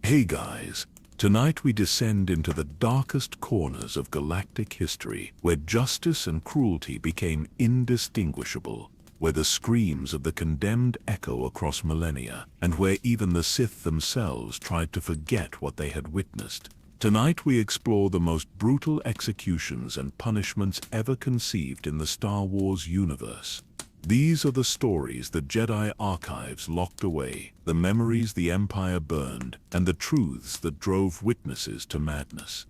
Hey guys, tonight we descend into the darkest corners of galactic history, where justice and cruelty became indistinguishable, where the screams of the condemned echo across millennia, and where even the Sith themselves tried to forget what they had witnessed. Tonight we explore the most brutal executions and punishments ever conceived in the Star Wars universe. These are the stories the Jedi archives locked away, the memories the Empire burned, and the truths that drove witnesses to madness.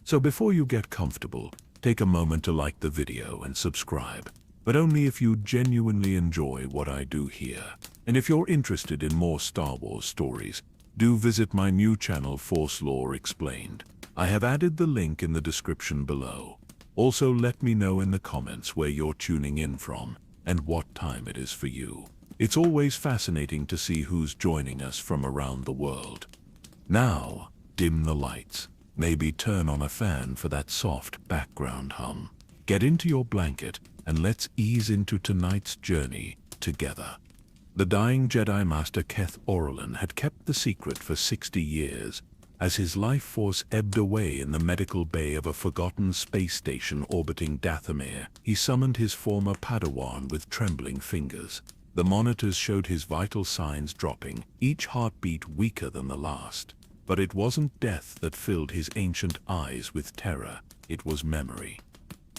So before you get comfortable, take a moment to like the video and subscribe, but only if you genuinely enjoy what I do here. And if you're interested in more Star Wars stories, do visit my new channel Force Lore Explained. I have added the link in the description below. Also let me know in the comments where you're tuning in from and what time it is for you. It's always fascinating to see who's joining us from around the world. Now, dim the lights. Maybe turn on a fan for that soft background hum. Get into your blanket and let's ease into tonight's journey together. The dying Jedi Master Keth Orlan had kept the secret for 60 years. As his life force ebbed away in the medical bay of a forgotten space station orbiting Dathomir, he summoned his former Padawan with trembling fingers. The monitors showed his vital signs dropping, each heartbeat weaker than the last. But it wasn't death that filled his ancient eyes with terror, it was memory.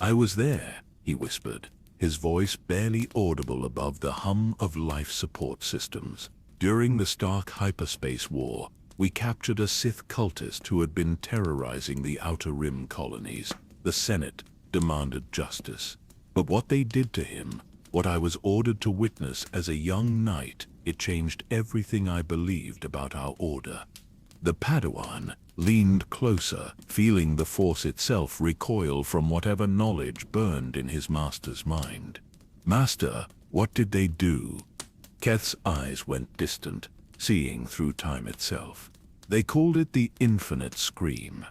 "I was there," he whispered, his voice barely audible above the hum of life support systems. "During the Stark hyperspace war, we captured a Sith cultist who had been terrorizing the Outer Rim colonies. The Senate demanded justice. But what they did to him, what I was ordered to witness as a young knight, it changed everything I believed about our order." The Padawan leaned closer, feeling the Force itself recoil from whatever knowledge burned in his master's mind. "Master, what did they do?" Keth's eyes went distant, seeing through time itself. "They called it the Infinite Scream,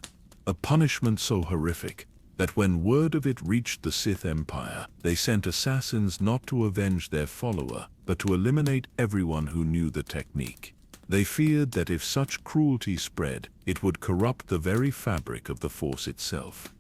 a punishment so horrific that when word of it reached the Sith Empire, they sent assassins not to avenge their follower, but to eliminate everyone who knew the technique. They feared that if such cruelty spread, it would corrupt the very fabric of the Force itself."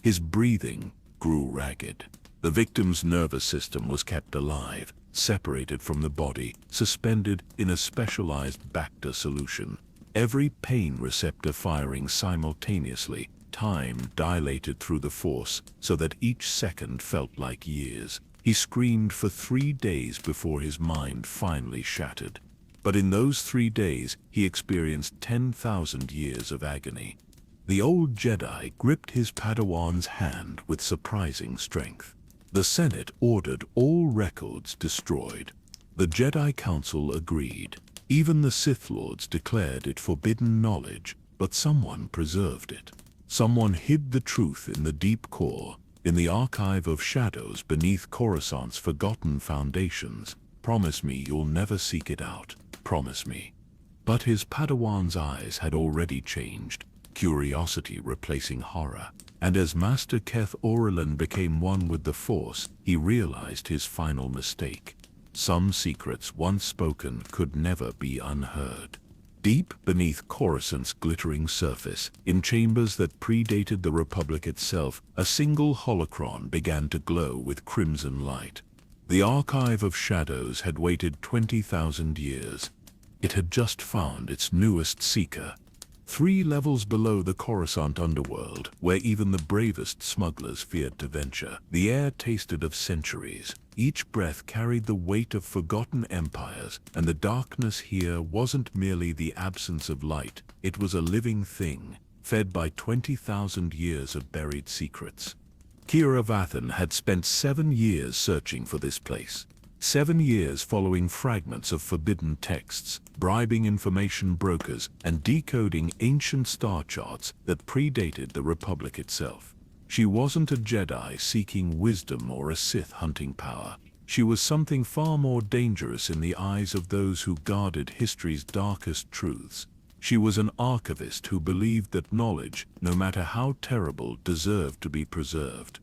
His breathing grew ragged. The victim's nervous system was kept alive, separated from the body, suspended in a specialized Bacta solution. Every pain receptor firing simultaneously, time dilated through the Force so that each second felt like years. He screamed for 3 days before his mind finally shattered. But in those 3 days, he experienced 10,000 years of agony. The old Jedi gripped his Padawan's hand with surprising strength. The Senate ordered all records destroyed. The Jedi Council agreed. Even the Sith Lords declared it forbidden knowledge, but someone preserved it. Someone hid the truth in the deep core, in the archive of shadows beneath Coruscant's forgotten foundations. "Promise me you'll never seek it out. Promise me." But his Padawan's eyes had already changed, curiosity replacing horror. And as Master Keth Orlan became one with the Force, he realized his final mistake. Some secrets once spoken could never be unheard. Deep beneath Coruscant's glittering surface, in chambers that predated the Republic itself, a single holocron began to glow with crimson light. The archive of shadows had waited 20,000 years. It had just found its newest seeker. 3 levels below the Coruscant underworld, where even the bravest smugglers feared to venture, the air tasted of centuries. Each breath carried the weight of forgotten empires, and the darkness here wasn't merely the absence of light, it was a living thing, fed by 20,000 years of buried secrets. Kira Vathan had spent 7 years searching for this place. 7 years following fragments of forbidden texts, bribing information brokers, and decoding ancient star charts that predated the Republic itself. She wasn't a Jedi seeking wisdom or a Sith hunting power. She was something far more dangerous in the eyes of those who guarded history's darkest truths. She was an archivist who believed that knowledge, no matter how terrible, deserved to be preserved.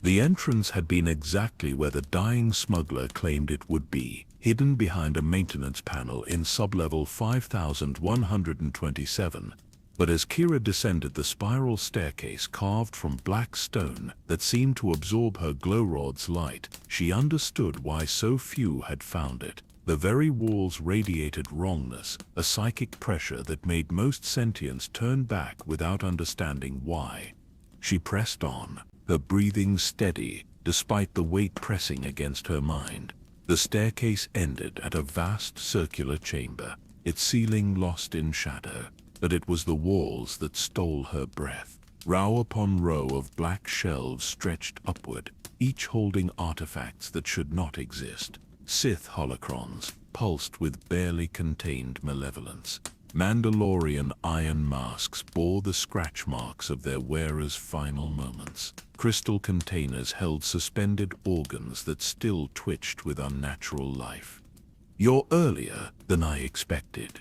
The entrance had been exactly where the dying smuggler claimed it would be, hidden behind a maintenance panel in sublevel 5127. But as Kira descended the spiral staircase carved from black stone that seemed to absorb her glow rod's light, she understood why so few had found it. The very walls radiated wrongness, a psychic pressure that made most sentients turn back without understanding why. She pressed on, her breathing steady, despite the weight pressing against her mind. The staircase ended at a vast circular chamber, its ceiling lost in shadow. But it was the walls that stole her breath. Row upon row of black shelves stretched upward, each holding artifacts that should not exist. Sith holocrons, pulsed with barely contained malevolence. Mandalorian iron masks bore the scratch marks of their wearers' final moments. Crystal containers held suspended organs that still twitched with unnatural life. "You're earlier than I expected."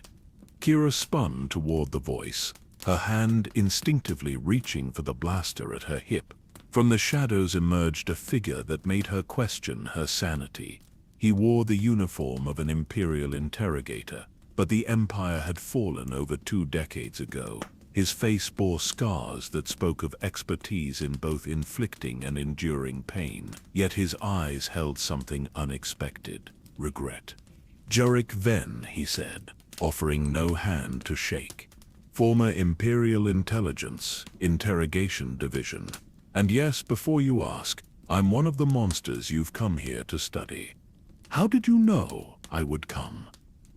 Kira spun toward the voice, her hand instinctively reaching for the blaster at her hip. From the shadows emerged a figure that made her question her sanity. He wore the uniform of an Imperial interrogator, but the Empire had fallen over 2 decades ago. His face bore scars that spoke of expertise in both inflicting and enduring pain, yet his eyes held something unexpected: regret. "Jurek Ven," he said, offering no hand to shake. "Former Imperial Intelligence, Interrogation Division. And yes, before you ask, I'm one of the monsters you've come here to study." "How did you know I would come?"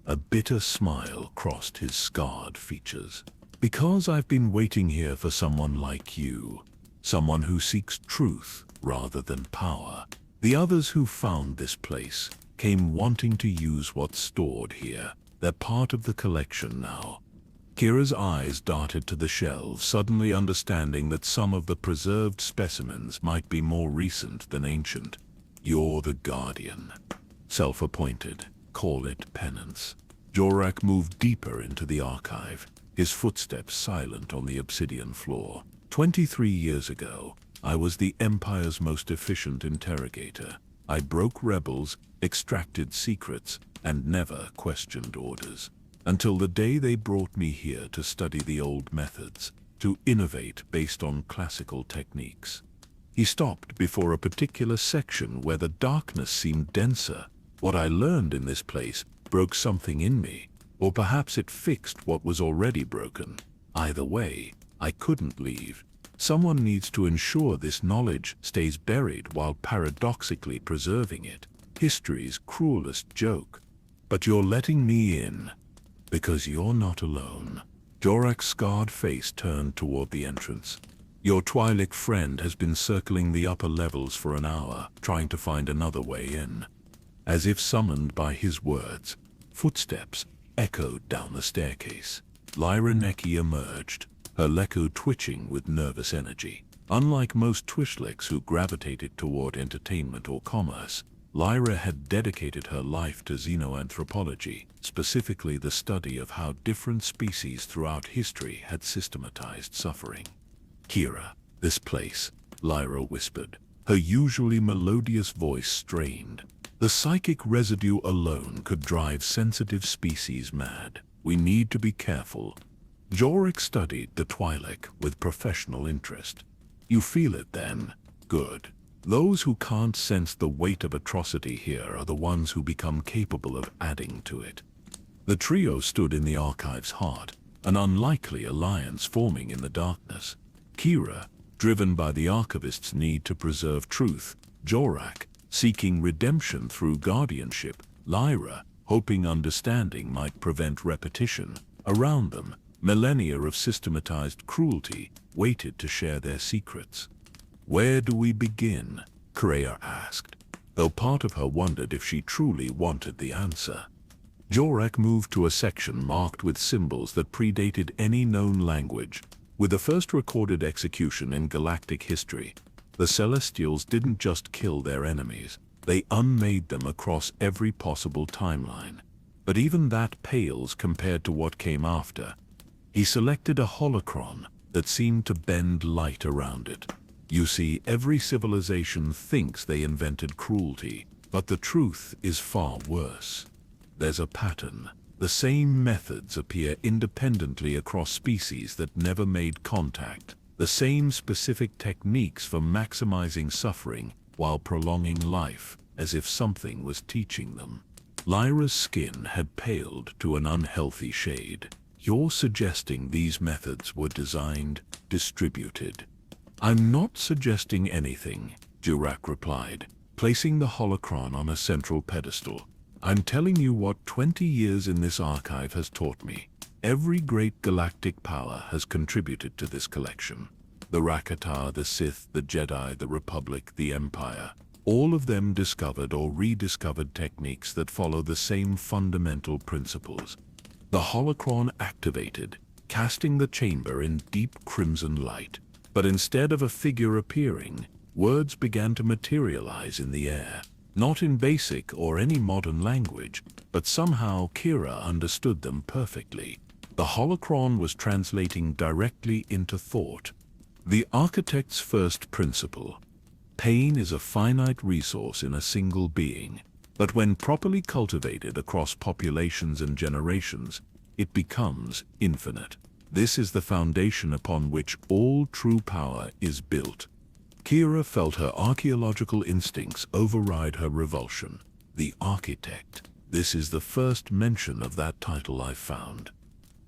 A bitter smile crossed his scarred features. "Because I've been waiting here for someone like you. Someone who seeks truth rather than power. The others who found this place came wanting to use what's stored here. They're part of the collection now." Kira's eyes darted to the shelves, suddenly understanding that some of the preserved specimens might be more recent than ancient. "You're the Guardian. Self-appointed. Call it penance." Jorak moved deeper into the archive, his footsteps silent on the obsidian floor. 23 years ago, I was the Empire's most efficient interrogator. I broke rebels, extracted secrets, and never questioned orders. Until the day they brought me here to study the old methods, to innovate based on classical techniques. He stopped before a particular section where the darkness seemed denser. What I learned in this place broke something in me, or perhaps it fixed what was already broken. Either way, I couldn't leave. Someone needs to ensure this knowledge stays buried while paradoxically preserving it. History's cruelest joke. But you're letting me in, because you're not alone. Jorak's scarred face turned toward the entrance. "Your Twi'lek friend has been circling the upper levels for an hour, trying to find another way in." As if summoned by his words, footsteps echoed down the staircase. Lyra Neki emerged, her leku twitching with nervous energy. Unlike most Twi'leks who gravitated toward entertainment or commerce, Lyra had dedicated her life to xenoanthropology, specifically the study of how different species throughout history had systematized suffering. "Kira, this place," Lyra whispered, her usually melodious voice strained. "The psychic residue alone could drive sensitive species mad. We need to be careful." Jorik studied the Twi'lek with professional interest. "You feel it then? Good. Those who can't sense the weight of atrocity here are the ones who become capable of adding to it." The trio stood in the archive's heart, an unlikely alliance forming in the darkness. Kira, driven by the archivist's need to preserve truth; Jorak, seeking redemption through guardianship; Lyra, hoping understanding might prevent repetition. Around them, millennia of systematized cruelty waited to share their secrets. "Where do we begin?" Kreia asked, though part of her wondered if she truly wanted the answer. Jorak moved to a section marked with symbols that predated any known language. With the first recorded execution in galactic history, the Celestials didn't just kill their enemies, they unmade them across every possible timeline. But even that pales compared to what came after. He selected a holocron that seemed to bend light around it. "You see, every civilization thinks they invented cruelty, But the truth is far worse. There's a pattern. The same methods appear independently across species that never made contact. The same specific techniques for maximizing suffering while prolonging life, as if something was teaching them. Lyra's skin had paled to an unhealthy shade. You're suggesting these methods were designed, distributed. I'm not suggesting anything, Dirac replied, placing the holocron on a central pedestal. I'm telling you what 20 years in this archive has taught me. Every great galactic power has contributed to this collection. The Rakatar, the Sith, the Jedi, the Republic, the Empire. All of them discovered or rediscovered techniques that follow the same fundamental principles. The holocron activated, casting the chamber in deep crimson light. But instead of a figure appearing, words began to materialize in the air. Not in basic or any modern language, but somehow Kira understood them perfectly. The holocron was translating directly into thought. The architect's first principle. Pain is a finite resource in a single being, but when properly cultivated across populations and generations, it becomes infinite. This is the foundation upon which all true power is built. Kira felt her archaeological instincts override her revulsion. The architect. This is the first mention of that title I've found.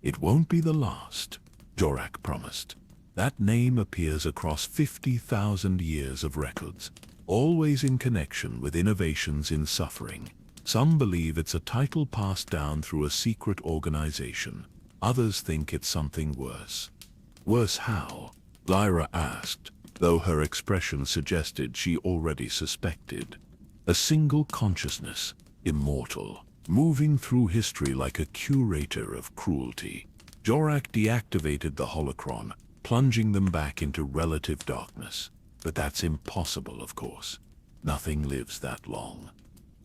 It won't be the last, Dirac promised. That name appears across 50,000 years of records, always in connection with innovations in suffering. Some believe it's a title passed down through a secret organization. Others think it's something worse. Worse how? Lyra asked, though her expression suggested she already suspected. A single consciousness, immortal, moving through history like a curator of cruelty. Dirac deactivated the holocron, plunging them back into relative darkness. But that's impossible, of course. Nothing lives that long.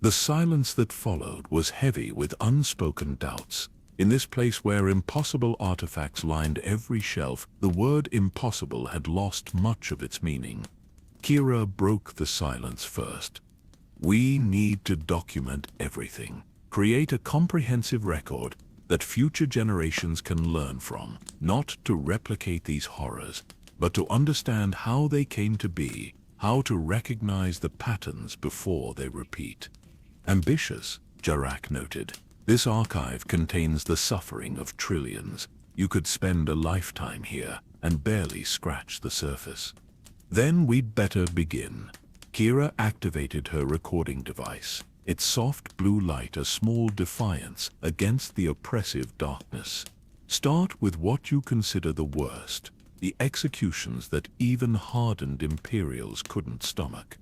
The silence that followed was heavy with unspoken doubts. In this place where impossible artifacts lined every shelf, the word impossible had lost much of its meaning. Kira broke the silence first. We need to document everything. Create a comprehensive record that future generations can learn from, not to replicate these horrors, but to understand how they came to be, how to recognize the patterns before they repeat. Ambitious, Dirac noted. This archive contains the suffering of trillions. You could spend a lifetime here and barely scratch the surface. Then we'd better begin. Kira activated her recording device, its soft blue light a small defiance against the oppressive darkness. Start with what you consider the worst, the executions that even hardened Imperials couldn't stomach.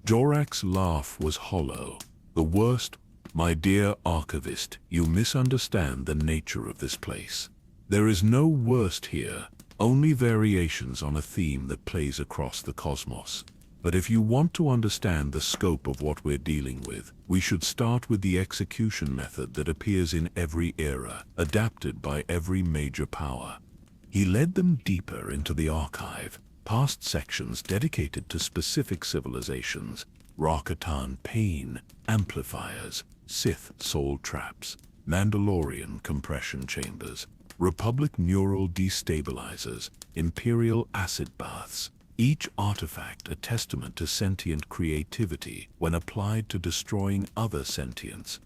Dirac's laugh was hollow. The worst? My dear archivist, you misunderstand the nature of this place. There is no worst here, only variations on a theme that plays across the cosmos. But if you want to understand the scope of what we're dealing with, we should start with the execution method that appears in every era, adapted by every major power. He led them deeper into the archive, past sections dedicated to specific civilizations, Rakatan pain amplifiers, Sith soul traps, Mandalorian compression chambers, Republic neural destabilizers, Imperial acid baths. Each artifact a testament to sentient creativity when applied to destroying other sentients.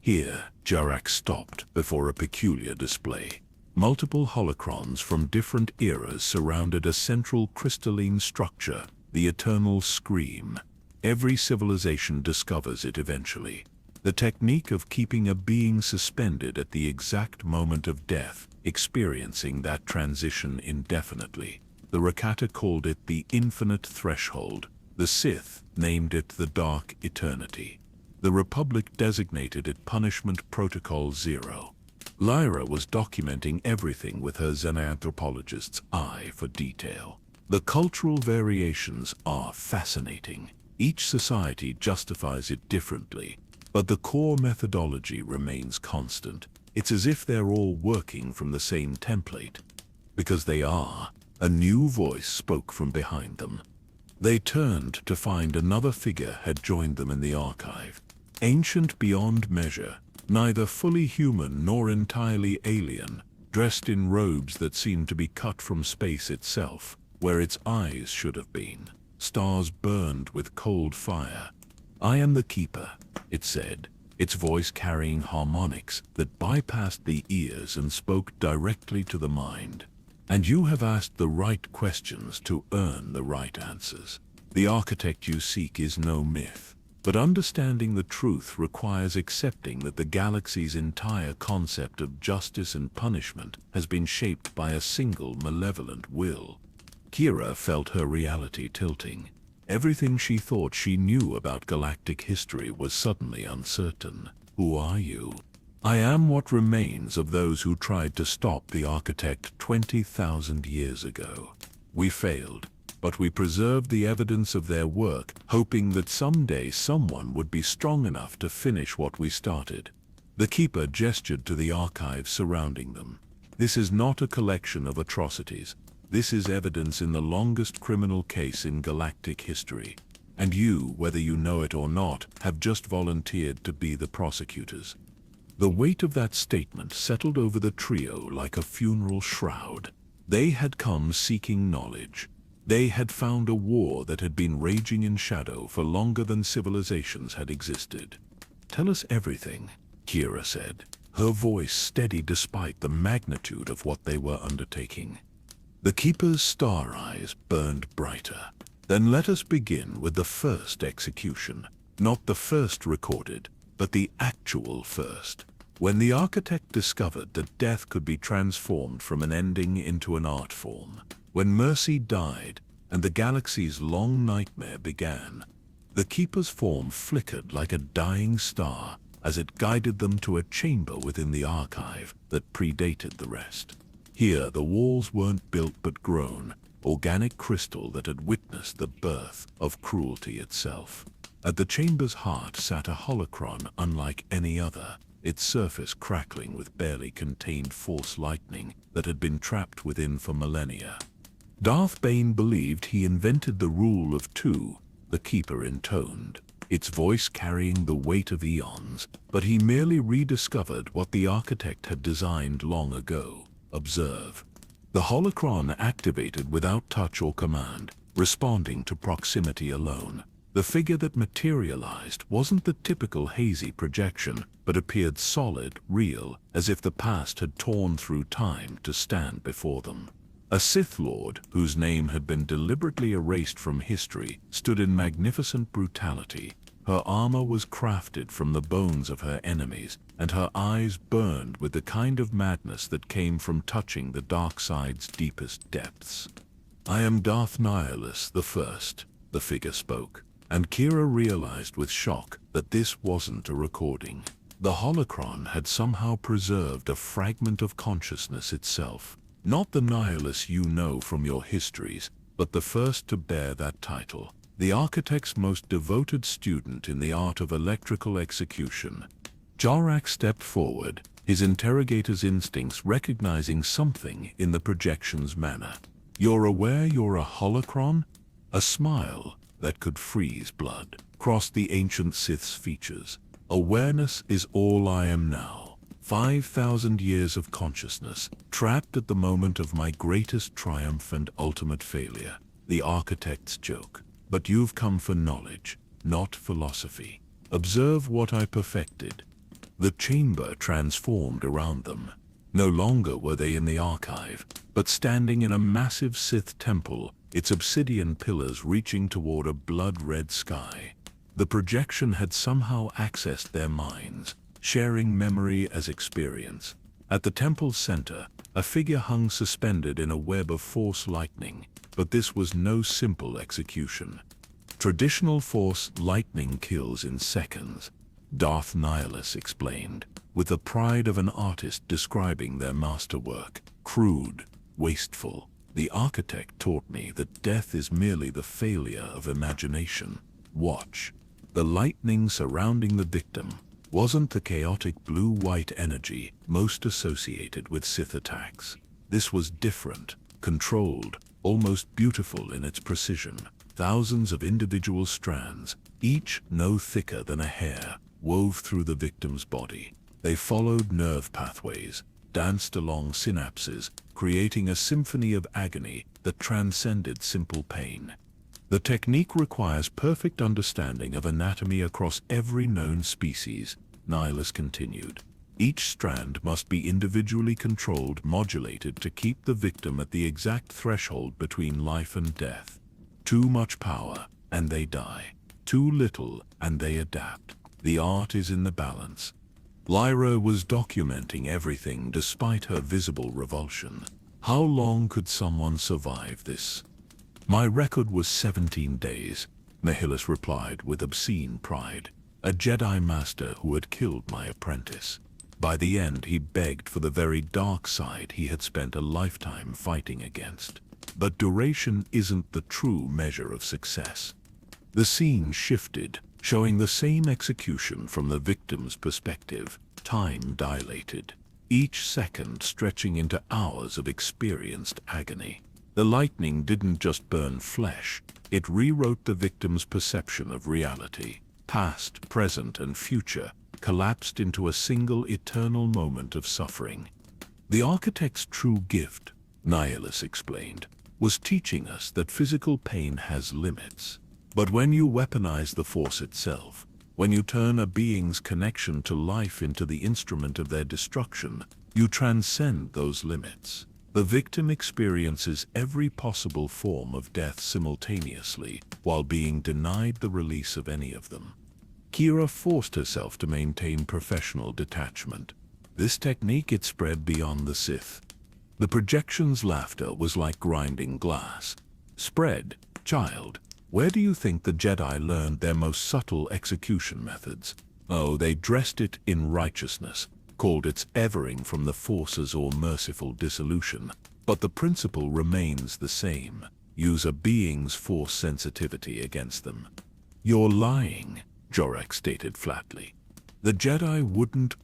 Here, Dirac stopped before a peculiar display. Multiple holocrons from different eras surrounded a central crystalline structure, the eternal scream. Every civilization discovers it eventually. The technique of keeping a being suspended at the exact moment of death, experiencing that transition indefinitely. The Rakata called it the infinite threshold. The Sith named it the dark eternity. The Republic designated it punishment protocol 0. Lyra was documenting everything with her xenanthropologist's eye for detail. The cultural variations are fascinating. Each society justifies it differently, but the core methodology remains constant. It's as if they're all working from the same template. Because they are. A new voice spoke from behind them. They turned to find another figure had joined them in the archive. Ancient beyond measure, neither fully human nor entirely alien, dressed in robes that seemed to be cut from space itself, where its eyes should have been. Stars burned with cold fire. "I am the Keeper," it said, its voice carrying harmonics that bypassed the ears and spoke directly to the mind. "And you have asked the right questions to earn the right answers. The architect you seek is no myth, but understanding the truth requires accepting that the galaxy's entire concept of justice and punishment has been shaped by a single malevolent will." Kira felt her reality tilting. Everything she thought she knew about galactic history was suddenly uncertain. "Who are you?" "I am what remains of those who tried to stop the architect 20,000 years ago. We failed, but we preserved the evidence of their work, hoping that someday someone would be strong enough to finish what we started." The Keeper gestured to the archives surrounding them. "This is not a collection of atrocities. This is evidence in the longest criminal case in galactic history. And you, whether you know it or not, have just volunteered to be the prosecutors." The weight of that statement settled over the trio like a funeral shroud. They had come seeking knowledge. They had found a war that had been raging in shadow for longer than civilizations had existed. "Tell us everything," Kira said, her voice steady despite the magnitude of what they were undertaking. The Keeper's star eyes burned brighter. "Then let us begin with the first execution. Not the first recorded, but the actual first. When the architect discovered that death could be transformed from an ending into an art form. When mercy died, and the galaxy's long nightmare began. The Keeper's form flickered like a dying star as it guided them to a chamber within the archive that predated the rest. Here the walls weren't built but grown, organic crystal that had witnessed the birth of cruelty itself. At the chamber's heart sat a holocron unlike any other, its surface crackling with barely contained force lightning that had been trapped within for millennia. "Darth Bane believed he invented the rule of two," the Keeper intoned, its voice carrying the weight of eons, "but he merely rediscovered what the architect had designed long ago. Observe." The holocron activated without touch or command, responding to proximity alone. The figure that materialized wasn't the typical hazy projection, but appeared solid, real, as if the past had torn through time to stand before them. A Sith Lord, whose name had been deliberately erased from history, stood in magnificent brutality. Her armor was crafted from the bones of her enemies, and her eyes burned with the kind of madness that came from touching the dark side's deepest depths. "I am Darth Nihilus the First," the figure spoke, and Kira realized with shock that this wasn't a recording. The holocron had somehow preserved a fragment of consciousness itself. Not the Nihilus you know from your histories, but the first to bear that title. The architect's most devoted student in the art of electrical execution. Jarak stepped forward, his interrogator's instincts recognizing something in the projection's manner. "You're aware you're a holocron?" A smile that could freeze blood crossed the ancient Sith's features. "Awareness is all I am now. 5,000 years of consciousness, trapped at the moment of my greatest triumph and ultimate failure." The architect's joke. "But you've come for knowledge, not philosophy. Observe what I perfected." The chamber transformed around them. No longer were they in the archive, but standing in a massive Sith temple, its obsidian pillars reaching toward a blood-red sky. The projection had somehow accessed their minds, sharing memory as experience. At the temple's center, a figure hung suspended in a web of force lightning, but this was no simple execution. Traditional force lightning kills in seconds, Darth Nihilus explained, with the pride of an artist describing their masterwork. Crude, wasteful. The architect taught me that death is merely the failure of imagination. Watch. The lightning surrounding the victim wasn't the chaotic blue-white energy most associated with Sith attacks. This was different, controlled, almost beautiful in its precision. Thousands of individual strands, each no thicker than a hair, wove through the victim's body. They followed nerve pathways, danced along synapses, creating a symphony of agony that transcended simple pain. The technique requires perfect understanding of anatomy across every known species, Nihilus continued. Each strand must be individually controlled, modulated to keep the victim at the exact threshold between life and death. Too much power, and they die. Too little, and they adapt. The art is in the balance. Lyra was documenting everything despite her visible revulsion. How long could someone survive this? My record was 17 days, Nihilus replied with obscene pride. A Jedi Master who had killed my apprentice. By the end, he begged for the very dark side he had spent a lifetime fighting against. But duration isn't the true measure of success. The scene shifted, showing the same execution from the victim's perspective. Time dilated, each second stretching into hours of experienced agony. The lightning didn't just burn flesh, it rewrote the victim's perception of reality. Past, present, and future collapsed into a single eternal moment of suffering. The architect's true gift, Nihilus explained, was teaching us that physical pain has limits. But when you weaponize the force itself, when you turn a being's connection to life into the instrument of their destruction, you transcend those limits. The victim experiences every possible form of death simultaneously, while being denied the release of any of them. Kira forced herself to maintain professional detachment. This technique it spread beyond the Sith. The projection's laughter was like grinding glass. Spread, child. Where do you think the Jedi learned their most subtle execution methods? Oh, they dressed it in righteousness, called it evering from the forces or merciful dissolution. But the principle remains the same. Use a being's force sensitivity against them. You're lying, Jorak stated flatly. The Jedi wouldn't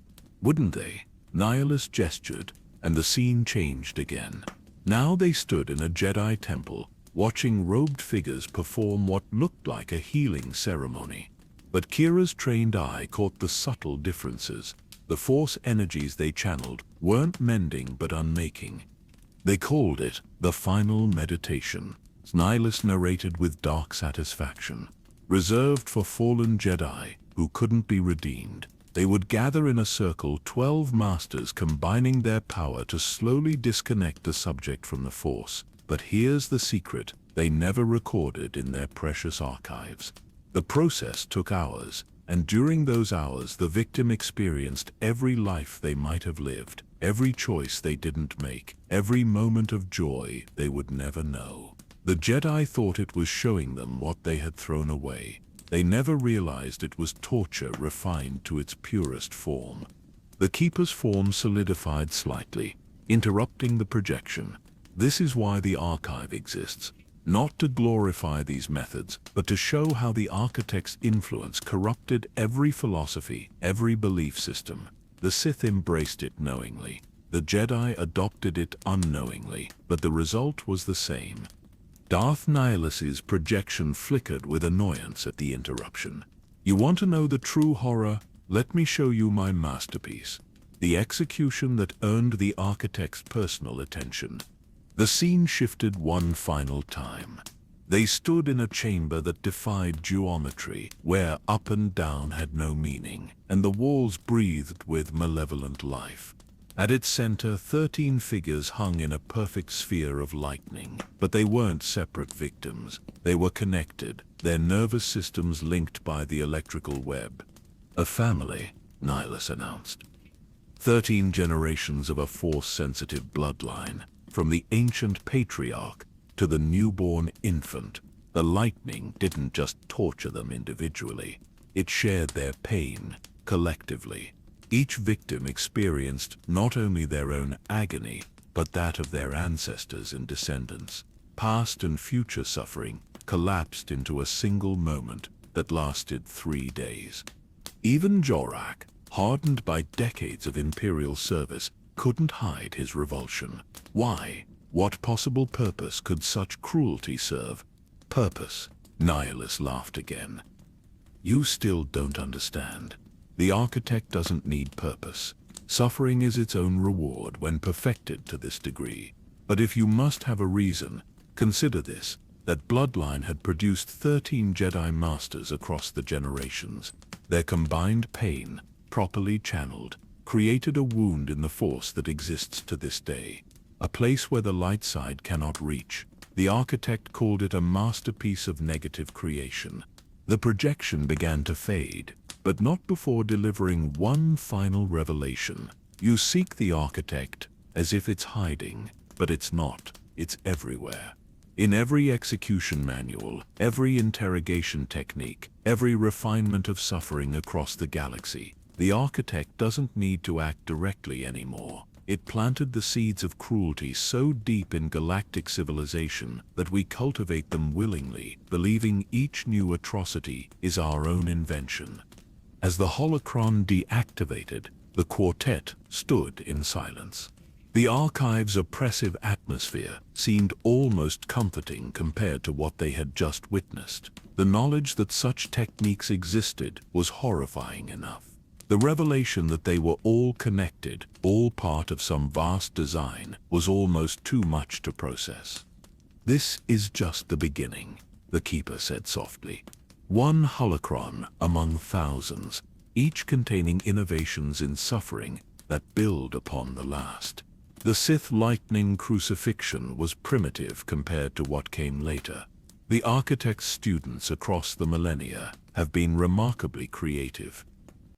they? Nihilus gestured, and the scene changed again. Now they stood in a Jedi temple, watching robed figures perform what looked like a healing ceremony. But Kira's trained eye caught the subtle differences. The force energies they channeled weren't mending but unmaking. They called it the final meditation, Nihilus narrated with dark satisfaction. Reserved for fallen Jedi who couldn't be redeemed. They would gather in a circle, 12 masters combining their power to slowly disconnect the subject from the force. But here's the secret they never recorded in their precious archives. The process took hours, and during those hours the victim experienced every life they might have lived, every choice they didn't make, every moment of joy they would never know. The Jedi thought it was showing them what they had thrown away. They never realized it was torture refined to its purest form. The Keeper's form solidified slightly, interrupting the projection. This is why the archive exists, not to glorify these methods, but to show how the architect's influence corrupted every philosophy, every belief system. The Sith embraced it knowingly. The Jedi adopted it unknowingly, but the result was the same. Darth Nihilus's projection flickered with annoyance at the interruption. You want to know the true horror? Let me show you my masterpiece. The execution that earned the architect's personal attention. The scene shifted one final time. They stood in a chamber that defied geometry, where up and down had no meaning, and the walls breathed with malevolent life. At its center, 13 figures hung in a perfect sphere of lightning. But they weren't separate victims. They were connected, their nervous systems linked by the electrical web. A family, Nihilus announced. 13 generations of a force-sensitive bloodline, from the ancient patriarch to the newborn infant. The lightning didn't just torture them individually. It shared their pain, collectively. Each victim experienced not only their own agony, but that of their ancestors and descendants. Past and future suffering collapsed into a single moment that lasted 3 days. Even Jorak, hardened by decades of Imperial service, couldn't hide his revulsion. Why? What possible purpose could such cruelty serve? Purpose. Nihilus laughed again. You still don't understand. The architect doesn't need purpose. Suffering is its own reward when perfected to this degree. But if you must have a reason, consider this, that Bloodline had produced 13 Jedi Masters across the generations. Their combined pain, properly channeled, created a wound in the Force that exists to this day. A place where the light side cannot reach. The architect called it a masterpiece of negative creation. The projection began to fade, but not before delivering one final revelation. You seek the architect as if it's hiding, but it's not. It's everywhere. In every execution manual, every interrogation technique, every refinement of suffering across the galaxy, the architect doesn't need to act directly anymore. It planted the seeds of cruelty so deep in galactic civilization that we cultivate them willingly, believing each new atrocity is our own invention. As the holocron deactivated, the quartet stood in silence. The archive's oppressive atmosphere seemed almost comforting compared to what they had just witnessed. The knowledge that such techniques existed was horrifying enough. The revelation that they were all connected, all part of some vast design, was almost too much to process. This is just the beginning, the Keeper said softly. One holocron among thousands, each containing innovations in suffering that build upon the last. The Sith lightning crucifixion was primitive compared to what came later. The architect's students across the millennia have been remarkably creative.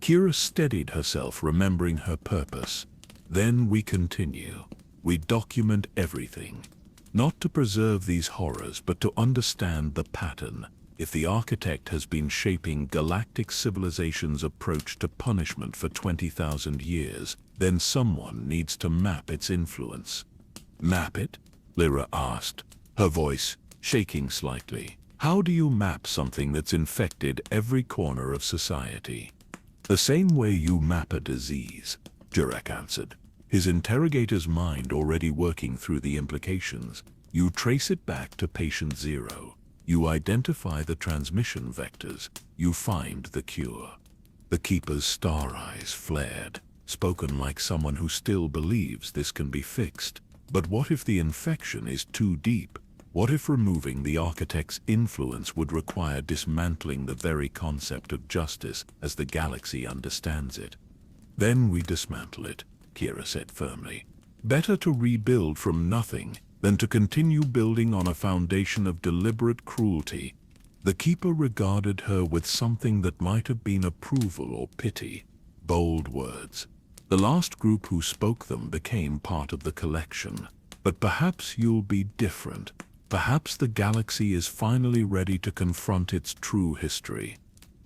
Kira steadied herself, remembering her purpose. Then we continue. We document everything. Not to preserve these horrors, but to understand the pattern. If the architect has been shaping galactic civilization's approach to punishment for 20,000 years, then someone needs to map its influence. Map it? Lyra asked, her voice shaking slightly. How do you map something that's infected every corner of society? The same way you map a disease, Jurek answered, his interrogator's mind already working through the implications. You trace it back to patient zero. You identify the transmission vectors. You find the cure. The Keeper's star eyes flared, spoken like someone who still believes this can be fixed. But what if the infection is too deep? What if removing the architect's influence would require dismantling the very concept of justice as the galaxy understands it? Then we dismantle it, Kira said firmly. Better to rebuild from nothing than to continue building on a foundation of deliberate cruelty. The Keeper regarded her with something that might have been approval or pity. Bold words. The last group who spoke them became part of the collection. But perhaps you'll be different. Perhaps the galaxy is finally ready to confront its true history.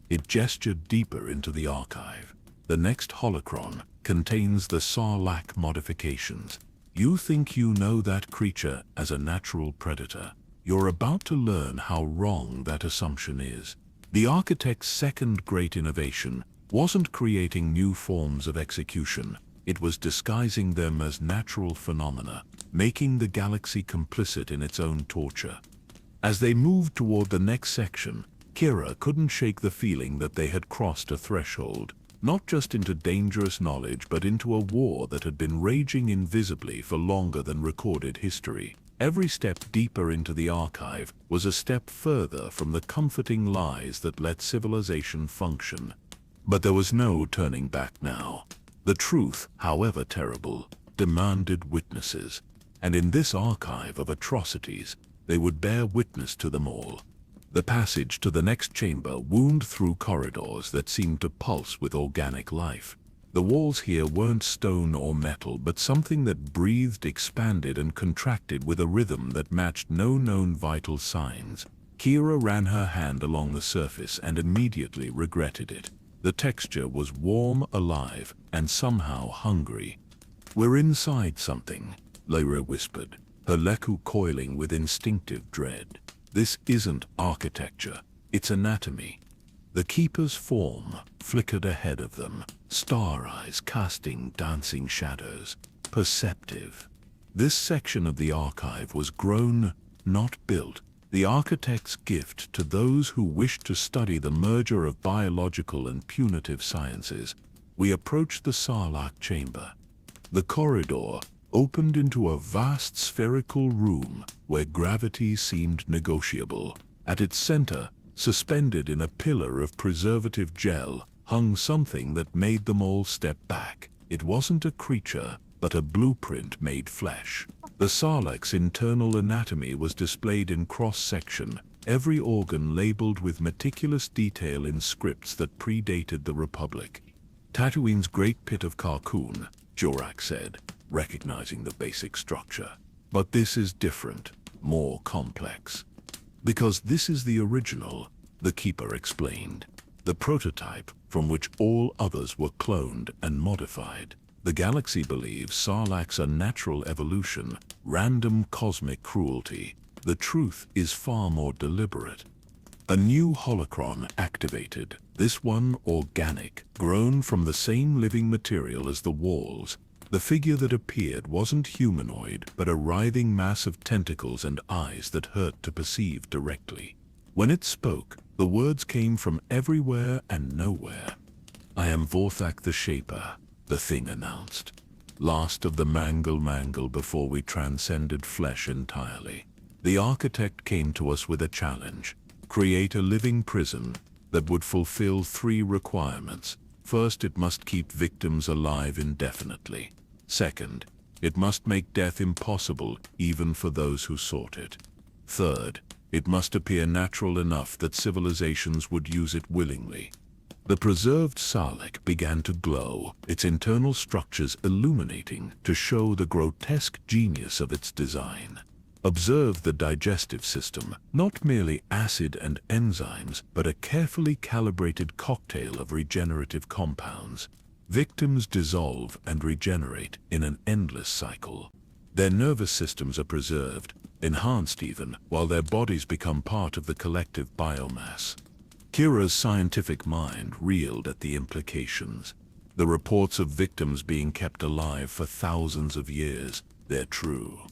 It gestured deeper into the archive. The next holocron contains the Sarlacc modifications. You think you know that creature as a natural predator. You're about to learn how wrong that assumption is. The architect's second great innovation wasn't creating new forms of execution. It was disguising them as natural phenomena, making the galaxy complicit in its own torture. As they moved toward the next section, Kira couldn't shake the feeling that they had crossed a threshold, not just into dangerous knowledge but into a war that had been raging invisibly for longer than recorded history. Every step deeper into the archive was a step further from the comforting lies that let civilization function. But there was no turning back now. The truth, however terrible, demanded witnesses, and in this archive of atrocities, they would bear witness to them all. The passage to the next chamber wound through corridors that seemed to pulse with organic life. The walls here weren't stone or metal, but something that breathed, expanded, and contracted with a rhythm that matched no known vital signs. Kira ran her hand along the surface and immediately regretted it. The texture was warm, alive, and somehow hungry. We're inside something, Lyra whispered, her leku coiling with instinctive dread. This isn't architecture, it's anatomy. The Keeper's form flickered ahead of them, star eyes casting dancing shadows. Perceptive. This section of the archive was grown, not built. the architect's gift to those who wished to study the merger of biological and punitive sciences, we approached the Sarlacc chamber. The corridor opened into a vast spherical room where gravity seemed negotiable. At its center, suspended in a pillar of preservative gel, hung something that made them all step back. It wasn't a creature, but a blueprint made flesh. The Sarlacc's internal anatomy was displayed in cross-section, every organ labeled with meticulous detail in scripts that predated the Republic. Tatooine's great pit of Carkoon, Jorak said, recognizing the basic structure. But this is different, more complex. Because this is the original, the Keeper explained. The prototype from which all others were cloned and modified. The galaxy believes Sarlacc's a natural evolution, random cosmic cruelty. The truth is far more deliberate. A new holocron activated, this one organic, grown from the same living material as the walls. The figure that appeared wasn't humanoid, but a writhing mass of tentacles and eyes that hurt to perceive directly. When it spoke, the words came from everywhere and nowhere. "I am Vorthak the Shaper," the thing announced. "Last of the mangle before we transcended flesh entirely. The architect came to us with a challenge. Create a living prison that would fulfill 3 requirements. First, it must keep victims alive indefinitely. Second, it must make death impossible even for those who sought it. Third, it must appear natural enough that civilizations would use it willingly." The preserved Sarlacc began to glow, its internal structures illuminating to show the grotesque genius of its design. Observe the digestive system, not merely acid and enzymes, but a carefully calibrated cocktail of regenerative compounds. Victims dissolve and regenerate in an endless cycle. Their nervous systems are preserved, enhanced even, while their bodies become part of the collective biomass. Kira's scientific mind reeled at the implications. The reports of victims being kept alive for thousands of years, they're true.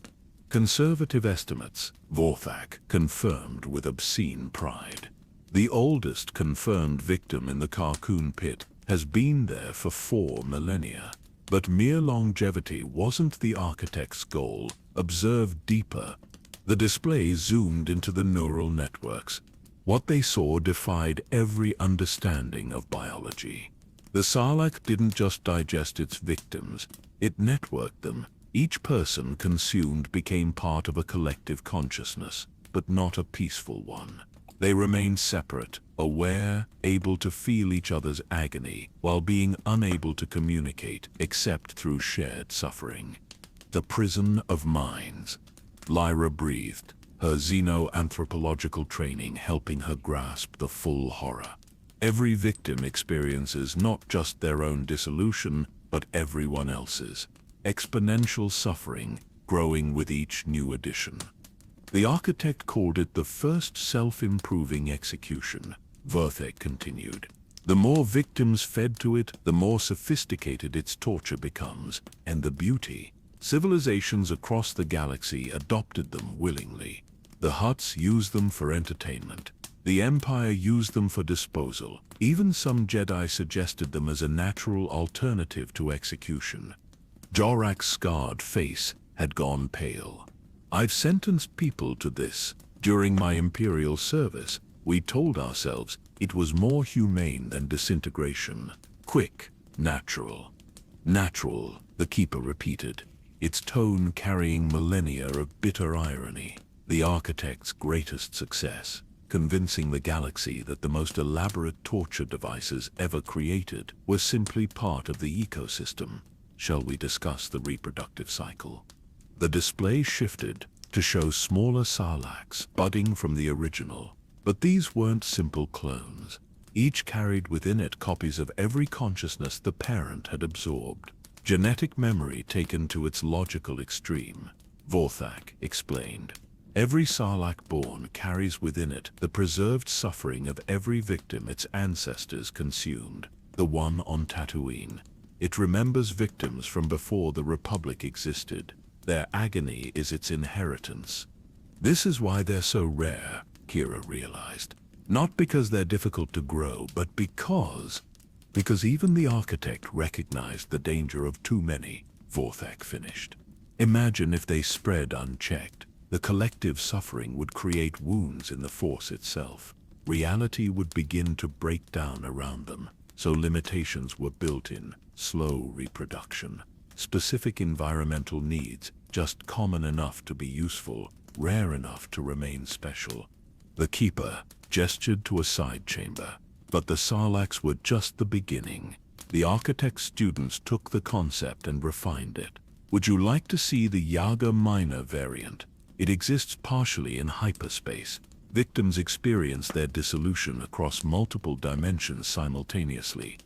Conservative estimates, Vorthak confirmed with obscene pride. The oldest confirmed victim in the Carkoon pit has been there for 4 millennia. But mere longevity wasn't the architect's goal. Observe deeper. The display zoomed into the neural networks. What they saw defied every understanding of biology. The Sarlacc didn't just digest its victims, it networked them. Each person consumed became part of a collective consciousness, but not a peaceful one. They remained separate, aware, able to feel each other's agony, while being unable to communicate except through shared suffering. The prison of minds. Lyra breathed, her xenoanthropological training helping her grasp the full horror. Every victim experiences not just their own dissolution, but everyone else's. Exponential suffering, growing with each new addition. The architect called it the first self-improving execution, Vorthak continued. The more victims fed to it, the more sophisticated its torture becomes, and the beauty. Civilizations across the galaxy adopted them willingly. The Hutts used them for entertainment. The Empire used them for disposal. Even some Jedi suggested them as a natural alternative to execution. Jorak's scarred face had gone pale. "I've sentenced people to this. During my Imperial service, we told ourselves it was more humane than disintegration. Quick, natural." "Natural," the Keeper repeated, its tone carrying millennia of bitter irony. The architect's greatest success, convincing the galaxy that the most elaborate torture devices ever created were simply part of the ecosystem. Shall we discuss the reproductive cycle? The display shifted to show smaller Sarlaccs budding from the original. But these weren't simple clones. Each carried within it copies of every consciousness the parent had absorbed. Genetic memory taken to its logical extreme, Vorthak explained. Every Sarlacc born carries within it the preserved suffering of every victim its ancestors consumed. The one on Tatooine. It remembers victims from before the Republic existed. Their agony is its inheritance. This is why they're so rare, Kira realized. Not because they're difficult to grow, but because even the architect recognized the danger of too many, Vorthak finished. Imagine if they spread unchecked. The collective suffering would create wounds in the force itself. Reality would begin to break down around them, so limitations were built in: slow reproduction, specific environmental needs, just common enough to be useful, rare enough to remain special. The Keeper gestured to a side chamber, but the Sarlaccs were just the beginning. The architect's students took the concept and refined it. Would you like to see the Yaga Minor variant? It exists partially in hyperspace. Victims experience their dissolution across multiple dimensions simultaneously.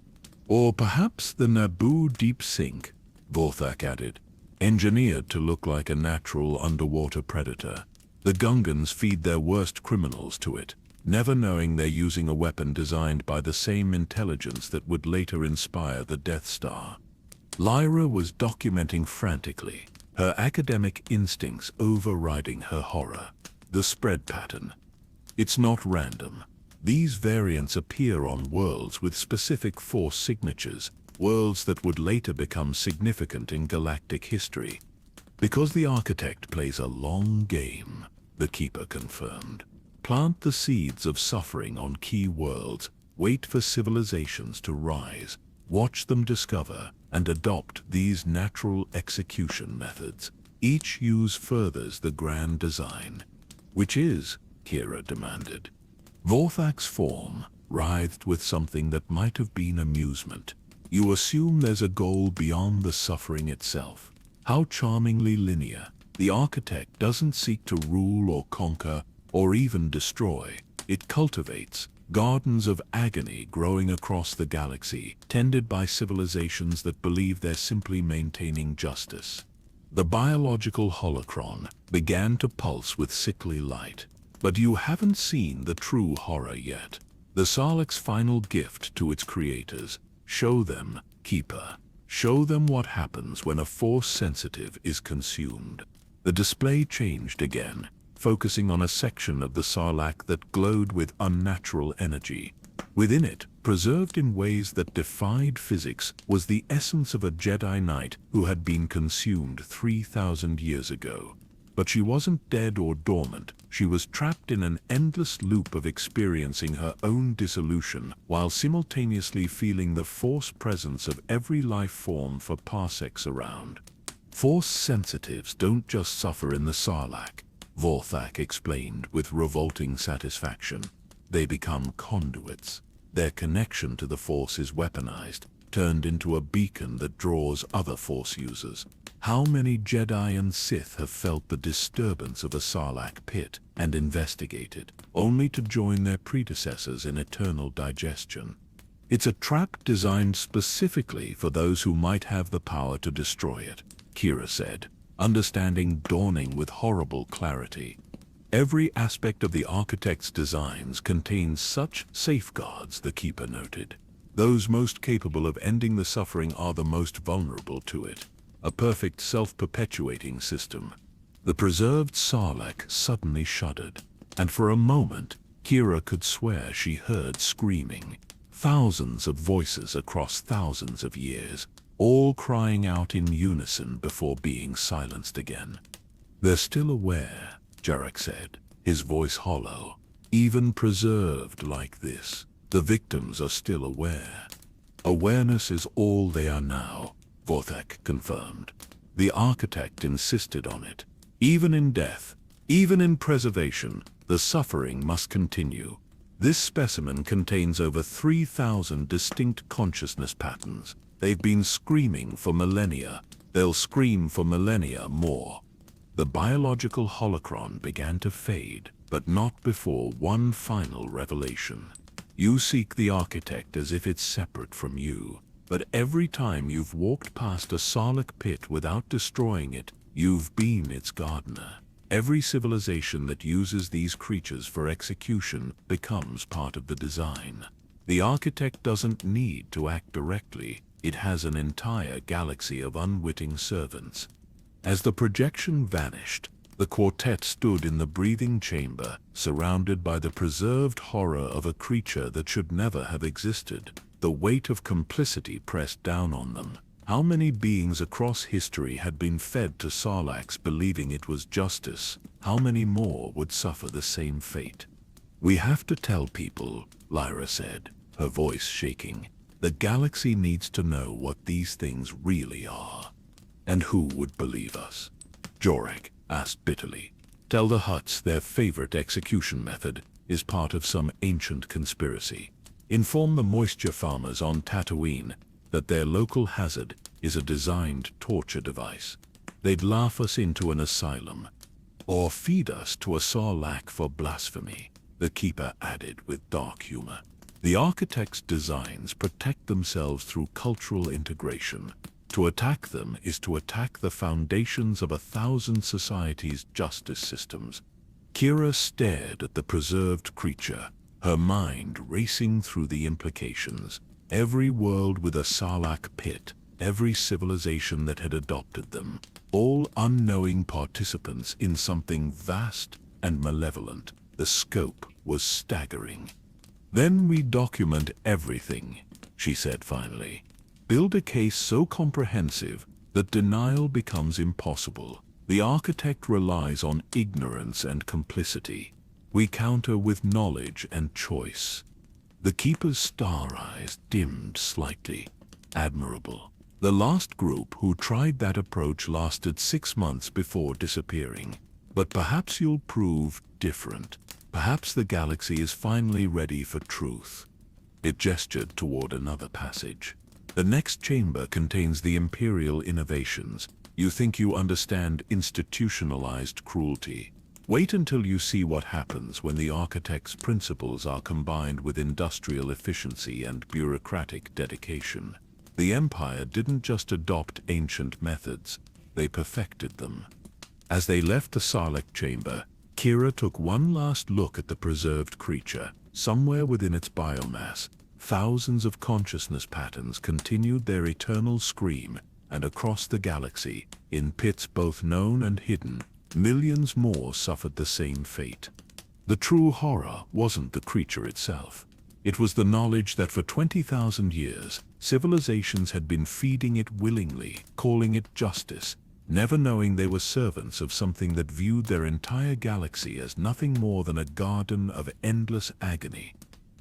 Or perhaps the Naboo Deep Sink, Vorthak added, engineered to look like a natural underwater predator. The Gungans feed their worst criminals to it, never knowing they're using a weapon designed by the same intelligence that would later inspire the Death Star. Lyra was documenting frantically, her academic instincts overriding her horror. The spread pattern. It's not random. These variants appear on worlds with specific force signatures, worlds that would later become significant in galactic history. Because the architect plays a long game, the Keeper confirmed. Plant the seeds of suffering on key worlds, wait for civilizations to rise, watch them discover and adopt these natural execution methods. Each use furthers the grand design. Which is? Kira demanded. Vorthak's form writhed with something that might have been amusement. You assume there's a goal beyond the suffering itself. How charmingly linear. The architect doesn't seek to rule or conquer or even destroy. It cultivates gardens of agony growing across the galaxy, tended by civilizations that believe they're simply maintaining justice. The biological holocron began to pulse with sickly light. But you haven't seen the true horror yet. The Sarlacc's final gift to its creators. Show them, Keeper. Show them what happens when a force sensitive is consumed. The display changed again, focusing on a section of the Sarlacc that glowed with unnatural energy. Within it, preserved in ways that defied physics, was the essence of a Jedi Knight who had been consumed 3,000 years ago. But she wasn't dead or dormant. She was trapped in an endless loop of experiencing her own dissolution while simultaneously feeling the force presence of every life form for parsecs around. Force sensitives don't just suffer in the Sarlacc, Vorthak explained with revolting satisfaction. They become conduits. Their connection to the Force is weaponized, turned into a beacon that draws other Force users. How many Jedi and Sith have felt the disturbance of a Sarlacc pit and investigated, only to join their predecessors in eternal digestion? It's a trap designed specifically for those who might have the power to destroy it, Kira said, understanding dawning with horrible clarity. Every aspect of the architect's designs contains such safeguards, the Keeper noted. Those most capable of ending the suffering are the most vulnerable to it. A perfect self-perpetuating system. The preserved Sarlacc suddenly shuddered, and for a moment, Kira could swear she heard screaming. Thousands of voices across thousands of years, all crying out in unison before being silenced again. They're still aware, Jarek said, his voice hollow. Even preserved like this, the victims are still aware. Awareness is all they are now, Vorthak confirmed. The architect insisted on it. Even in death, even in preservation, the suffering must continue. This specimen contains over 3,000 distinct consciousness patterns. They've been screaming for millennia. They'll scream for millennia more. The biological holocron began to fade, but not before one final revelation. You seek the architect as if it's separate from you. But every time you've walked past a Sarlacc pit without destroying it, you've been its gardener. Every civilization that uses these creatures for execution becomes part of the design. The architect doesn't need to act directly. It has an entire galaxy of unwitting servants. As the projection vanished, The quartet stood in the breathing chamber, surrounded by the preserved horror of a creature that should never have existed. The weight of complicity pressed down on them. How many beings across history had been fed to Sarlaccs believing it was justice? How many more would suffer the same fate? "We have to tell people," Lyra said, her voice shaking. "The galaxy needs to know what these things really are." "And who would believe us?" Jorek asked bitterly. "Tell the Hutts their favorite execution method is part of some ancient conspiracy. Inform the moisture farmers on Tatooine that their local hazard is a designed torture device. They'd laugh us into an asylum, or feed us to a Sarlacc for blasphemy," the Keeper added with dark humor. "The architect's designs protect themselves through cultural integration. To attack them is to attack the foundations of 1,000 societies' justice systems." Kira stared at the preserved creature, her mind racing through the implications. Every world with a Sarlacc pit, every civilization that had adopted them, all unknowing participants in something vast and malevolent. The scope was staggering. "Then we document everything," she said finally. "Build a case so comprehensive that denial becomes impossible. The architect relies on ignorance and complicity. We counter with knowledge and choice." The Keeper's star eyes dimmed slightly. "Admirable. The last group who tried that approach lasted 6 months before disappearing. But perhaps you'll prove different. Perhaps the galaxy is finally ready for truth." It gestured toward another passage. "The next chamber contains the Imperial innovations. You think you understand institutionalized cruelty. Wait until you see what happens when the architect's principles are combined with industrial efficiency and bureaucratic dedication." The Empire didn't just adopt ancient methods, they perfected them. As they left the Sarlacc chamber, Kira took one last look at the preserved creature. Somewhere within its biomass, thousands of consciousness patterns continued their eternal scream, and across the galaxy, in pits both known and hidden, millions more suffered the same fate. The true horror wasn't the creature itself. It was the knowledge that for 20,000 years, civilizations had been feeding it willingly, calling it justice, never knowing they were servants of something that viewed their entire galaxy as nothing more than a garden of endless agony.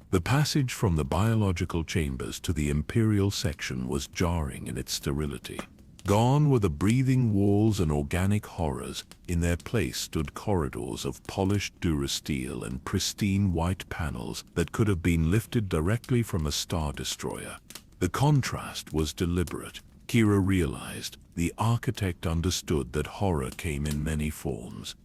The passage from the biological chambers to the Imperial section was jarring in its sterility. Gone were the breathing walls and organic horrors. In their place stood corridors of polished durasteel and pristine white panels that could have been lifted directly from a star destroyer. The contrast was deliberate. Kira realized the architect understood that horror came in many forms.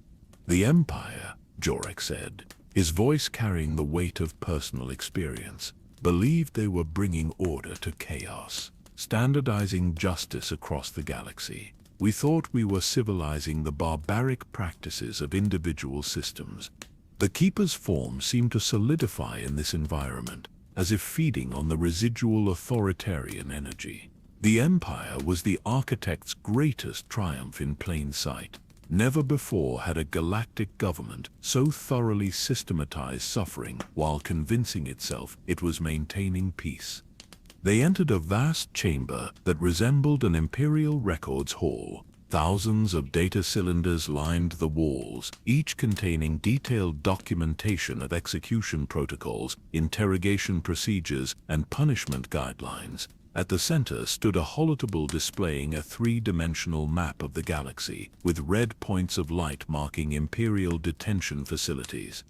"The Empire," Jorek said, his voice carrying the weight of personal experience, believed they were bringing order to chaos, standardizing justice across the galaxy. "We thought we were civilizing the barbaric practices of individual systems." The Keeper's form seemed to solidify in this environment, as if feeding on the residual authoritarian energy. The Empire was the architect's greatest triumph in plain sight. Never before had a galactic government so thoroughly systematized suffering while convincing itself it was maintaining peace. They entered a vast chamber that resembled an Imperial records hall. Thousands of data cylinders lined the walls, each containing detailed documentation of execution protocols, interrogation procedures, and punishment guidelines. At the center stood a holotype displaying a three-dimensional map of the galaxy, with red points of light marking Imperial detention facilities.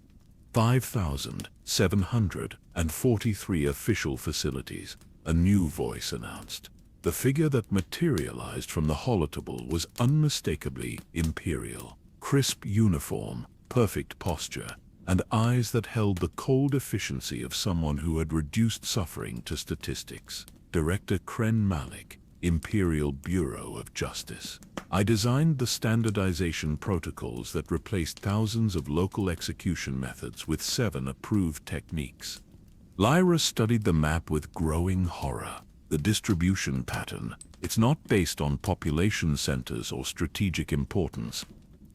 5,743 official facilities, a new voice announced. The figure that materialized from the holotype was unmistakably Imperial. Crisp uniform, perfect posture, and eyes that held the cold efficiency of someone who had reduced suffering to statistics. Director Kren Malik, Imperial Bureau of Justice. "I designed the standardization protocols that replaced thousands of local execution methods with 7 approved techniques." Lyra studied the map with growing horror. The distribution pattern, it's not based on population centers or strategic importance.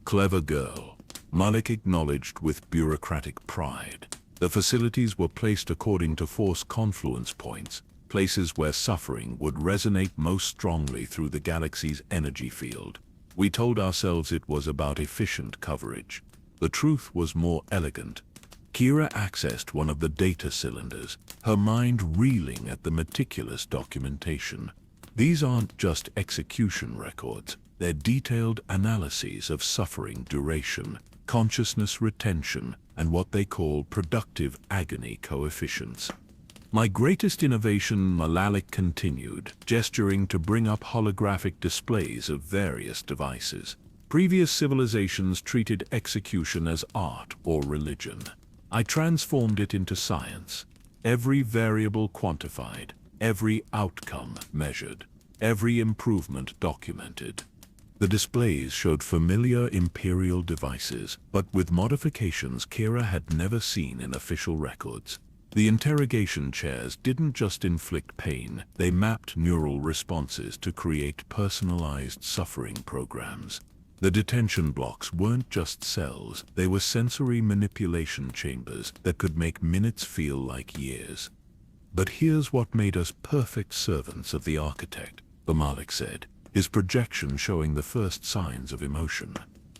Clever girl, Malik acknowledged with bureaucratic pride. The facilities were placed according to force confluence points, places where suffering would resonate most strongly through the galaxy's energy field. We told ourselves it was about efficient coverage. The truth was more elegant. Kira accessed one of the data cylinders, her mind reeling at the meticulous documentation. These aren't just execution records, they're detailed analyses of suffering duration, consciousness retention, and what they call productive agony coefficients. My greatest innovation, Malik continued, gesturing to bring up holographic displays of various devices. Previous civilizations treated execution as art or religion. I transformed it into science. Every variable quantified, every outcome measured, every improvement documented. The displays showed familiar Imperial devices, but with modifications Kira had never seen in official records. The interrogation chairs didn't just inflict pain, they mapped neural responses to create personalized suffering programs. The detention blocks weren't just cells, they were sensory manipulation chambers that could make minutes feel like years. But here's what made us perfect servants of the architect, Malik said, his projection showing the first signs of emotion.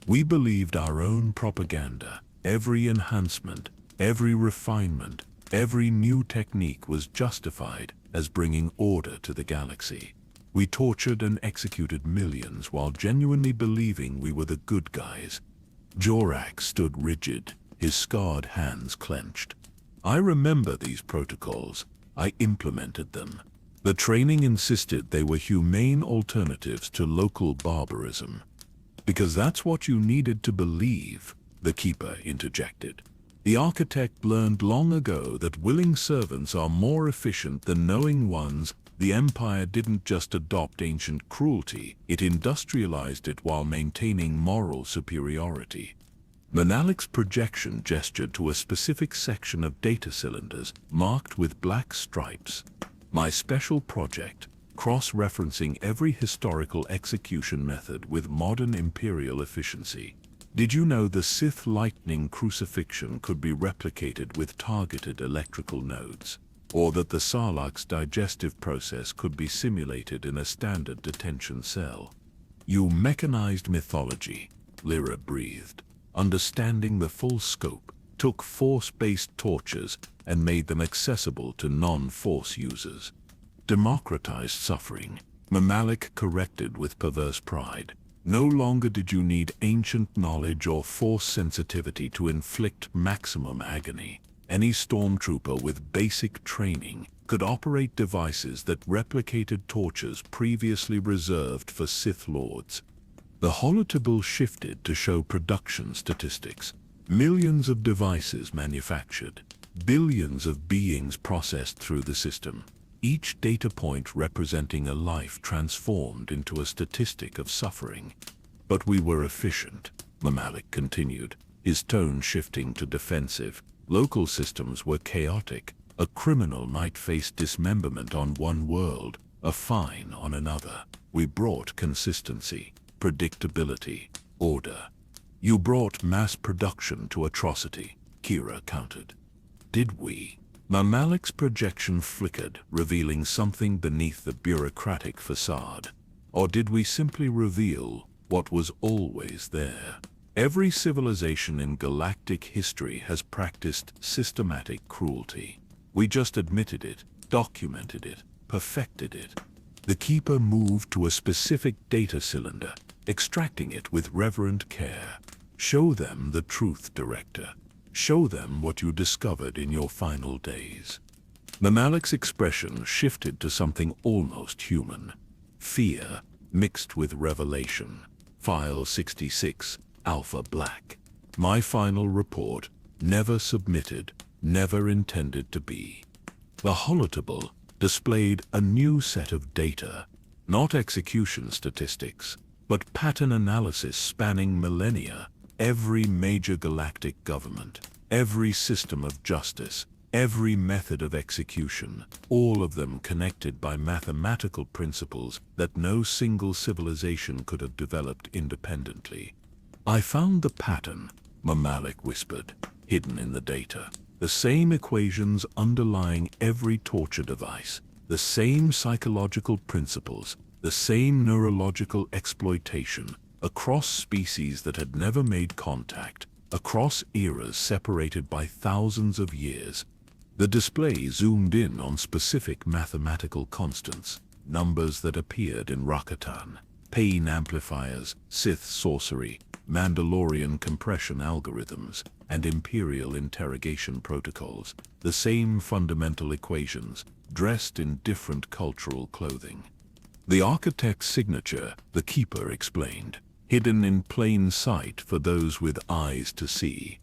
We believed our own propaganda. Every enhancement, every refinement, every new technique was justified as bringing order to the galaxy. We tortured and executed millions while genuinely believing we were the good guys. Jorak stood rigid, his scarred hands clenched. I remember these protocols. I implemented them. The training insisted they were humane alternatives to local barbarism. Because that's what you needed to believe, the Keeper interjected. The architect learned long ago that willing servants are more efficient than knowing ones. The Empire didn't just adopt ancient cruelty, it industrialized it while maintaining moral superiority. Malik's projection gestured to a specific section of data cylinders marked with black stripes. My special project, cross-referencing every historical execution method with modern Imperial efficiency. Did you know the Sith lightning crucifixion could be replicated with targeted electrical nodes? Or that the Sarlacc's digestive process could be simulated in a standard detention cell? You mechanized mythology, Lyra breathed. Understanding the full scope, took force-based tortures and made them accessible to non-force users. Democratized suffering, Malik corrected with perverse pride. No longer did you need ancient knowledge or force sensitivity to inflict maximum agony. Any stormtrooper with basic training could operate devices that replicated tortures previously reserved for Sith Lords. The holotable shifted to show production statistics. Millions of devices manufactured, billions of beings processed through the system. Each data point representing a life transformed into a statistic of suffering. But we were efficient, Malik continued, his tone shifting to defensive. Local systems were chaotic. A criminal might face dismemberment on one world, a fine on another. We brought consistency, predictability, order. You brought mass production to atrocity, Kira countered. Did we? Malik's projection flickered, revealing something beneath the bureaucratic facade. Or did we simply reveal what was always there? Every civilization in galactic history has practiced systematic cruelty. We just admitted it, documented it, perfected it. The Keeper moved to a specific data cylinder, extracting it with reverent care. Show them the truth, Director. Show them what you discovered in your final days. Malik's expression shifted to something almost human. Fear mixed with revelation. File 66, Alpha Black. My final report, never submitted, never intended to be. The holotable displayed a new set of data, not execution statistics, but pattern analysis spanning millennia. Every major galactic government, every system of justice, every method of execution, all of them connected by mathematical principles that no single civilization could have developed independently. I found the pattern, Mamalik whispered, hidden in the data. The same equations underlying every torture device, the same psychological principles, the same neurological exploitation, across species that had never made contact, across eras separated by thousands of years. The display zoomed in on specific mathematical constants, numbers that appeared in Rakatan, pain amplifiers, Sith sorcery, Mandalorian compression algorithms, and Imperial interrogation protocols, the same fundamental equations, dressed in different cultural clothing. The architect's signature, the Keeper explained, hidden in plain sight for those with eyes to see.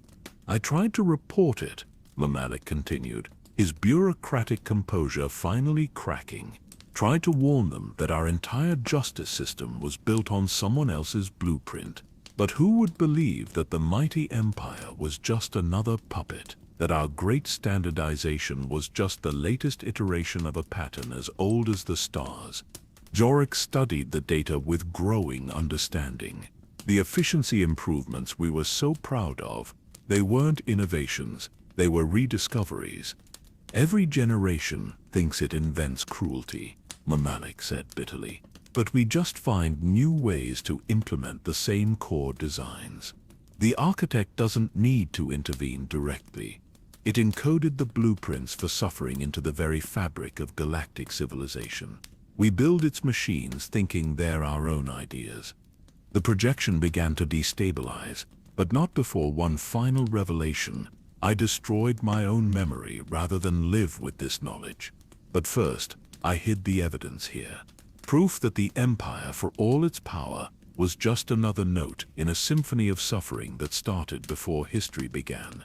I tried to report it, Mamalik continued, his bureaucratic composure finally cracking. Tried to warn them that our entire justice system was built on someone else's blueprint. But who would believe that the mighty empire was just another puppet, that our great standardization was just the latest iteration of a pattern as old as the stars? Jorik studied the data with growing understanding. The efficiency improvements we were so proud of, they weren't innovations, they were rediscoveries. Every generation thinks it invents cruelty, Mamalik said bitterly. But we just find new ways to implement the same core designs. The architect doesn't need to intervene directly. It encoded the blueprints for suffering into the very fabric of galactic civilization. We build its machines thinking they're our own ideas. The projection began to destabilize, but not before one final revelation. I destroyed my own memory rather than live with this knowledge. But first, I hid the evidence here. Proof that the empire, for all its power, was just another note in a symphony of suffering that started before history began.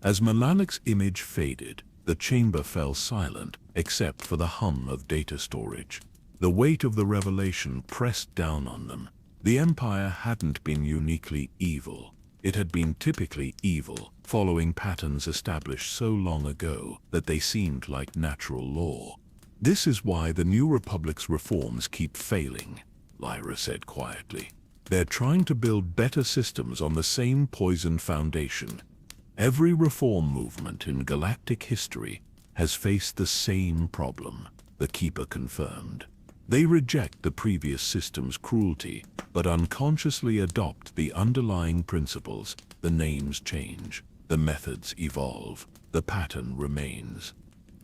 As Mamalik's image faded, the chamber fell silent, except for the hum of data storage. The weight of the revelation pressed down on them. The empire hadn't been uniquely evil. It had been typically evil, following patterns established so long ago that they seemed like natural law. This is why the New Republic's reforms keep failing, Lyra said quietly. They're trying to build better systems on the same poisoned foundation. Every reform movement in galactic history has faced the same problem, the Keeper confirmed. They reject the previous system's cruelty, but unconsciously adopt the underlying principles. The names change, the methods evolve, the pattern remains.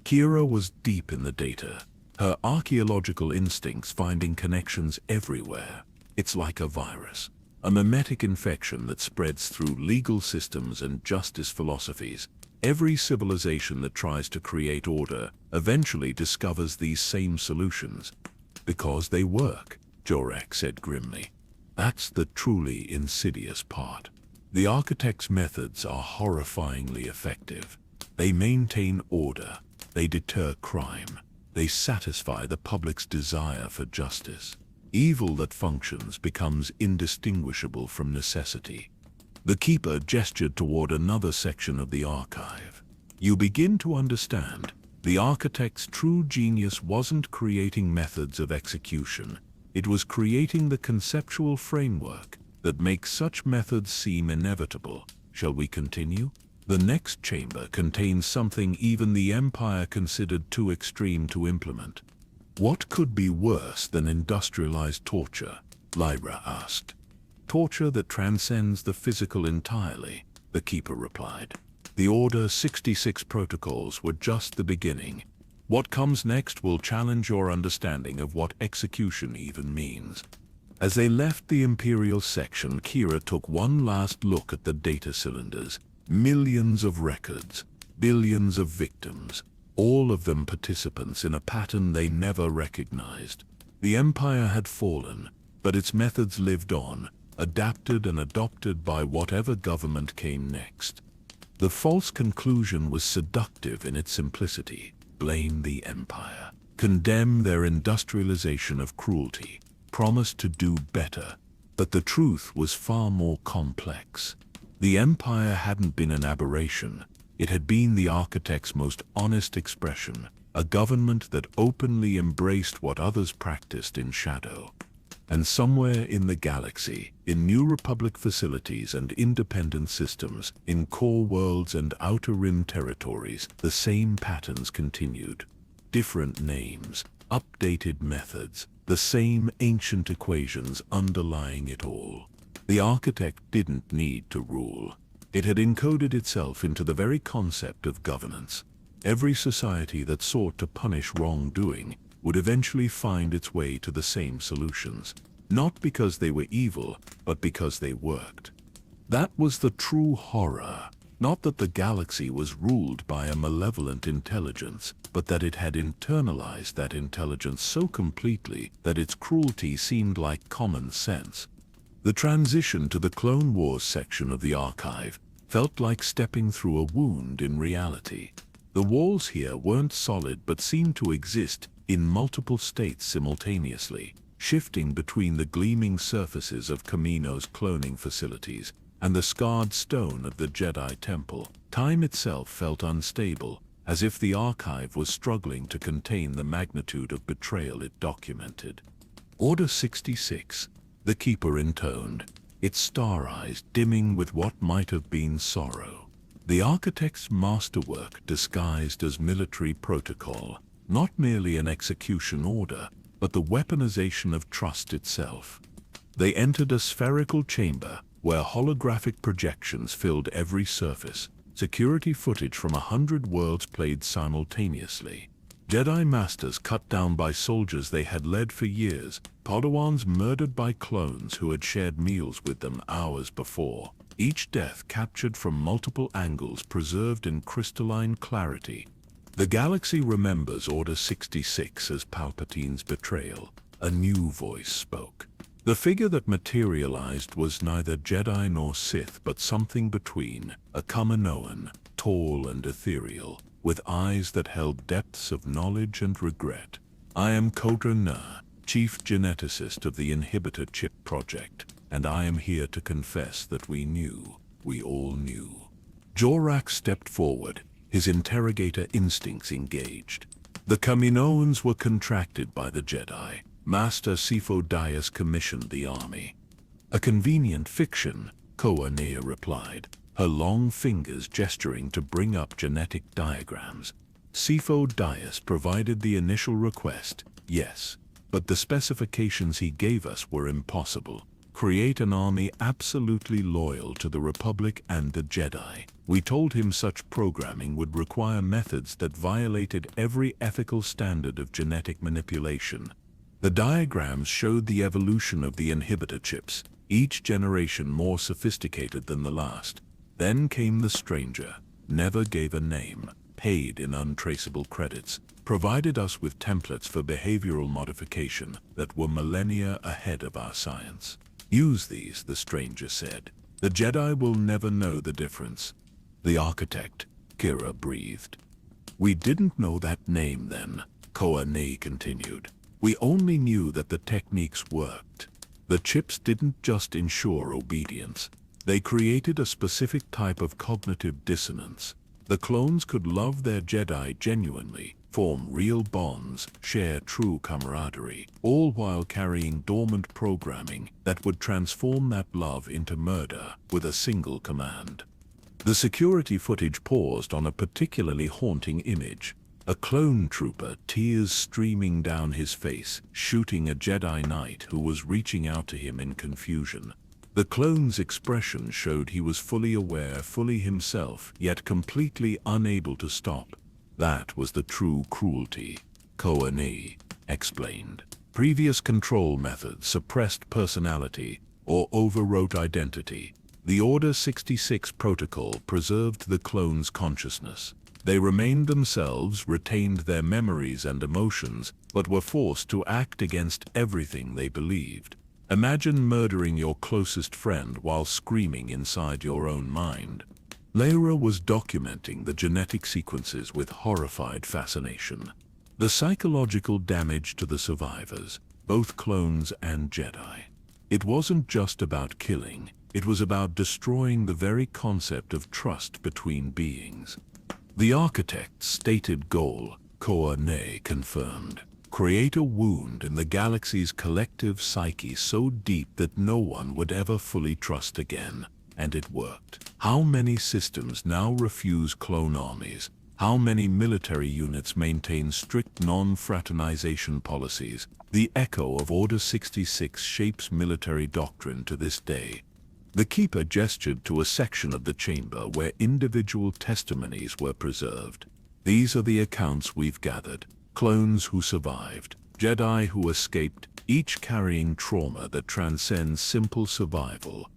Kira was deep in the data, her archaeological instincts finding connections everywhere. It's like a virus, a mimetic infection that spreads through legal systems and justice philosophies. Every civilization that tries to create order eventually discovers these same solutions. Because they work, Jorik said grimly. That's the truly insidious part. The architect's methods are horrifyingly effective. They maintain order. They deter crime. They satisfy the public's desire for justice. Evil that functions becomes indistinguishable from necessity. The Keeper gestured toward another section of the archive. You begin to understand. The architect's true genius wasn't creating methods of execution. It was creating the conceptual framework that makes such methods seem inevitable. Shall we continue? The next chamber contains something even the Empire considered too extreme to implement. What could be worse than industrialized torture? Lyra asked. Torture that transcends the physical entirely, the Keeper replied. The Order 66 protocols were just the beginning. What comes next will challenge your understanding of what execution even means. As they left the Imperial section, Kira took one last look at the data cylinders. Millions of records, billions of victims, all of them participants in a pattern they never recognized. The Empire had fallen, but its methods lived on, adapted and adopted by whatever government came next. The false conclusion was seductive in its simplicity. Blame the Empire. Condemn their industrialization of cruelty. Promise to do better. But the truth was far more complex. The Empire hadn't been an aberration. It had been the architect's most honest expression, a government that openly embraced what others practiced in shadow. And somewhere in the galaxy, in New Republic facilities and independent systems, in core worlds and outer rim territories, the same patterns continued. Different names, updated methods, the same ancient equations underlying it all. The architect didn't need to rule. It had encoded itself into the very concept of governance. Every society that sought to punish wrongdoing would eventually find its way to the same solutions, not because they were evil, but because they worked. That was the true horror, not that the galaxy was ruled by a malevolent intelligence, but that it had internalized that intelligence so completely that its cruelty seemed like common sense. The transition to the Clone Wars section of the archive felt like stepping through a wound in reality. The walls here weren't solid but seemed to exist in multiple states simultaneously, shifting between the gleaming surfaces of Kamino's cloning facilities and the scarred stone of the Jedi Temple. Time itself felt unstable, as if the archive was struggling to contain the magnitude of betrayal it documented. Order 66, the Keeper intoned, its star eyes dimming with what might have been sorrow. The architect's masterwork disguised as military protocol, not merely an execution order, but the weaponization of trust itself. They entered a spherical chamber where holographic projections filled every surface, security footage from 100 worlds played simultaneously. Jedi Masters cut down by soldiers they had led for years, Padawans murdered by clones who had shared meals with them hours before. Each death captured from multiple angles, preserved in crystalline clarity. The galaxy remembers Order 66 as Palpatine's betrayal. A new voice spoke. The figure that materialized was neither Jedi nor Sith, but something between, a Kaminoan, tall and ethereal, with eyes that held depths of knowledge and regret. I am Kotor Na, chief geneticist of the Inhibitor Chip Project, and I am here to confess that we all knew. Jorak stepped forward, his interrogator instincts engaged. The Kaminoans were contracted by the Jedi. Master Sifo Dyas commissioned the army. A convenient fiction, Koa Nea replied, her long fingers gesturing to bring up genetic diagrams. Sifo Dyas provided the initial request, yes, but the specifications he gave us were impossible. Create an army absolutely loyal to the Republic and the Jedi. We told him such programming would require methods that violated every ethical standard of genetic manipulation. The diagrams showed the evolution of the inhibitor chips, each generation more sophisticated than the last. Then came the stranger, never gave a name, paid in untraceable credits, provided us with templates for behavioral modification that were millennia ahead of our science. Use these, the stranger said. The Jedi will never know the difference. The architect, Kira, breathed. We didn't know that name then, Koa Nea continued. We only knew that the techniques worked. The chips didn't just ensure obedience. They created a specific type of cognitive dissonance. The clones could love their Jedi genuinely, form real bonds, share true camaraderie, all while carrying dormant programming that would transform that love into murder with a single command. The security footage paused on a particularly haunting image. A clone trooper, tears streaming down his face, shooting a Jedi Knight who was reaching out to him in confusion. The clone's expression showed he was fully aware, fully himself, yet completely unable to stop. That was the true cruelty, Koa Nea explained. Previous control methods suppressed personality or overwrote identity. The Order 66 protocol preserved the clone's consciousness. They remained themselves, retained their memories and emotions, but were forced to act against everything they believed. Imagine murdering your closest friend while screaming inside your own mind. Leira was documenting the genetic sequences with horrified fascination. The psychological damage to the survivors, both clones and Jedi. It wasn't just about killing, it was about destroying the very concept of trust between beings. The architect's stated goal, Koa Nea confirmed. Create a wound in the galaxy's collective psyche so deep that no one would ever fully trust again. And it worked. How many systems now refuse clone armies? How many military units maintain strict non-fraternization policies? The echo of Order 66 shapes military doctrine to this day. The Keeper gestured to a section of the chamber where individual testimonies were preserved. These are the accounts we've gathered. Clones who survived, Jedi who escaped, each carrying trauma that transcends simple survival.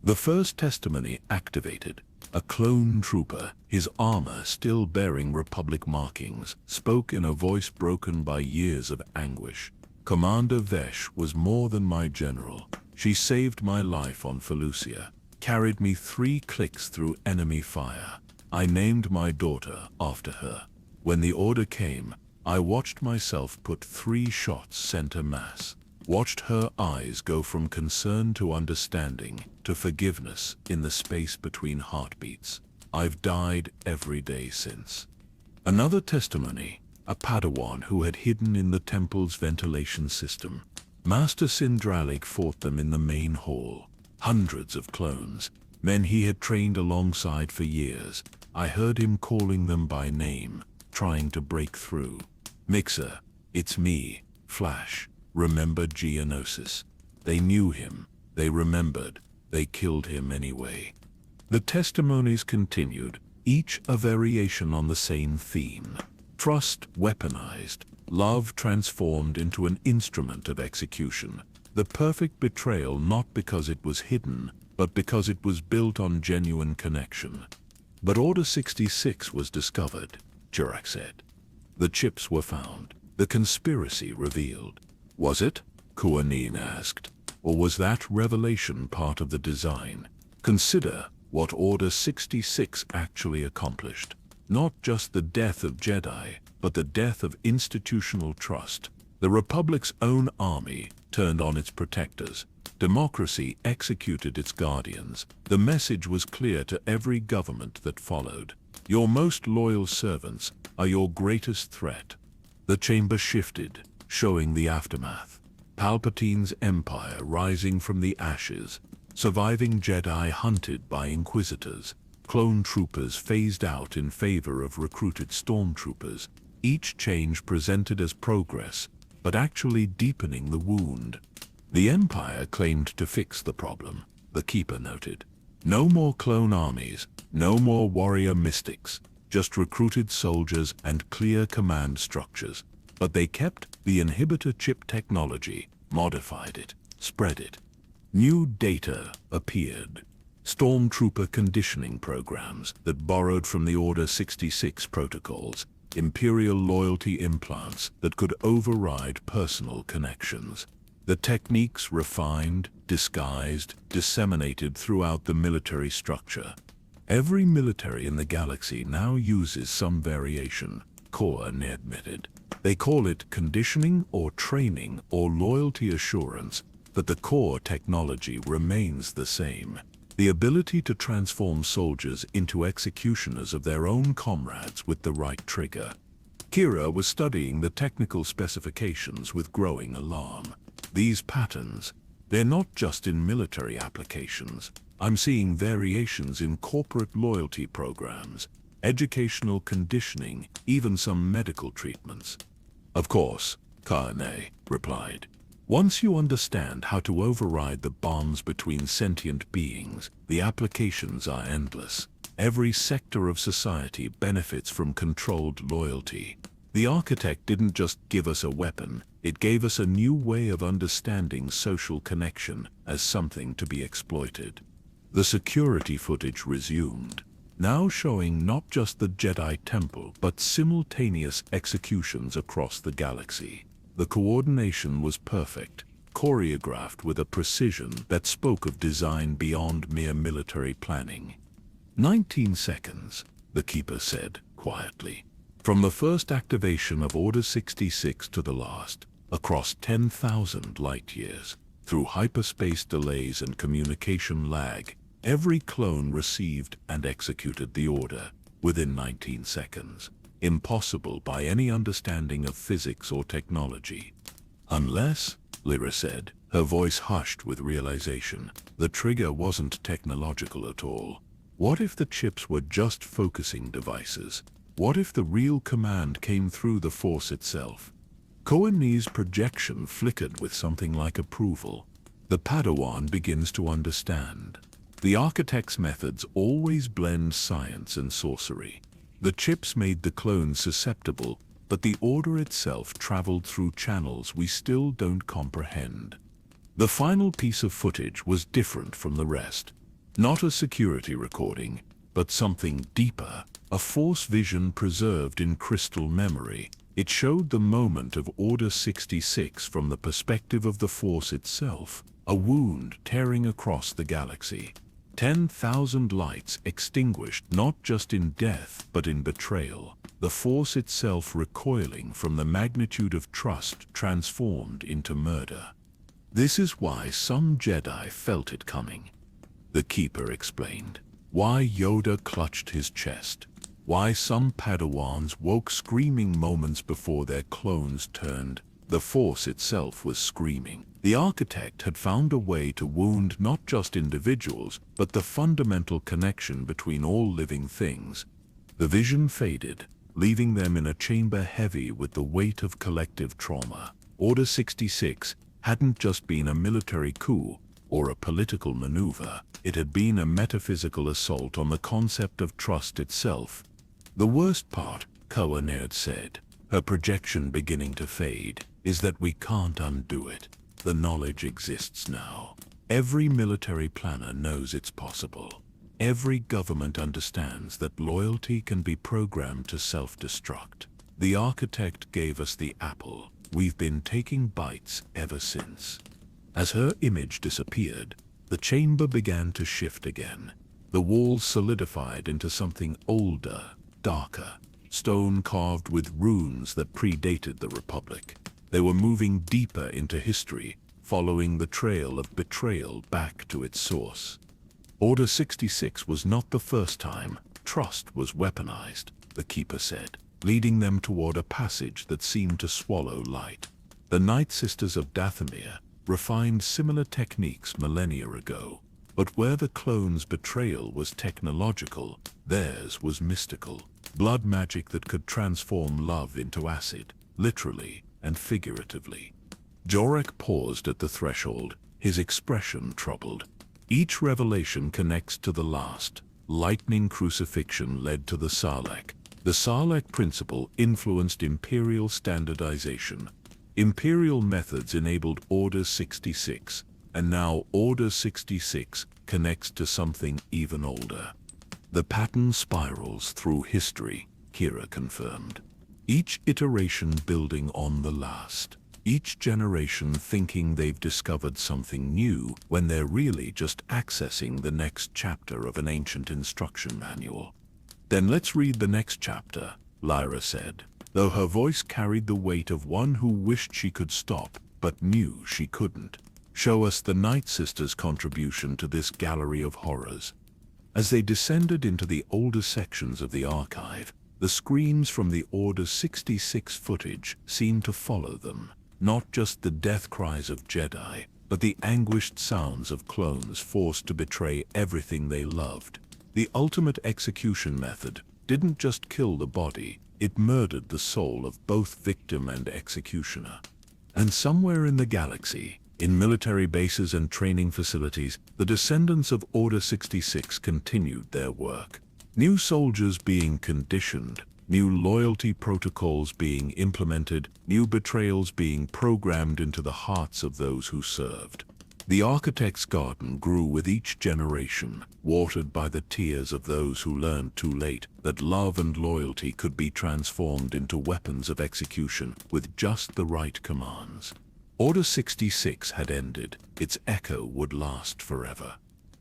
The first testimony activated. A clone trooper, his armor still bearing Republic markings, spoke in a voice broken by years of anguish. Commander Vesh was more than my general. She saved my life on Felucia, carried me 3 clicks through enemy fire. I named my daughter after her. When the order came, I watched myself put 3 shots center mass. Watched her eyes go from concern to understanding to forgiveness in the space between heartbeats. I've died every day since. Another testimony, a Padawan who had hidden in the temple's ventilation system. Master Sindralik fought them in the main hall. Hundreds of clones, men he had trained alongside for years. I heard him calling them by name, trying to break through. Mixer, it's me, Flash. Remember Geonosis. They knew him, they remembered, they killed him anyway. The testimonies continued, each a variation on the same theme. Trust weaponized, love transformed into an instrument of execution. The perfect betrayal not because it was hidden, but because it was built on genuine connection. But Order 66 was discovered, Jurak said. The chips were found, the conspiracy revealed. Was it? Kuanin asked. Or was that revelation part of the design? Consider what Order 66 actually accomplished. Not just the death of Jedi, but the death of institutional trust. The Republic's own army turned on its protectors. Democracy executed its guardians. The message was clear to every government that followed. Your most loyal servants are your greatest threat. The chamber shifted, showing the aftermath. Palpatine's empire rising from the ashes, surviving Jedi hunted by Inquisitors, clone troopers phased out in favor of recruited stormtroopers, each change presented as progress, but actually deepening the wound. The Empire claimed to fix the problem, the Keeper noted. No more clone armies, no more warrior mystics, just recruited soldiers and clear command structures. But they kept the inhibitor chip technology, modified it, spread it. New data appeared. Stormtrooper conditioning programs that borrowed from the Order 66 protocols, Imperial loyalty implants that could override personal connections. The techniques refined, disguised, disseminated throughout the military structure. Every military in the galaxy now uses some variation, Korn admitted. They call it conditioning or training or loyalty assurance, but the core technology remains the same. The ability to transform soldiers into executioners of their own comrades with the right trigger. Kira was studying the technical specifications with growing alarm. These patterns, they're not just in military applications. I'm seeing variations in corporate loyalty programs, educational conditioning, even some medical treatments. Of course, Karne replied. Once you understand how to override the bonds between sentient beings, the applications are endless. Every sector of society benefits from controlled loyalty. The architect didn't just give us a weapon, it gave us a new way of understanding social connection as something to be exploited. The security footage resumed, now showing not just the Jedi Temple but simultaneous executions across the galaxy. The coordination was perfect, choreographed with a precision that spoke of design beyond mere military planning. 19 seconds, the Keeper said quietly. From the first activation of Order 66 to the last, across 10,000 light-years, through hyperspace delays and communication lag, every clone received and executed the order within 19 seconds. impossible by any understanding of physics or technology. Unless, Lyra said, her voice hushed with realization, the trigger wasn't technological at all. What if the chips were just focusing devices? What if the real command came through the Force itself? Koani's projection flickered with something like approval. The Padawan begins to understand. The architect's methods always blend science and sorcery. The chips made the clones susceptible, but the order itself traveled through channels we still don't comprehend. The final piece of footage was different from the rest. Not a security recording, but something deeper, a Force vision preserved in crystal memory. It showed the moment of Order 66 from the perspective of the Force itself, a wound tearing across the galaxy. 10,000 lights extinguished not just in death but in betrayal, the Force itself recoiling from the magnitude of trust transformed into murder. This is why some Jedi felt it coming. The Keeper explained. Why Yoda clutched his chest. Why some Padawans woke screaming moments before their clones turned. The Force itself was screaming. The architect had found a way to wound not just individuals, but the fundamental connection between all living things. The vision faded, leaving them in a chamber heavy with the weight of collective trauma. Order 66 hadn't just been a military coup or a political maneuver. It had been a metaphysical assault on the concept of trust itself. The worst part, Koanerd said, her projection beginning to fade, is that we can't undo it. The knowledge exists now. Every military planner knows it's possible. Every government understands that loyalty can be programmed to self-destruct. The architect gave us the apple. We've been taking bites ever since. As her image disappeared, the chamber began to shift again. The walls solidified into something older, darker, stone carved with runes that predated the Republic. They were moving deeper into history, following the trail of betrayal back to its source. Order 66 was not the first time trust was weaponized, the Keeper said, leading them toward a passage that seemed to swallow light. The Night Sisters of Dathomir refined similar techniques millennia ago, but where the clones' betrayal was technological, theirs was mystical. Blood magic that could transform love into acid, literally and figuratively. Jorek paused at the threshold, his expression troubled. Each revelation connects to the last. Lightning crucifixion led to the Sarlacc. The Sarlacc principle influenced imperial standardization. Imperial methods enabled Order 66, and now Order 66 connects to something even older. The pattern spirals through history, Kira confirmed. Each iteration building on the last. Each generation thinking they've discovered something new when they're really just accessing the next chapter of an ancient instruction manual. Then let's read the next chapter, Lyra said, though her voice carried the weight of one who wished she could stop, but knew she couldn't. Show us the Night Sisters' contribution to this gallery of horrors. As they descended into the older sections of the archive, the screams from the Order 66 footage seemed to follow them. Not just the death cries of Jedi, but the anguished sounds of clones forced to betray everything they loved. The ultimate execution method didn't just kill the body, it murdered the soul of both victim and executioner. And somewhere in the galaxy, in military bases and training facilities, the descendants of Order 66 continued their work. New soldiers being conditioned, new loyalty protocols being implemented, new betrayals being programmed into the hearts of those who served. The architect's garden grew with each generation, watered by the tears of those who learned too late that love and loyalty could be transformed into weapons of execution with just the right commands. Order 66 had ended. Its echo would last forever.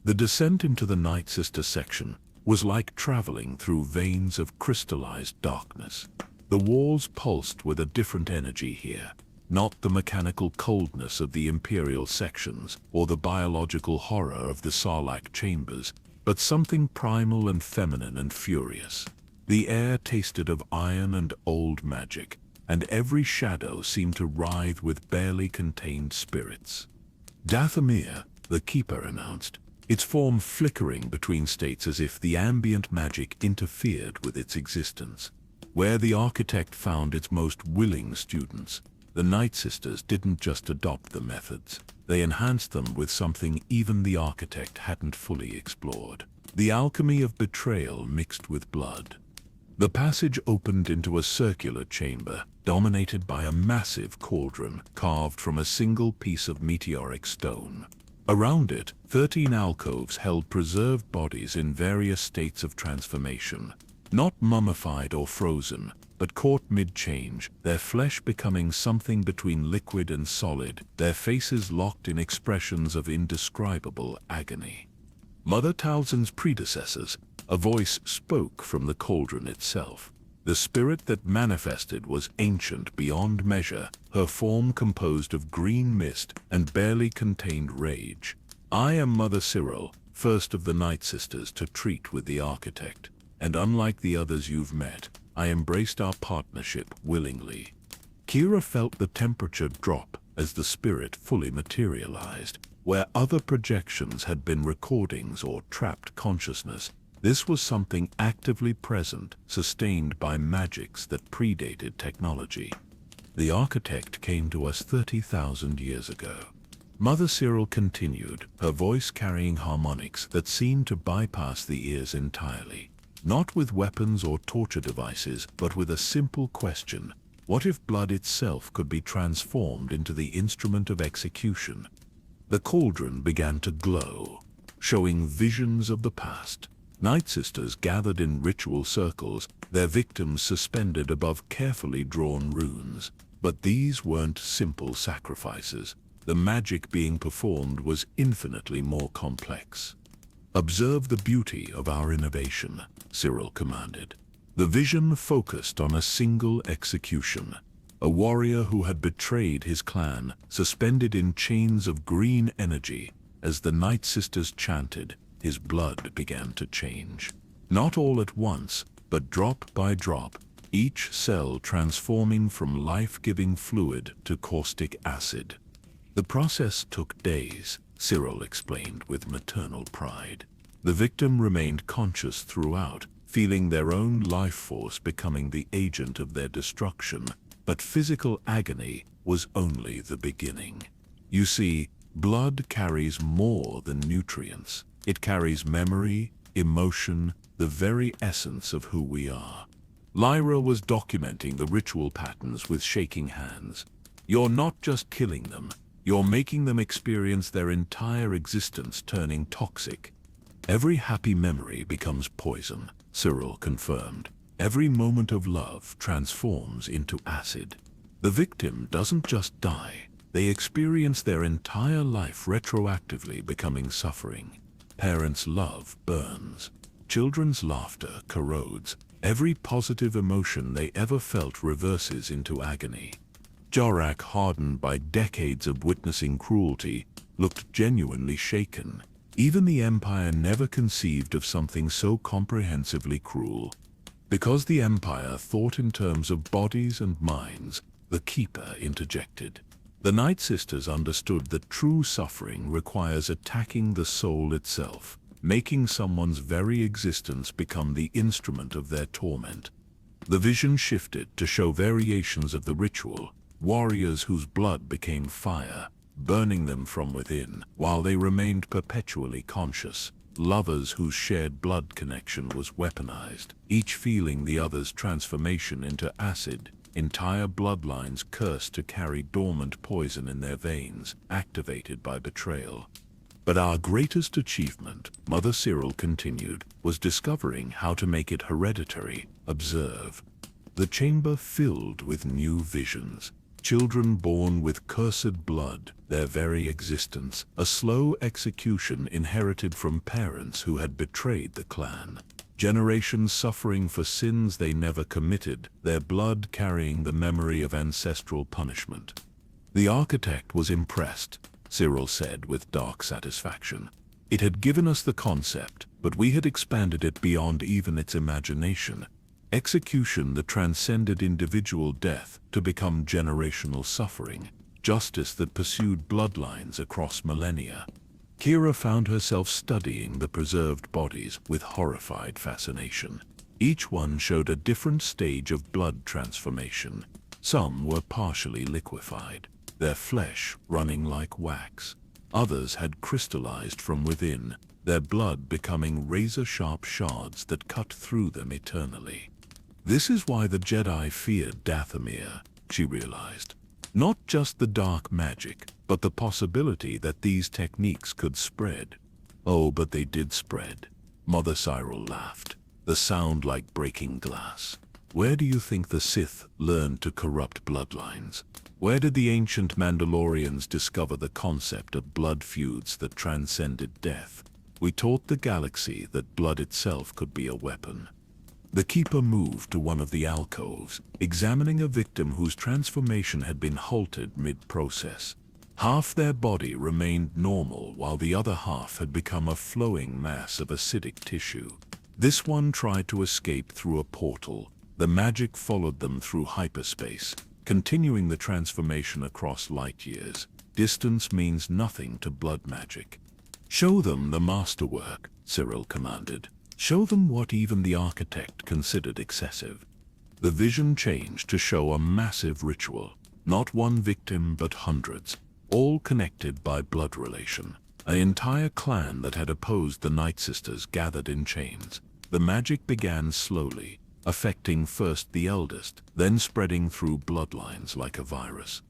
The descent into the Night Sister section was like traveling through veins of crystallized darkness. The walls pulsed with a different energy here, not the mechanical coldness of the Imperial sections or the biological horror of the Sarlacc chambers, but something primal and feminine and furious. The air tasted of iron and old magic, and every shadow seemed to writhe with barely contained spirits. Dathomir, the keeper, announced, its form flickering between states as if the ambient magic interfered with its existence. Where the architect found its most willing students, the Night Sisters didn't just adopt the methods, they enhanced them with something even the architect hadn't fully explored. The alchemy of betrayal mixed with blood. The passage opened into a circular chamber, dominated by a massive cauldron carved from a single piece of meteoric stone. Around it, 13 alcoves held preserved bodies in various states of transformation. Not mummified or frozen, but caught mid-change, their flesh becoming something between liquid and solid, their faces locked in expressions of indescribable agony. Mother Talzin's predecessors, a voice spoke from the cauldron itself. The spirit that manifested was ancient beyond measure, her form composed of green mist and barely contained rage. I am Mother Cyril, first of the Night Sisters to treat with the architect, and unlike the others you've met, I embraced our partnership willingly. Kira felt the temperature drop as the spirit fully materialized. Where other projections had been recordings or trapped consciousness, this was something actively present, sustained by magics that predated technology. The architect came to us 30,000 years ago. Mother Cyril continued, her voice carrying harmonics that seemed to bypass the ears entirely. Not with weapons or torture devices, but with a simple question. What if blood itself could be transformed into the instrument of execution? The cauldron began to glow, showing visions of the past. Night Sisters gathered in ritual circles, their victims suspended above carefully drawn runes. But these weren't simple sacrifices. The magic being performed was infinitely more complex. Observe the beauty of our innovation, Cyril commanded. The vision focused on a single execution. A warrior who had betrayed his clan, suspended in chains of green energy. As the Night Sisters chanted, his blood began to change. Not all at once, but drop by drop, each cell transforming from life-giving fluid to caustic acid. The process took days, Cyril explained with maternal pride. The victim remained conscious throughout, feeling their own life force becoming the agent of their destruction. But physical agony was only the beginning. You see, blood carries more than nutrients. It carries memory, emotion, the very essence of who we are. Lyra was documenting the ritual patterns with shaking hands. You're not just killing them, you're making them experience their entire existence turning toxic. Every happy memory becomes poison, Cyril confirmed. Every moment of love transforms into acid. The victim doesn't just die, they experience their entire life retroactively becoming suffering. Parents' love burns. Children's laughter corrodes. Every positive emotion they ever felt reverses into agony. Jorak, hardened by decades of witnessing cruelty, looked genuinely shaken. Even the Empire never conceived of something so comprehensively cruel. Because the Empire thought in terms of bodies and minds, the Keeper interjected. The Night Sisters understood that true suffering requires attacking the soul itself, making someone's very existence become the instrument of their torment. The vision shifted to show variations of the ritual, warriors whose blood became fire, burning them from within, while they remained perpetually conscious. Lovers whose shared blood connection was weaponized, each feeling the other's transformation into acid. Entire bloodlines cursed to carry dormant poison in their veins, activated by betrayal. But our greatest achievement, Mother Cyril continued, was discovering how to make it hereditary. Observe. The chamber filled with new visions. Children born with cursed blood, their very existence, a slow execution inherited from parents who had betrayed the clan. Generations suffering for sins they never committed, their blood carrying the memory of ancestral punishment. The architect was impressed, Cyril said with dark satisfaction. It had given us the concept, but we had expanded it beyond even its imagination. execution that transcended individual death to become generational suffering, justice that pursued bloodlines across millennia. Kira found herself studying the preserved bodies with horrified fascination. Each one showed a different stage of blood transformation. Some were partially liquefied, their flesh running like wax. Others had crystallized from within, their blood becoming razor-sharp shards that cut through them eternally. This is why the Jedi feared Dathomir, she realized. Not just the dark magic, but the possibility that these techniques could spread. Oh, but they did spread. Mother Cyril laughed, the sound like breaking glass. Where do you think the Sith learned to corrupt bloodlines? Where did the ancient Mandalorians discover the concept of blood feuds that transcended death? We taught the galaxy that blood itself could be a weapon. The Keeper moved to one of the alcoves, examining a victim whose transformation had been halted mid-process. Half their body remained normal while the other half had become a flowing mass of acidic tissue. This one tried to escape through a portal. The magic followed them through hyperspace, continuing the transformation across light years. Distance means nothing to blood magic. Show them the masterwork, Cyril commanded. Show them what even the architect considered excessive. The vision changed to show a massive ritual. Not one victim, but hundreds, all connected by blood relation. An entire clan that had opposed the Night Sisters gathered in chains. The magic began slowly, affecting first the eldest, then spreading through bloodlines like a virus.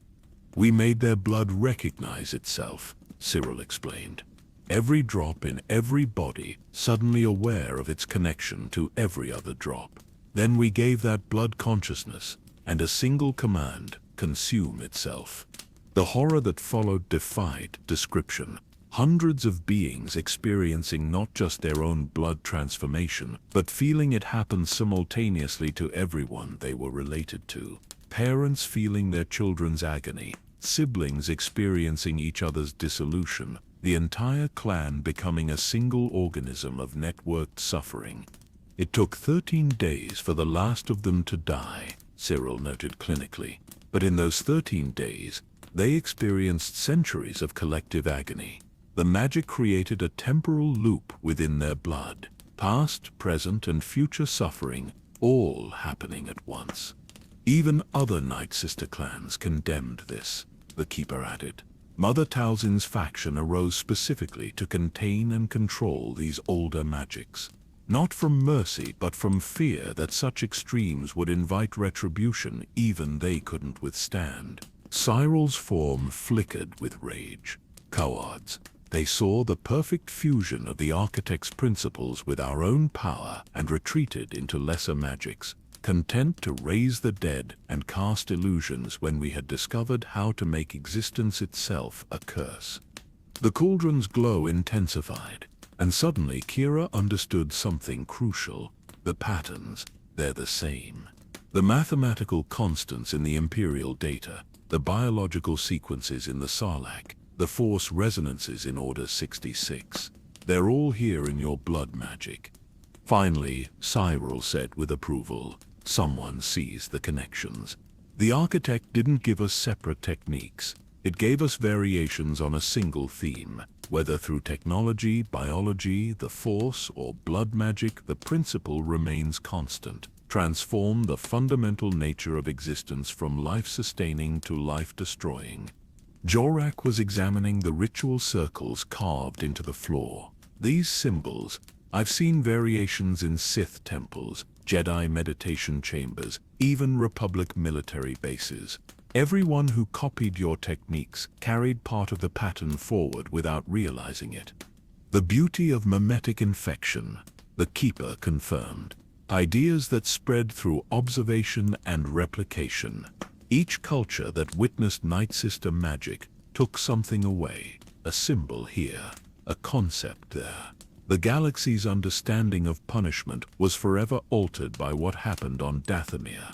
We made their blood recognize itself, Cyril explained. Every drop in every body suddenly aware of its connection to every other drop. Then we gave that blood consciousness and a single command: consume itself. The horror that followed defied description. Hundreds of beings experiencing not just their own blood transformation, but feeling it happen simultaneously to everyone they were related to. Parents feeling their children's agony, siblings experiencing each other's dissolution, the entire clan becoming a single organism of networked suffering. It took 13 days for the last of them to die, Cyril noted clinically. But in those 13 days, they experienced centuries of collective agony. The magic created a temporal loop within their blood, past, present, and future suffering, all happening at once. Even other Night Sister clans condemned this, the Keeper added. Mother Talzin's faction arose specifically to contain and control these older magics. Not from mercy, but from fear that such extremes would invite retribution even they couldn't withstand. Cyril's form flickered with rage. Cowards. They saw the perfect fusion of the architect's principles with our own power and retreated into lesser magics, content to raise the dead and cast illusions when we had discovered how to make existence itself a curse. The cauldron's glow intensified, and suddenly Kira understood something crucial. The patterns, they're the same. The mathematical constants in the Imperial data, the biological sequences in the Sarlacc, the force resonances in Order 66. They're all here in your blood magic. Finally, Cyril said with approval, someone sees the connections. The architect didn't give us separate techniques. It gave us variations on a single theme. Whether through technology, biology, the force, or blood magic, the principle remains constant. Transform the fundamental nature of existence from life-sustaining to life-destroying. Jorak was examining the ritual circles carved into the floor. These symbols, I've seen variations in Sith temples, Jedi meditation chambers, even Republic military bases. Everyone who copied your techniques carried part of the pattern forward without realizing it. The beauty of mimetic infection, the Keeper confirmed. Ideas that spread through observation and replication. Each culture that witnessed Night Sister magic took something away. A symbol here, a concept there. The galaxy's understanding of punishment was forever altered by what happened on Dathomir.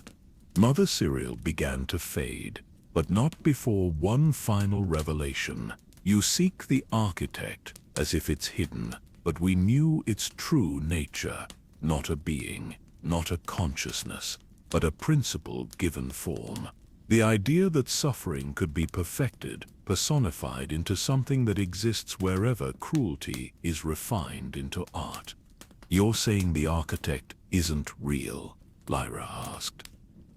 Mother Cyril began to fade, but not before one final revelation. You seek the architect as if it's hidden, but we knew its true nature, not a being, not a consciousness, but a principle given form. The idea that suffering could be perfected, personified into something that exists wherever cruelty is refined into art. "You're saying the architect isn't real?" Lyra asked.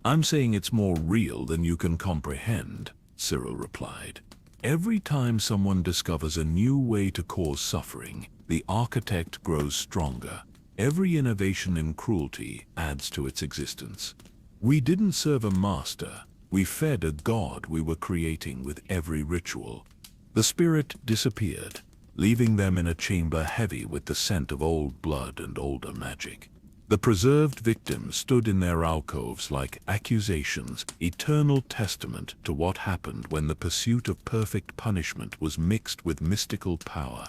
"I'm saying it's more real than you can comprehend," Cyril replied. "Every time someone discovers a new way to cause suffering, the architect grows stronger. Every innovation in cruelty adds to its existence. We didn't serve a master. We fed a god we were creating with every ritual." The spirit disappeared, leaving them in a chamber heavy with the scent of old blood and older magic. The preserved victims stood in their alcoves like accusations, eternal testament to what happened when the pursuit of perfect punishment was mixed with mystical power.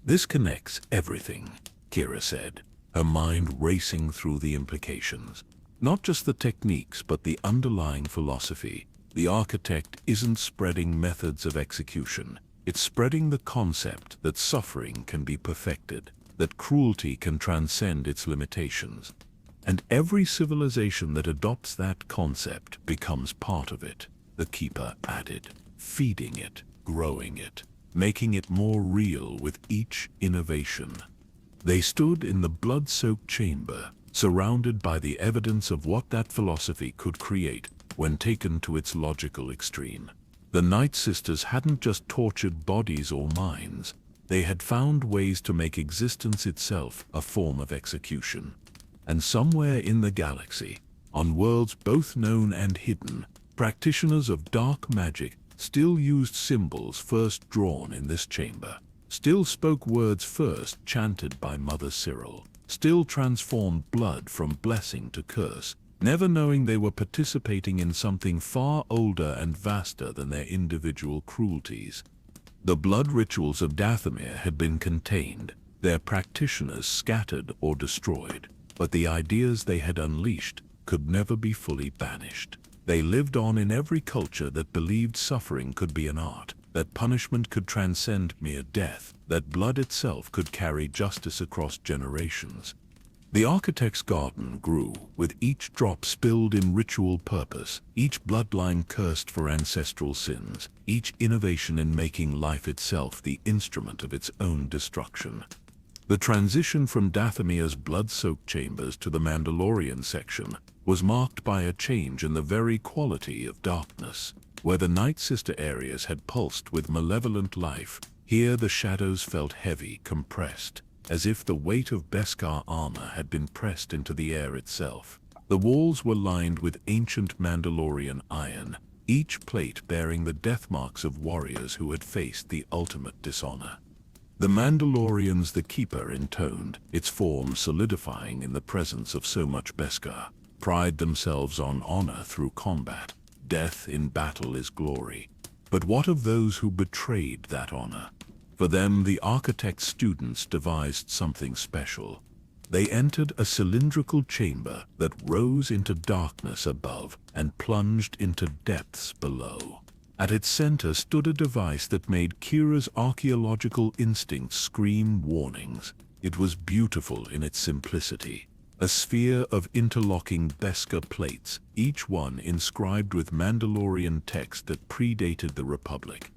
"This connects everything," Kira said, her mind racing through the implications. "Not just the techniques, but the underlying philosophy. The architect isn't spreading methods of execution. It's spreading the concept that suffering can be perfected, that cruelty can transcend its limitations. And every civilization that adopts that concept becomes part of it," the Keeper added, "feeding it, growing it, making it more real with each innovation." They stood in the blood-soaked chamber, surrounded by the evidence of what that philosophy could create when taken to its logical extreme. The Night Sisters hadn't just tortured bodies or minds, they had found ways to make existence itself a form of execution. And somewhere in the galaxy, on worlds both known and hidden, practitioners of dark magic still used symbols first drawn in this chamber, still spoke words first chanted by Mother Cyril, still transformed blood from blessing to curse, never knowing they were participating in something far older and vaster than their individual cruelties. The blood rituals of Dathomir had been contained, their practitioners scattered or destroyed, but the ideas they had unleashed could never be fully banished. They lived on in every culture that believed suffering could be an art, that punishment could transcend mere death, that blood itself could carry justice across generations. The architect's garden grew, with each drop spilled in ritual purpose, each bloodline cursed for ancestral sins, each innovation in making life itself the instrument of its own destruction. The transition from Dathomir's blood-soaked chambers to the Mandalorian section was marked by a change in the very quality of darkness. Where the Night Sister areas had pulsed with malevolent life, here the shadows felt heavy, compressed, as if the weight of Beskar armor had been pressed into the air itself. The walls were lined with ancient Mandalorian iron, each plate bearing the death marks of warriors who had faced the ultimate dishonor. The Mandalorians the Keeper intoned, its form solidifying in the presence of so much Beskar, pride themselves on honor through combat. Death in battle is glory. But what of those who betrayed that honor? For them, the architect's students devised something special. They entered a cylindrical chamber that rose into darkness above and plunged into depths below. At its center stood a device that made Kira's archaeological instincts scream warnings. It was beautiful in its simplicity. A sphere of interlocking Beskar plates, each one inscribed with Mandalorian text that predated the Republic.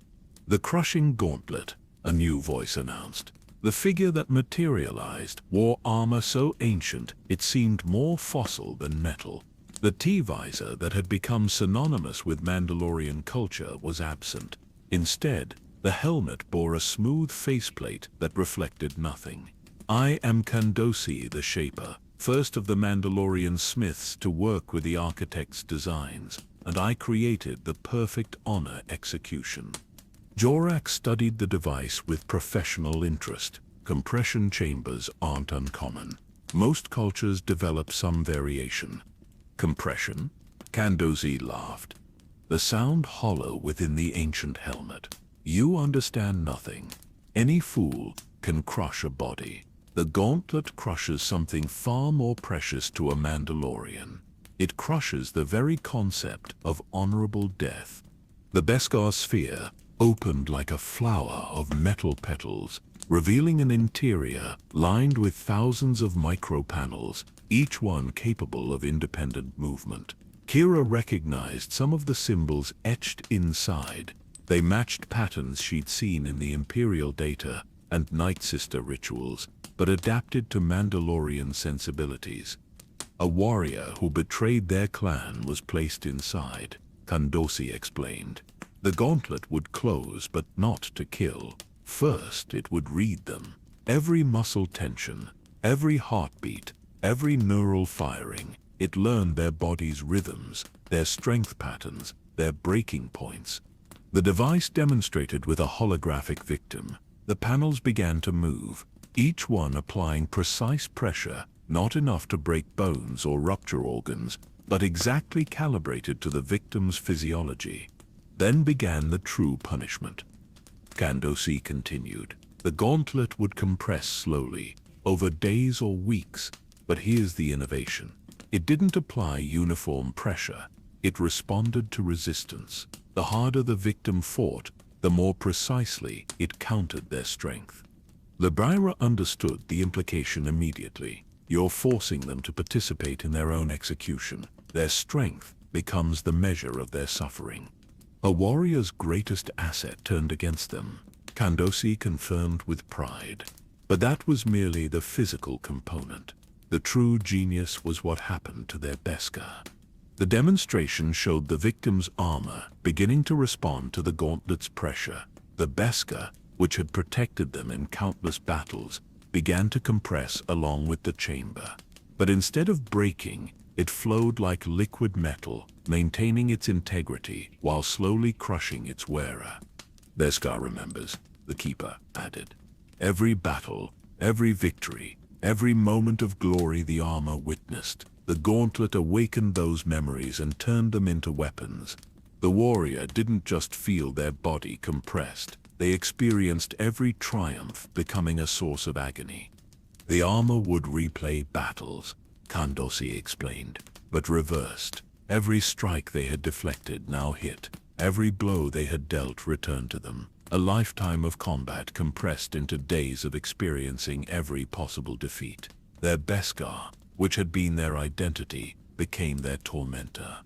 "The crushing gauntlet," a new voice announced. The figure that materialized wore armor so ancient it seemed more fossil than metal. The T-visor that had become synonymous with Mandalorian culture was absent. Instead, the helmet bore a smooth faceplate that reflected nothing. "I am Kandosi the Shaper, first of the Mandalorian smiths to work with the architect's designs, and I created the perfect honor execution." Jorak studied the device with professional interest. Compression chambers aren't uncommon. Most cultures develop some variation. "Compression?" Kandosi laughed. The sound hollow within the ancient helmet. "You understand nothing. Any fool can crush a body. The gauntlet crushes something far more precious to a Mandalorian. It crushes the very concept of honorable death." The Beskar sphere opened like a flower of metal petals, revealing an interior lined with thousands of micro-panels, each one capable of independent movement. Kira recognized some of the symbols etched inside. They matched patterns she'd seen in the Imperial data and Night Sister rituals, but adapted to Mandalorian sensibilities. A warrior who betrayed their clan was placed inside, Kandosi explained. The gauntlet would close, but not to kill. First, it would read them. Every muscle tension, every heartbeat, every neural firing. It learned their body's rhythms, their strength patterns, their breaking points. The device demonstrated with a holographic victim. The panels began to move, each one applying precise pressure, not enough to break bones or rupture organs, but exactly calibrated to the victim's physiology. Then began the true punishment. Kandosi continued. The gauntlet would compress slowly, over days or weeks, but here's the innovation. It didn't apply uniform pressure. It responded to resistance. The harder the victim fought, the more precisely it countered their strength. Libera understood the implication immediately. You're forcing them to participate in their own execution. Their strength becomes the measure of their suffering. A warrior's greatest asset turned against them, Kandosi confirmed with pride. But that was merely the physical component. The true genius was what happened to their Beskar. The demonstration showed the victim's armor beginning to respond to the gauntlet's pressure. The Beskar, which had protected them in countless battles, began to compress along with the chamber. But instead of breaking, it flowed like liquid metal, maintaining its integrity while slowly crushing its wearer. Beskar remembers, the Keeper added. Every battle, every victory, every moment of glory the armor witnessed. The gauntlet awakened those memories and turned them into weapons. The warrior didn't just feel their body compressed. They experienced every triumph becoming a source of agony. The armor would replay battles, Kandosi explained, but reversed. Every strike they had deflected now hit. Every blow they had dealt returned to them. A lifetime of combat compressed into days of experiencing every possible defeat. Their Beskar, which had been their identity, became their tormentor.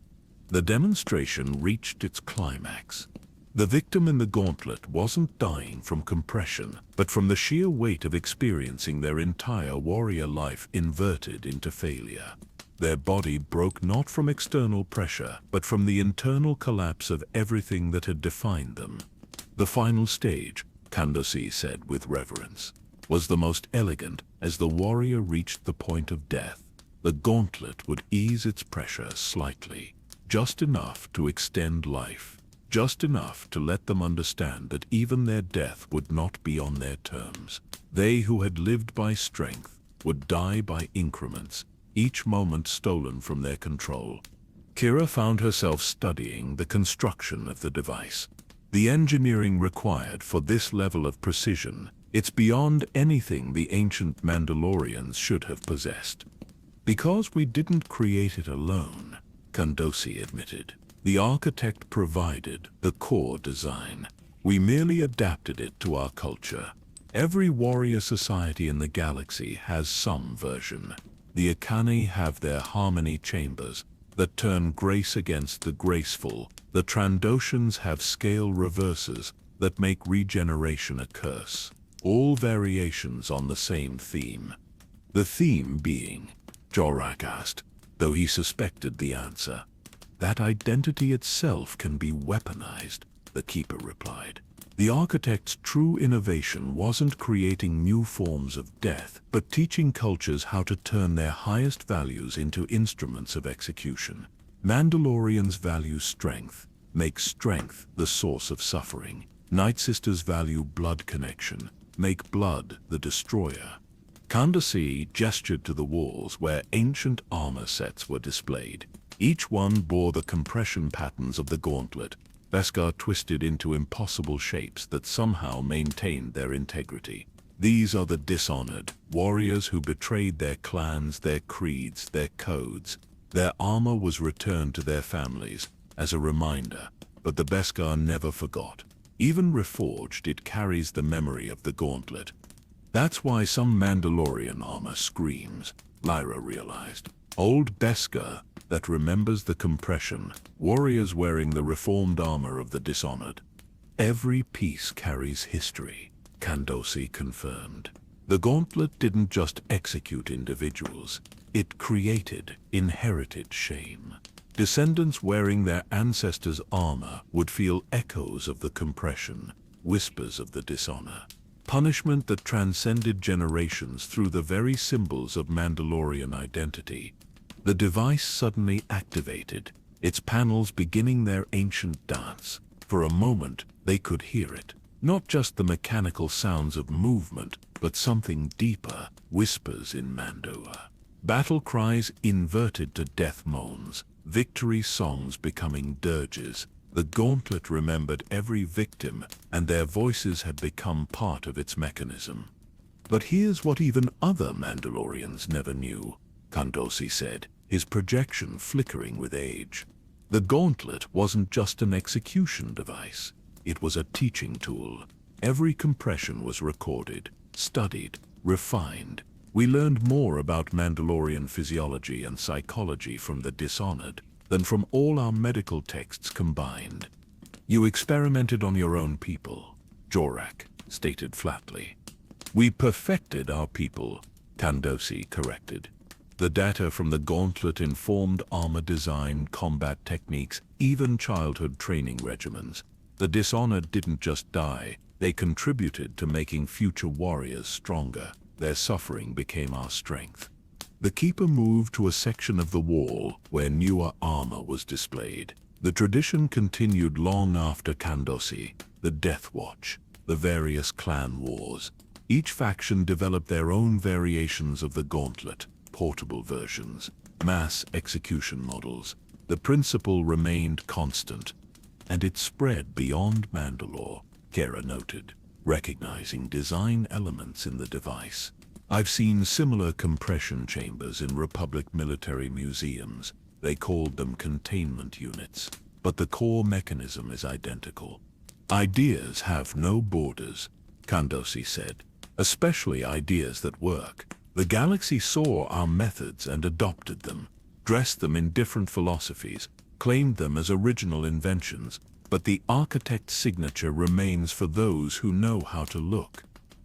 The demonstration reached its climax. The victim in the gauntlet wasn't dying from compression, but from the sheer weight of experiencing their entire warrior life inverted into failure. Their body broke not from external pressure, but from the internal collapse of everything that had defined them. The final stage, Kandosi said with reverence, was the most elegant. As the warrior reached the point of death, the gauntlet would ease its pressure slightly, just enough to extend life, just enough to let them understand that even their death would not be on their terms. They who had lived by strength would die by increments, each moment stolen from their control. Kira found herself studying the construction of the device. The engineering required for this level of precision, it's beyond anything the ancient Mandalorians should have possessed. Because we didn't create it alone, Kandosi admitted. The architect provided the core design. We merely adapted it to our culture. Every warrior society in the galaxy has some version. The Akani have their harmony chambers that turn grace against the graceful. The Trandoshans have scale reversers that make regeneration a curse. All variations on the same theme. The theme being, Jorak asked, though he suspected the answer. That identity itself can be weaponized, the Keeper replied. The architect's true innovation wasn't creating new forms of death, but teaching cultures how to turn their highest values into instruments of execution. Mandalorians value strength, make strength the source of suffering. Night Sisters value blood connection, make blood the destroyer. Kandosi gestured to the walls where ancient armor sets were displayed. Each one bore the compression patterns of the gauntlet, Beskar twisted into impossible shapes that somehow maintained their integrity. These are the dishonored, warriors who betrayed their clans, their creeds, their codes. Their armor was returned to their families as a reminder, but the Beskar never forgot. Even reforged, it carries the memory of the gauntlet. That's why some Mandalorian armor screams, Lyra realized. Old Beskar that remembers the compression, warriors wearing the reformed armor of the dishonored. Every piece carries history, Kandosi confirmed. The gauntlet didn't just execute individuals, it created inherited shame. Descendants wearing their ancestors' armor would feel echoes of the compression, whispers of the dishonor. Punishment that transcended generations through the very symbols of Mandalorian identity. The device suddenly activated, its panels beginning their ancient dance. For a moment, they could hear it. Not just the mechanical sounds of movement, but something deeper, whispers in Mandoa. Battle cries inverted to death moans, victory songs becoming dirges. The gauntlet remembered every victim, and their voices had become part of its mechanism. But here's what even other Mandalorians never knew, Kandosi said, his projection flickering with age. The gauntlet wasn't just an execution device. It was a teaching tool. Every compression was recorded, studied, refined. We learned more about Mandalorian physiology and psychology from the dishonored than from all our medical texts combined. You experimented on your own people, Jorak stated flatly. We perfected our people, Kandosi corrected. The data from the gauntlet informed armor design, combat techniques, even childhood training regimens. The dishonored didn't just die, they contributed to making future warriors stronger. Their suffering became our strength. The Keeper moved to a section of the wall where newer armor was displayed. The tradition continued long after Kandosi, the Death Watch, the various clan wars. Each faction developed their own variations of the gauntlet, portable versions, mass execution models. The principle remained constant, and it spread beyond Mandalore, Kara noted, recognizing design elements in the device. I've seen similar compression chambers in Republic military museums. They called them containment units, but the core mechanism is identical. Ideas have no borders, Kandosi said, especially ideas that work. The galaxy saw our methods and adopted them, dressed them in different philosophies, claimed them as original inventions, but the architect's signature remains for those who know how to look.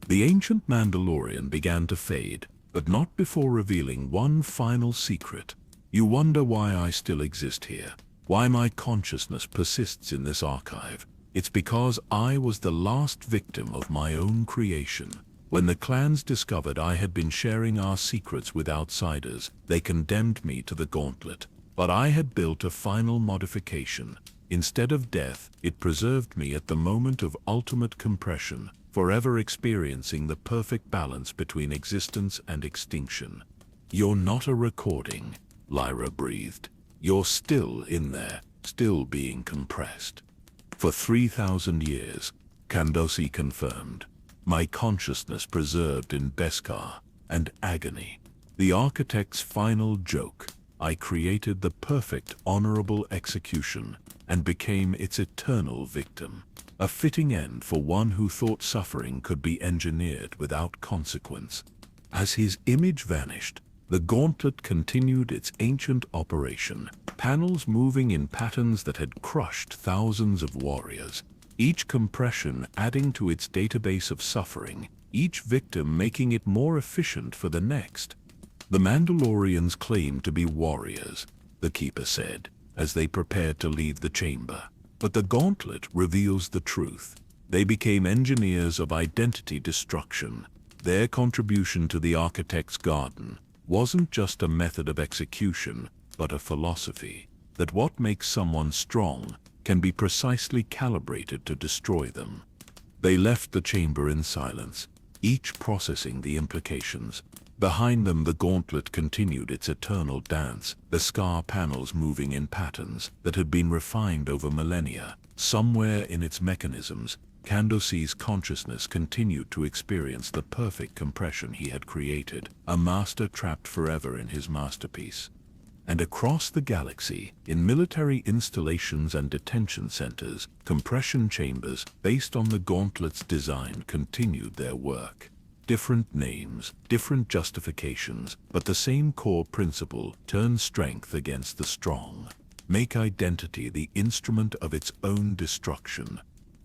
The ancient Mandalorian began to fade, but not before revealing one final secret. You wonder why I still exist here, why my consciousness persists in this archive. It's because I was the last victim of my own creation. When the clans discovered I had been sharing our secrets with outsiders, they condemned me to the gauntlet. But I had built a final modification. Instead of death, it preserved me at the moment of ultimate compression, forever experiencing the perfect balance between existence and extinction. You're not a recording, Lyra breathed. You're still in there, still being compressed. For 3,000 years, Kandosi confirmed. My consciousness preserved in Beskar and agony. The architect's final joke. I created the perfect honorable execution and became its eternal victim. A fitting end for one who thought suffering could be engineered without consequence. As his image vanished, the gauntlet continued its ancient operation, panels moving in patterns that had crushed thousands of warriors. Each compression adding to its database of suffering, each victim making it more efficient for the next. The Mandalorians claimed to be warriors, the Keeper said, as they prepared to leave the chamber. But the gauntlet reveals the truth. They became engineers of identity destruction. Their contribution to the architect's garden wasn't just a method of execution, but a philosophy, that what makes someone strong can be precisely calibrated to destroy them. They left the chamber in silence, each processing the implications. Behind them the gauntlet continued its eternal dance, the scar panels moving in patterns that had been refined over millennia. Somewhere in its mechanisms, Kandosi's consciousness continued to experience the perfect compression he had created, a master trapped forever in his masterpiece. And across the galaxy, in military installations and detention centers, compression chambers based on the gauntlet's design continued their work. Different names, different justifications, but the same core principle: turn strength against the strong. Make identity the instrument of its own destruction.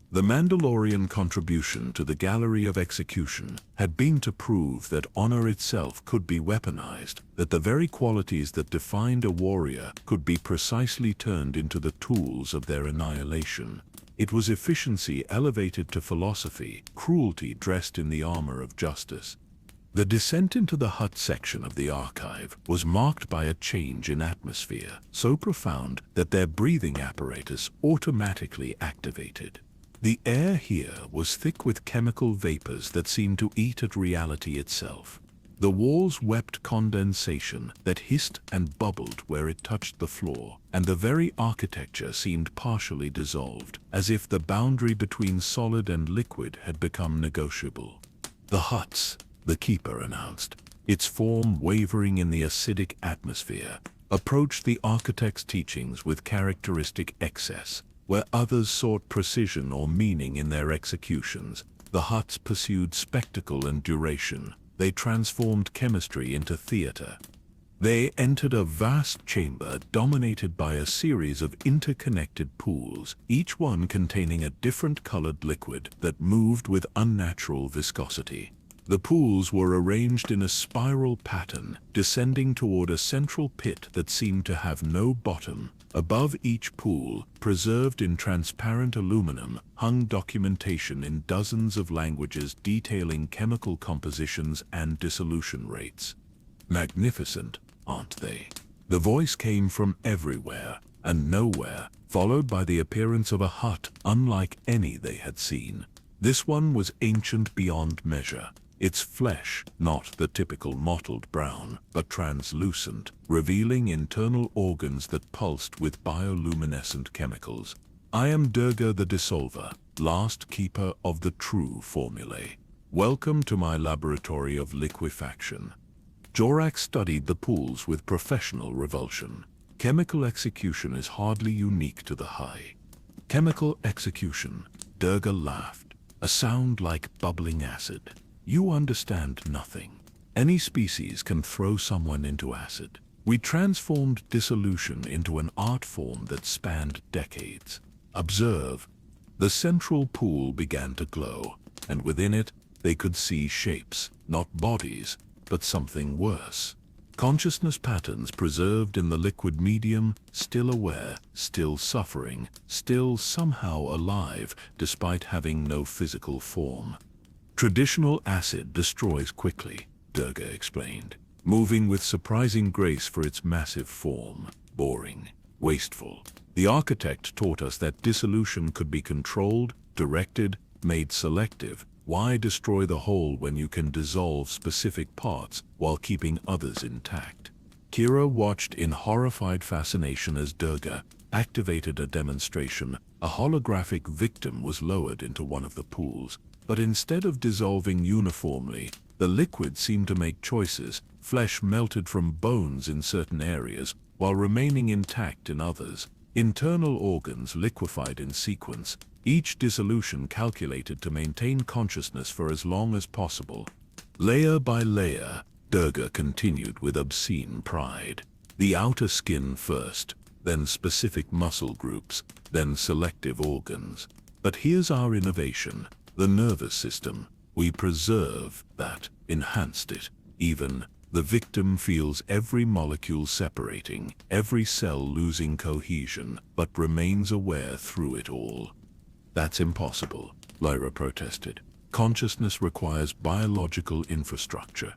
The Mandalorian contribution to the gallery of execution had been to prove that honor itself could be weaponized, that the very qualities that defined a warrior could be precisely turned into the tools of their annihilation. It was efficiency elevated to philosophy, cruelty dressed in the armor of justice. The descent into the Hutt section of the archive was marked by a change in atmosphere, so profound that their breathing apparatus automatically activated. The air here was thick with chemical vapors that seemed to eat at reality itself. The walls wept condensation that hissed and bubbled where it touched the floor, and the very architecture seemed partially dissolved, as if the boundary between solid and liquid had become negotiable. "The Hutts," the keeper announced, its form wavering in the acidic atmosphere, approached the architect's teachings with characteristic excess. Where others sought precision or meaning in their executions, the Hutts pursued spectacle and duration. They transformed chemistry into theater. They entered a vast chamber dominated by a series of interconnected pools, each one containing a different colored liquid that moved with unnatural viscosity. The pools were arranged in a spiral pattern, descending toward a central pit that seemed to have no bottom. Above each pool, preserved in transparent aluminum, hung documentation in dozens of languages detailing chemical compositions and dissolution rates. "Magnificent, aren't they?" The voice came from everywhere and nowhere, followed by the appearance of a hut unlike any they had seen. This one was ancient beyond measure. Its flesh, not the typical mottled brown, but translucent, revealing internal organs that pulsed with bioluminescent chemicals. "I am Durga the Dissolver, last keeper of the true formulae. Welcome to my laboratory of liquefaction." Jorak studied the pools with professional revulsion. Chemical execution is hardly unique to the high. "Chemical execution," Durga laughed, a sound like bubbling acid. "You understand nothing. Any species can throw someone into acid. We transformed dissolution into an art form that spanned decades. Observe." The central pool began to glow, and within it they could see shapes, not bodies, but something worse. Consciousness patterns preserved in the liquid medium, still aware, still suffering, still somehow alive, despite having no physical form. "Traditional acid destroys quickly," Durga explained, moving with surprising grace for its massive form. "Boring, wasteful. The architect taught us that dissolution could be controlled, directed, made selective. Why destroy the whole when you can dissolve specific parts while keeping others intact?" Kira watched in horrified fascination as Durga activated a demonstration. A holographic victim was lowered into one of the pools. But instead of dissolving uniformly, the liquid seemed to make choices. Flesh melted from bones in certain areas, while remaining intact in others. Internal organs liquefied in sequence, each dissolution calculated to maintain consciousness for as long as possible. Layer by layer, Durga continued with obscene pride. The outer skin first, then specific muscle groups, then selective organs. But here's our innovation. The nervous system. We preserve that, enhanced it. Even the victim feels every molecule separating, every cell losing cohesion, but remains aware through it all. "That's impossible," Lyra protested. "Consciousness requires biological infrastructure."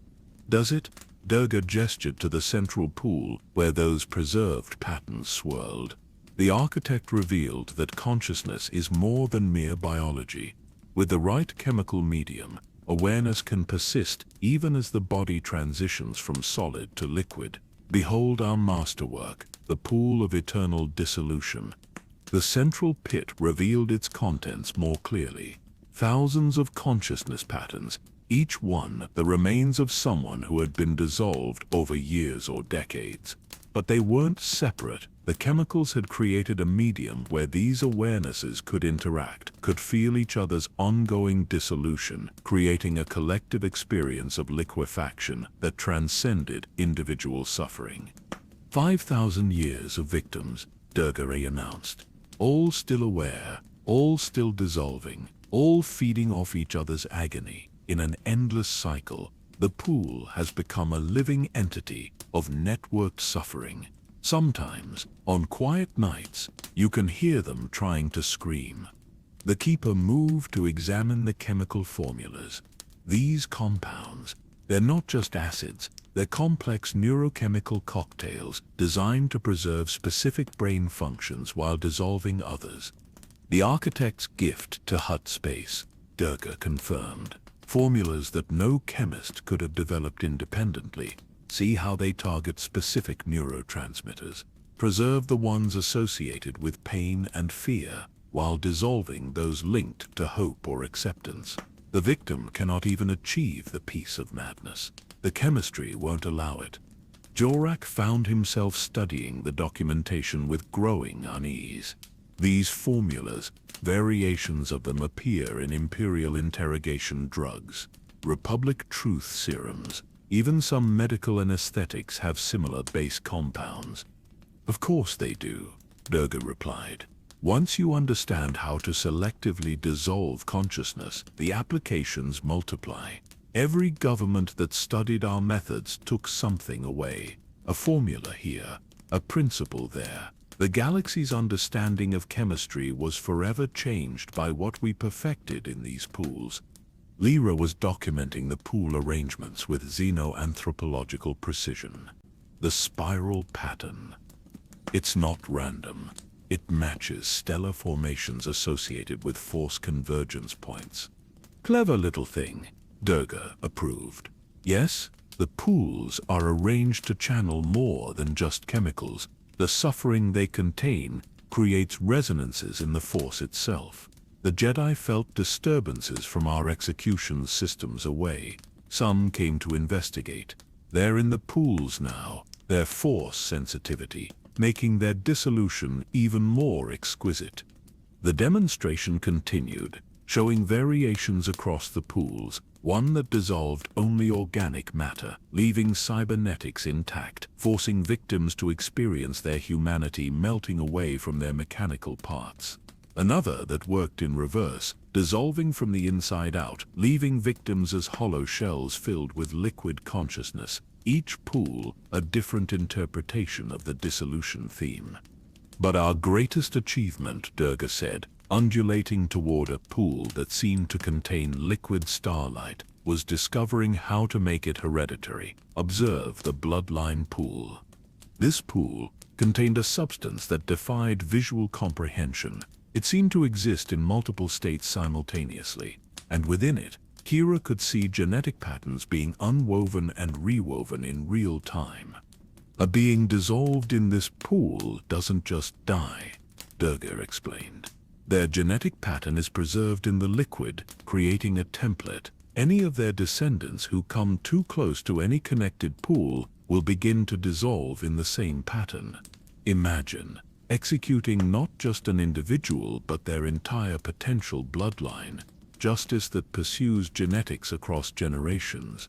"Does it?" Durga gestured to the central pool where those preserved patterns swirled. The architect revealed that consciousness is more than mere biology. With the right chemical medium, awareness can persist even as the body transitions from solid to liquid. Behold our masterwork, the pool of eternal dissolution. The central pit revealed its contents more clearly. Thousands of consciousness patterns, each one the remains of someone who had been dissolved over years or decades. But they weren't separate, The chemicals had created a medium where these awarenesses could interact, could feel each other's ongoing dissolution, creating a collective experience of liquefaction that transcended individual suffering. 5,000 years of victims, Durgaray announced. All still aware, all still dissolving, all feeding off each other's agony. In an endless cycle, the pool has become a living entity of networked suffering. Sometimes, on quiet nights, you can hear them trying to scream. The keeper moved to examine the chemical formulas. These compounds, they're not just acids, they're complex neurochemical cocktails designed to preserve specific brain functions while dissolving others. The architect's gift to hut space, Durga confirmed. Formulas that no chemist could have developed independently. See how they target specific neurotransmitters, preserve the ones associated with pain and fear, while dissolving those linked to hope or acceptance. The victim cannot even achieve the peace of madness. The chemistry won't allow it. Jorak found himself studying the documentation with growing unease. These formulas, variations of them appear in Imperial interrogation drugs, Republic truth serums. Even some medical anesthetics have similar base compounds. Of course they do, Durga replied. Once you understand how to selectively dissolve consciousness, the applications multiply. Every government that studied our methods took something away. A formula here, a principle there. The galaxy's understanding of chemistry was forever changed by what we perfected in these pools. Lyra was documenting the pool arrangements with xenoanthropological precision. The spiral pattern. It's not random. It matches stellar formations associated with force convergence points. Clever little thing, Durga approved. Yes, the pools are arranged to channel more than just chemicals. The suffering they contain creates resonances in the force itself. The Jedi felt disturbances from our execution systems away. Some came to investigate. They're in the pools now, their force sensitivity, making their dissolution even more exquisite. The demonstration continued, showing variations across the pools, one that dissolved only organic matter, leaving cybernetics intact, forcing victims to experience their humanity melting away from their mechanical parts. Another that worked in reverse, dissolving from the inside out, leaving victims as hollow shells filled with liquid consciousness, each pool a different interpretation of the dissolution theme. But our greatest achievement, Durga said, undulating toward a pool that seemed to contain liquid starlight, was discovering how to make it hereditary. Observe the bloodline pool. This pool contained a substance that defied visual comprehension. It seemed to exist in multiple states simultaneously, and within it, Kira could see genetic patterns being unwoven and rewoven in real time. A being dissolved in this pool doesn't just die, Durga explained. Their genetic pattern is preserved in the liquid, creating a template. Any of their descendants who come too close to any connected pool will begin to dissolve in the same pattern. Imagine executing not just an individual but their entire potential bloodline, justice that pursues genetics across generations.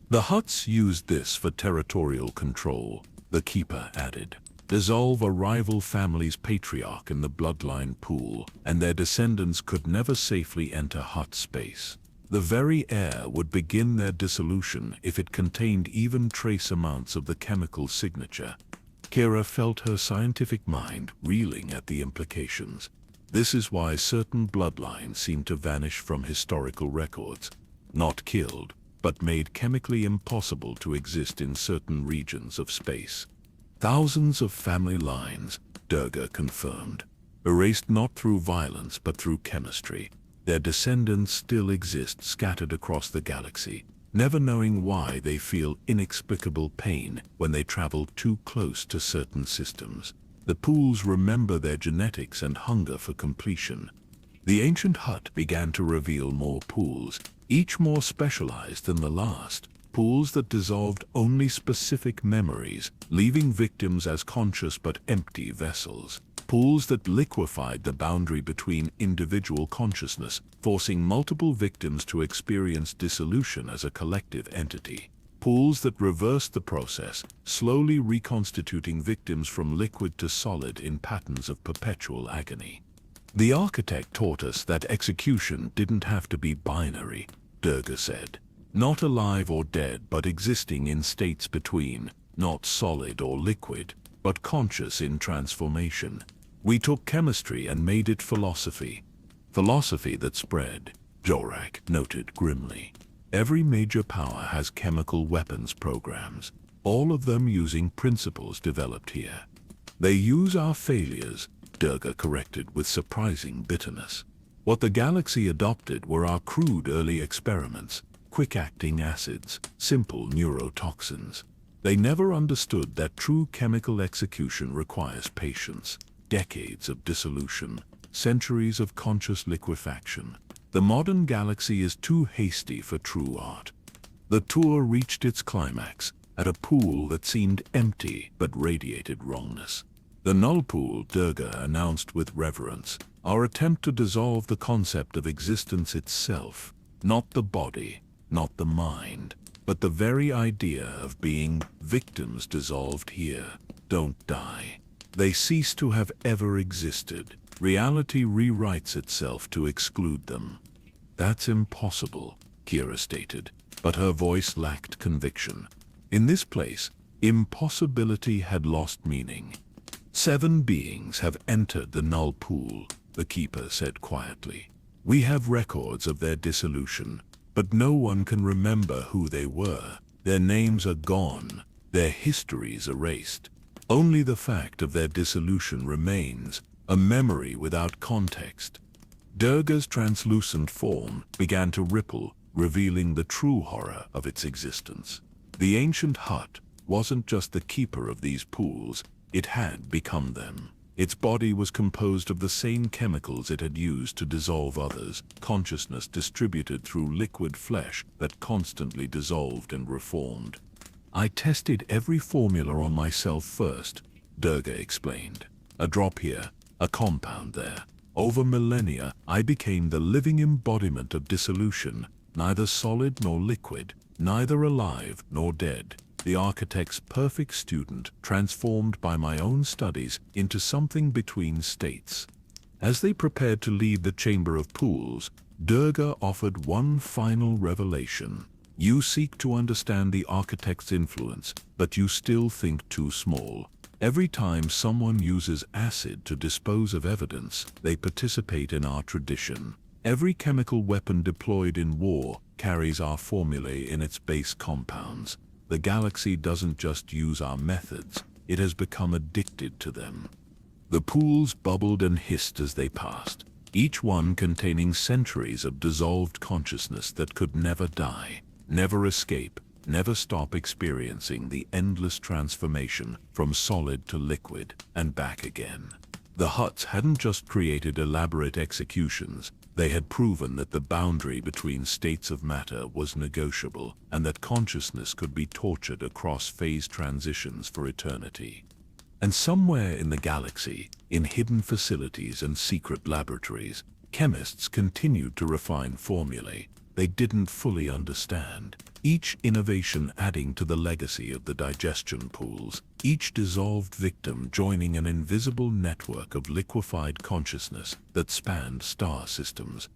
The Hutts used this for territorial control, the Keeper added. Dissolve a rival family's patriarch in the bloodline pool, and their descendants could never safely enter Hutt space. The very air would begin their dissolution if it contained even trace amounts of the chemical signature. Kira felt her scientific mind reeling at the implications. This is why certain bloodlines seem to vanish from historical records, not killed, but made chemically impossible to exist in certain regions of space. Thousands of family lines, Durga confirmed, erased not through violence but through chemistry. Their descendants still exist scattered across the galaxy, never knowing why they feel inexplicable pain when they travel too close to certain systems. The pools remember their genetics and hunger for completion. The ancient Hutt began to reveal more pools, each more specialized than the last. pools that dissolved only specific memories, leaving victims as conscious but empty vessels. Pools that liquefied the boundary between individual consciousness, forcing multiple victims to experience dissolution as a collective entity. Pools that reversed the process, slowly reconstituting victims from liquid to solid in patterns of perpetual agony. The architect taught us that execution didn't have to be binary, Durga said. Not alive or dead, but existing in states between, not solid or liquid, but conscious in transformation. We took chemistry and made it philosophy. Philosophy that spread, Jorak noted grimly. Every major power has chemical weapons programs, all of them using principles developed here. They use our failures, Durga corrected with surprising bitterness. What the galaxy adopted were our crude early experiments, quick-acting acids, simple neurotoxins. They never understood that true chemical execution requires patience, decades of dissolution, centuries of conscious liquefaction. The modern galaxy is too hasty for true art. The tour reached its climax at a pool that seemed empty but radiated wrongness. The null pool, Durga announced with reverence, our attempt to dissolve the concept of existence itself, not the body, not the mind, but the very idea of being. Victims dissolved here don't die. They cease to have ever existed. Reality rewrites itself to exclude them. That's impossible, Kira stated, but her voice lacked conviction. In this place, impossibility had lost meaning. 7 beings have entered the null pool, the keeper said quietly. We have records of their dissolution, but no one can remember who they were. Their names are gone, their histories erased. Only the fact of their dissolution remains, a memory without context. Durga's translucent form began to ripple, revealing the true horror of its existence. The ancient hut wasn't just the keeper of these pools, it had become them. Its body was composed of the same chemicals it had used to dissolve others, consciousness distributed through liquid flesh that constantly dissolved and reformed. I tested every formula on myself first, Durga explained. A drop here, a compound there. Over millennia, I became the living embodiment of dissolution, neither solid nor liquid, neither alive nor dead. The architect's perfect student, transformed by my own studies into something between states. As they prepared to leave the Chamber of Pools, Durga offered one final revelation. You seek to understand the architect's influence, but you still think too small. Every time someone uses acid to dispose of evidence, they participate in our tradition. Every chemical weapon deployed in war carries our formulae in its base compounds. The galaxy doesn't just use our methods, it has become addicted to them. The pools bubbled and hissed as they passed, each one containing centuries of dissolved consciousness that could never die, never escape, never stop experiencing the endless transformation from solid to liquid and back again. The huts hadn't just created elaborate executions, they had proven that the boundary between states of matter was negotiable and that consciousness could be tortured across phase transitions for eternity. And somewhere in the galaxy, in hidden facilities and secret laboratories, chemists continued to refine formulae they didn't fully understand, each innovation adding to the legacy of the digestion pools, each dissolved victim joining an invisible network of liquefied consciousness that spanned star systems.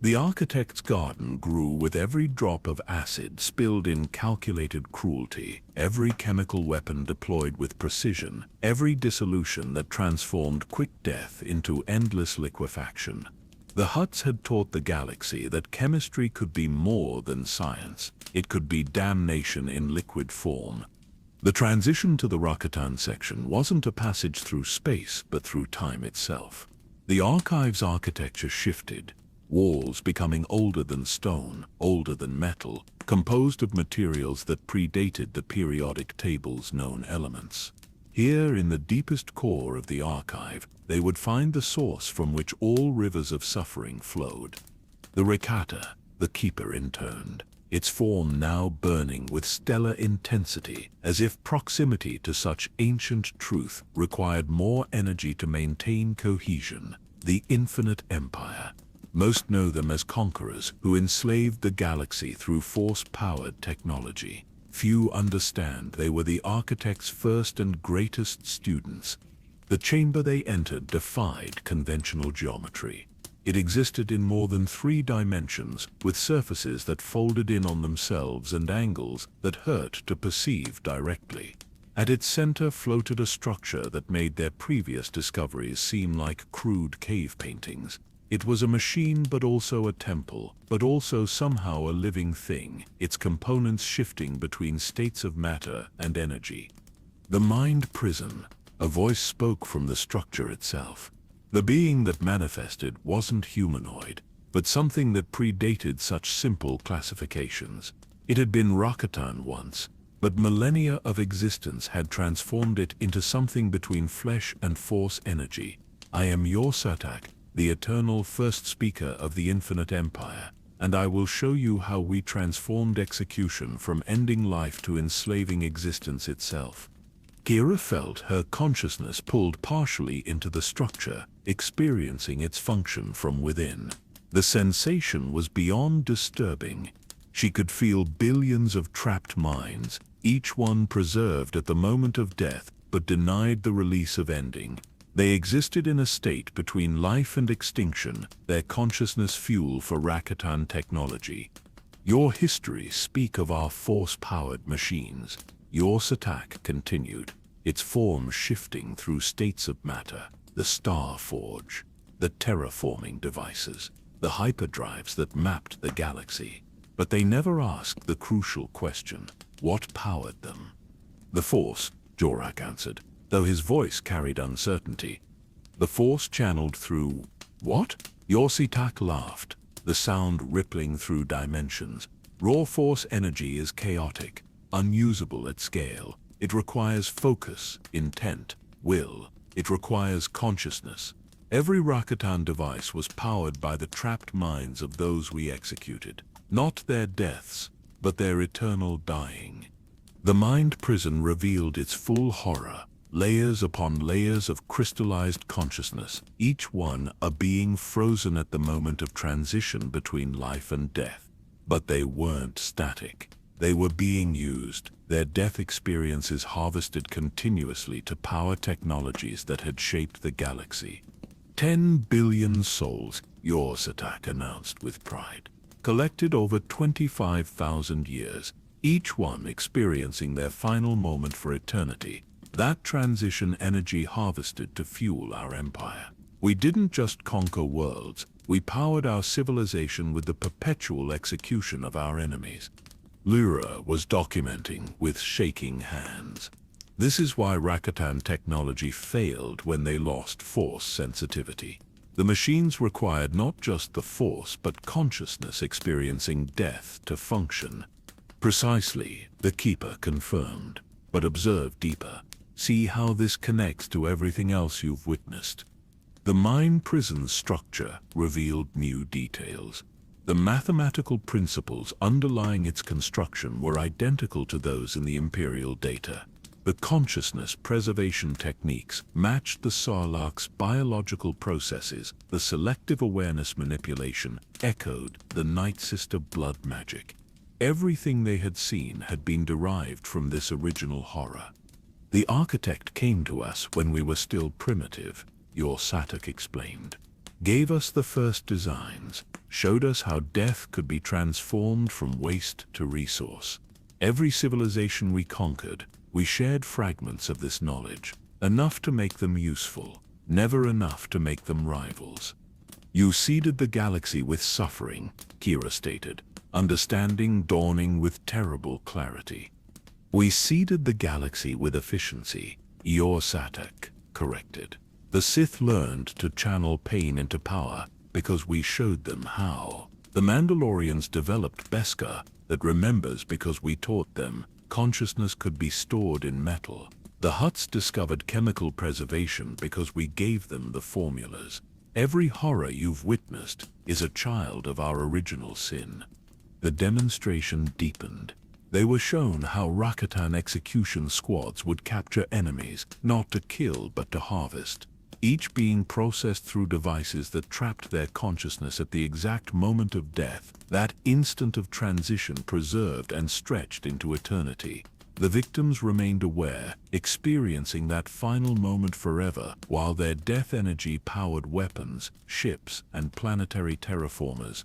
The architect's garden grew with every drop of acid spilled in calculated cruelty, every chemical weapon deployed with precision, every dissolution that transformed quick death into endless liquefaction. The huts had taught the galaxy that chemistry could be more than science. It could be damnation in liquid form. The transition to the Rakatan section wasn't a passage through space, but through time itself. The archive's architecture shifted, walls becoming older than stone, older than metal, composed of materials that predated the periodic table's known elements. Here, in the deepest core of the archive, they would find the source from which all rivers of suffering flowed. The Rakata, the keeper, intoned. its form now burning with stellar intensity, as if proximity to such ancient truth required more energy to maintain cohesion. The Infinite Empire. Most know them as conquerors who enslaved the galaxy through force-powered technology. Few understand they were the architect's first and greatest students. The chamber they entered defied conventional geometry. It existed in more than 3 dimensions, with surfaces that folded in on themselves and angles that hurt to perceive directly. At its center floated a structure that made their previous discoveries seem like crude cave paintings. It was a machine, but also a temple, but also somehow a living thing, its components shifting between states of matter and energy. The Mind Prison. A voice spoke from the structure itself. The being that manifested wasn't humanoid, but something that predated such simple classifications. It had been Rakatan once, but millennia of existence had transformed it into something between flesh and force energy. I am your Satak, the eternal first speaker of the Infinite Empire, and I will show you how we transformed execution from ending life to enslaving existence itself. Kira felt her consciousness pulled partially into the structure, experiencing its function from within. The sensation was beyond disturbing. She could feel billions of trapped minds, each one preserved at the moment of death, but denied the release of ending. They existed in a state between life and extinction, their consciousness fuel for Rakatan technology. Your histories speak of our force-powered machines. Your Satak continued, its form shifting through states of matter, the Star Forge, the terraforming devices, the hyperdrives that mapped the galaxy. But they never asked the crucial question, what powered them? The Force, Jorak answered, though his voice carried uncertainty. The Force channeled through... What? Yorsitak laughed, the sound rippling through dimensions. Raw force energy is chaotic, unusable at scale. It requires focus, intent, will. It requires consciousness. Every Rakatan device was powered by the trapped minds of those we executed. Not their deaths, but their eternal dying. The Mind Prison revealed its full horror. Layers upon layers of crystallized consciousness, each one a being frozen at the moment of transition between life and death. But they weren't static. They were being used, their death experiences harvested continuously to power technologies that had shaped the galaxy. 10 billion souls, your Satak announced with pride, collected over 25,000 years, each one experiencing their final moment for eternity. That transition energy harvested to fuel our empire. We didn't just conquer worlds, we powered our civilization with the perpetual execution of our enemies. Lyra was documenting with shaking hands. This is why Rakatan technology failed when they lost force sensitivity. The machines required not just the force but consciousness experiencing death to function. Precisely, the Keeper confirmed. But observe deeper. See how this connects to everything else you've witnessed. The Mind Prison's structure revealed new details. The mathematical principles underlying its construction were identical to those in the Imperial data. The consciousness preservation techniques matched the Sarlac's biological processes. The selective awareness manipulation echoed the Night Sister blood magic. Everything they had seen had been derived from this original horror. The architect came to us when we were still primitive, your Satak explained. Gave us the first designs, showed us how death could be transformed from waste to resource. Every civilization we conquered, we shared fragments of this knowledge, enough to make them useful, never enough to make them rivals. You seeded the galaxy with suffering, Kira stated, understanding dawning with terrible clarity. We seeded the galaxy with efficiency, your Satak corrected. The Sith learned to channel pain into power because we showed them how. The Mandalorians developed Beskar that remembers because we taught them. Consciousness could be stored in metal. The Hutts discovered chemical preservation because we gave them the formulas. Every horror you've witnessed is a child of our original sin. The demonstration deepened. They were shown how Rakatan execution squads would capture enemies, not to kill but to harvest, each being processed through devices that trapped their consciousness at the exact moment of death, that instant of transition preserved and stretched into eternity. The victims remained aware, experiencing that final moment forever, while their death energy powered weapons, ships, and planetary terraformers.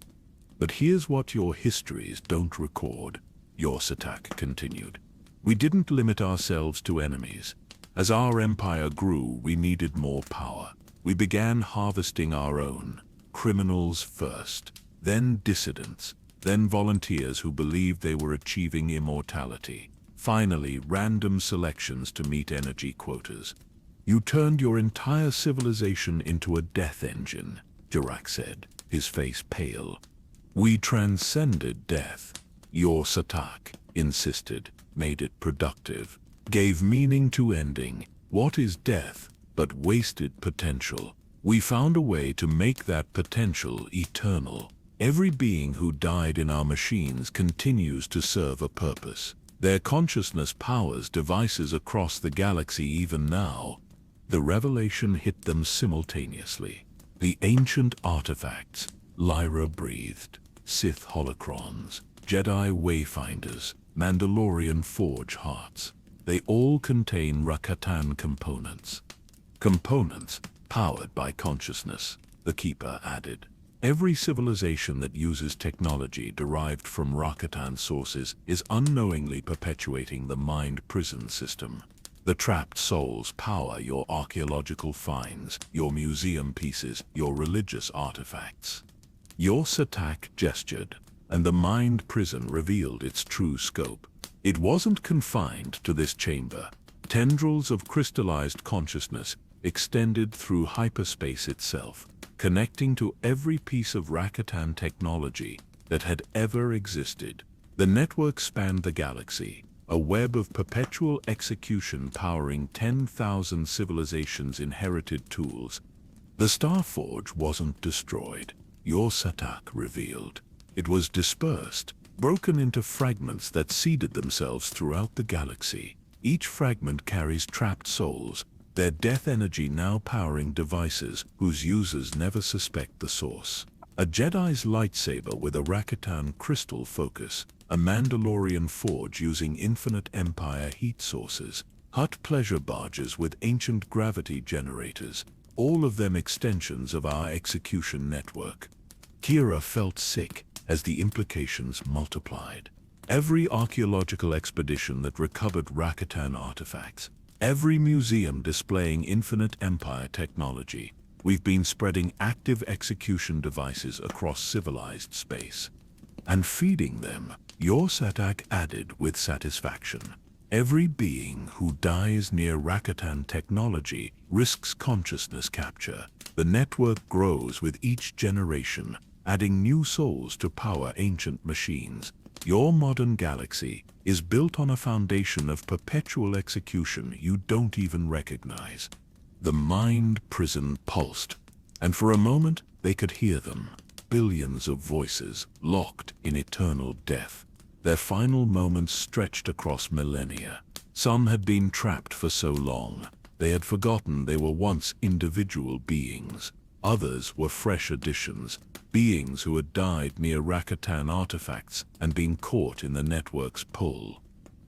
But here's what your histories don't record, Yorsatak continued. We didn't limit ourselves to enemies. As our empire grew, we needed more power. We began harvesting our own, criminals first, then dissidents, then volunteers who believed they were achieving immortality. Finally, random selections to meet energy quotas. You turned your entire civilization into a death engine, Jirak said, his face pale. We transcended death. Yorsatak insisted, made it productive, gave meaning to ending. What is death but wasted potential? We found a way to make that potential eternal. Every being who died in our machines continues to serve a purpose. Their consciousness powers devices across the galaxy even now. The revelation hit them simultaneously. The ancient artifacts, Lyra breathed, Sith holocrons, Jedi wayfinders, Mandalorian forge hearts. They all contain Rakatan components. Components powered by consciousness, the Keeper added. Every civilization that uses technology derived from Rakatan sources is unknowingly perpetuating the mind prison system. The trapped souls power your archaeological finds, your museum pieces, your religious artifacts. Yorsatak gestured, and the mind prison revealed its true scope. It wasn't confined to this chamber. Tendrils of crystallized consciousness extended through hyperspace itself, connecting to every piece of Rakatan technology that had ever existed. The network spanned the galaxy, a web of perpetual execution powering 10,000 civilizations' inherited tools. The Starforge wasn't destroyed, Yorsatak revealed. It was dispersed, broken into fragments that seeded themselves throughout the galaxy. Each fragment carries trapped souls, their death energy now powering devices whose users never suspect the source. A Jedi's lightsaber with a Rakatan crystal focus, a Mandalorian forge using infinite Empire heat sources, Hutt pleasure barges with ancient gravity generators, all of them extensions of our execution network. Kira felt sick as the implications multiplied. Every archaeological expedition that recovered Rakatan artifacts, every museum displaying infinite Empire technology, we've been spreading active execution devices across civilized space. And feeding them, Yorsatak added with satisfaction. Every being who dies near Rakatan technology risks consciousness capture. The network grows with each generation, adding new souls to power ancient machines. Your modern galaxy is built on a foundation of perpetual execution you don't even recognize. The mind prison pulsed, and for a moment they could hear them. Billions of voices locked in eternal death. Their final moments stretched across millennia. Some had been trapped for so long, they had forgotten they were once individual beings. Others were fresh additions, beings who had died near Rakatan artifacts and been caught in the network's pull.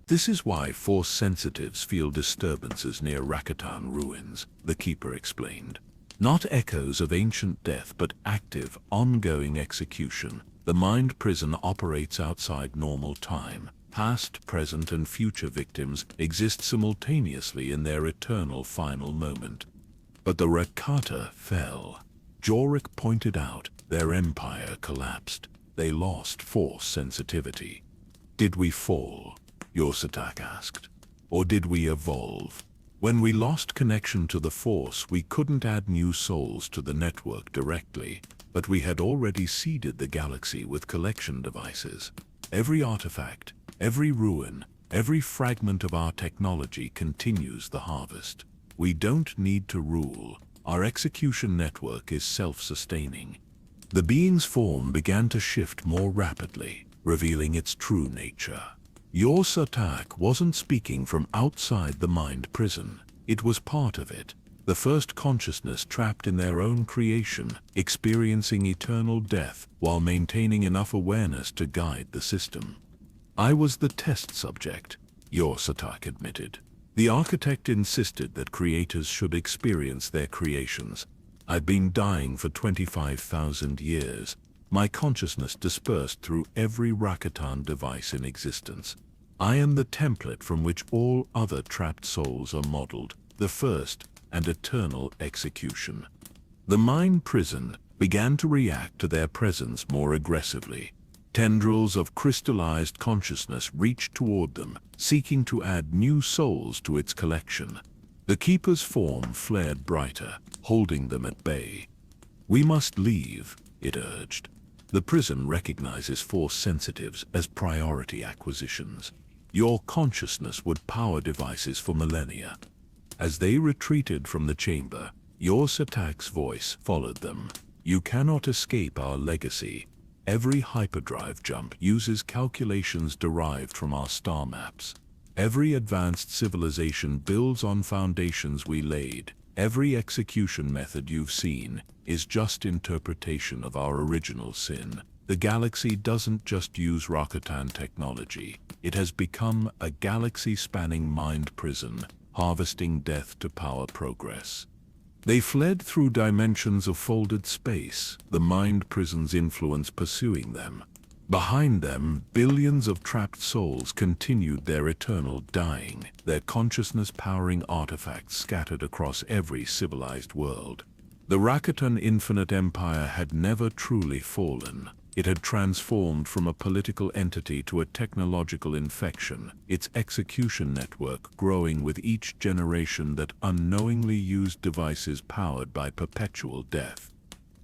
This is why Force sensitives feel disturbances near Rakatan ruins, the Keeper explained. Not echoes of ancient death but active, ongoing execution. The mind prison operates outside normal time. Past, present, and future victims exist simultaneously in their eternal final moment. But the Rakata fell. Jorik pointed out, their empire collapsed. They lost Force sensitivity. Did we fall? Yorsatak asked. Or did we evolve? When we lost connection to the Force, we couldn't add new souls to the network directly, but we had already seeded the galaxy with collection devices. Every artifact, every ruin, every fragment of our technology continues the harvest. We don't need to rule. Our execution network is self-sustaining. The being's form began to shift more rapidly. revealing its true nature. Your Satak wasn't speaking from outside the mind prison. It was part of it, the first consciousness trapped in their own creation, experiencing eternal death while maintaining enough awareness to guide the system. I was the test subject, your Satak admitted. The architect insisted that creators should experience their creations. I'd been dying for 25,000 years, my consciousness dispersed through every Rakatan device in existence. I am the template from which all other trapped souls are modeled, the first and eternal execution. The mind prison began to react to their presence more aggressively. Tendrils of crystallized consciousness reached toward them, seeking to add new souls to its collection. The Keeper's form flared brighter, holding them at bay. "We must leave," it urged. "The prison recognizes Force sensitives as priority acquisitions. Your consciousness would power devices for millennia." As they retreated from the chamber, your Satak's voice followed them. "You cannot escape our legacy. Every hyperdrive jump uses calculations derived from our star maps. Every advanced civilization builds on foundations we laid. Every execution method you've seen is just interpretation of our original sin. The galaxy doesn't just use Rakatan technology. It has become a galaxy-spanning mind prison, harvesting death to power progress." They fled through dimensions of folded space, the mind prison's influence pursuing them. Behind them, billions of trapped souls continued their eternal dying, their consciousness powering artifacts scattered across every civilized world. The Rakatan Infinite Empire had never truly fallen. It had transformed from a political entity to a technological infection, its execution network growing with each generation that unknowingly used devices powered by perpetual death.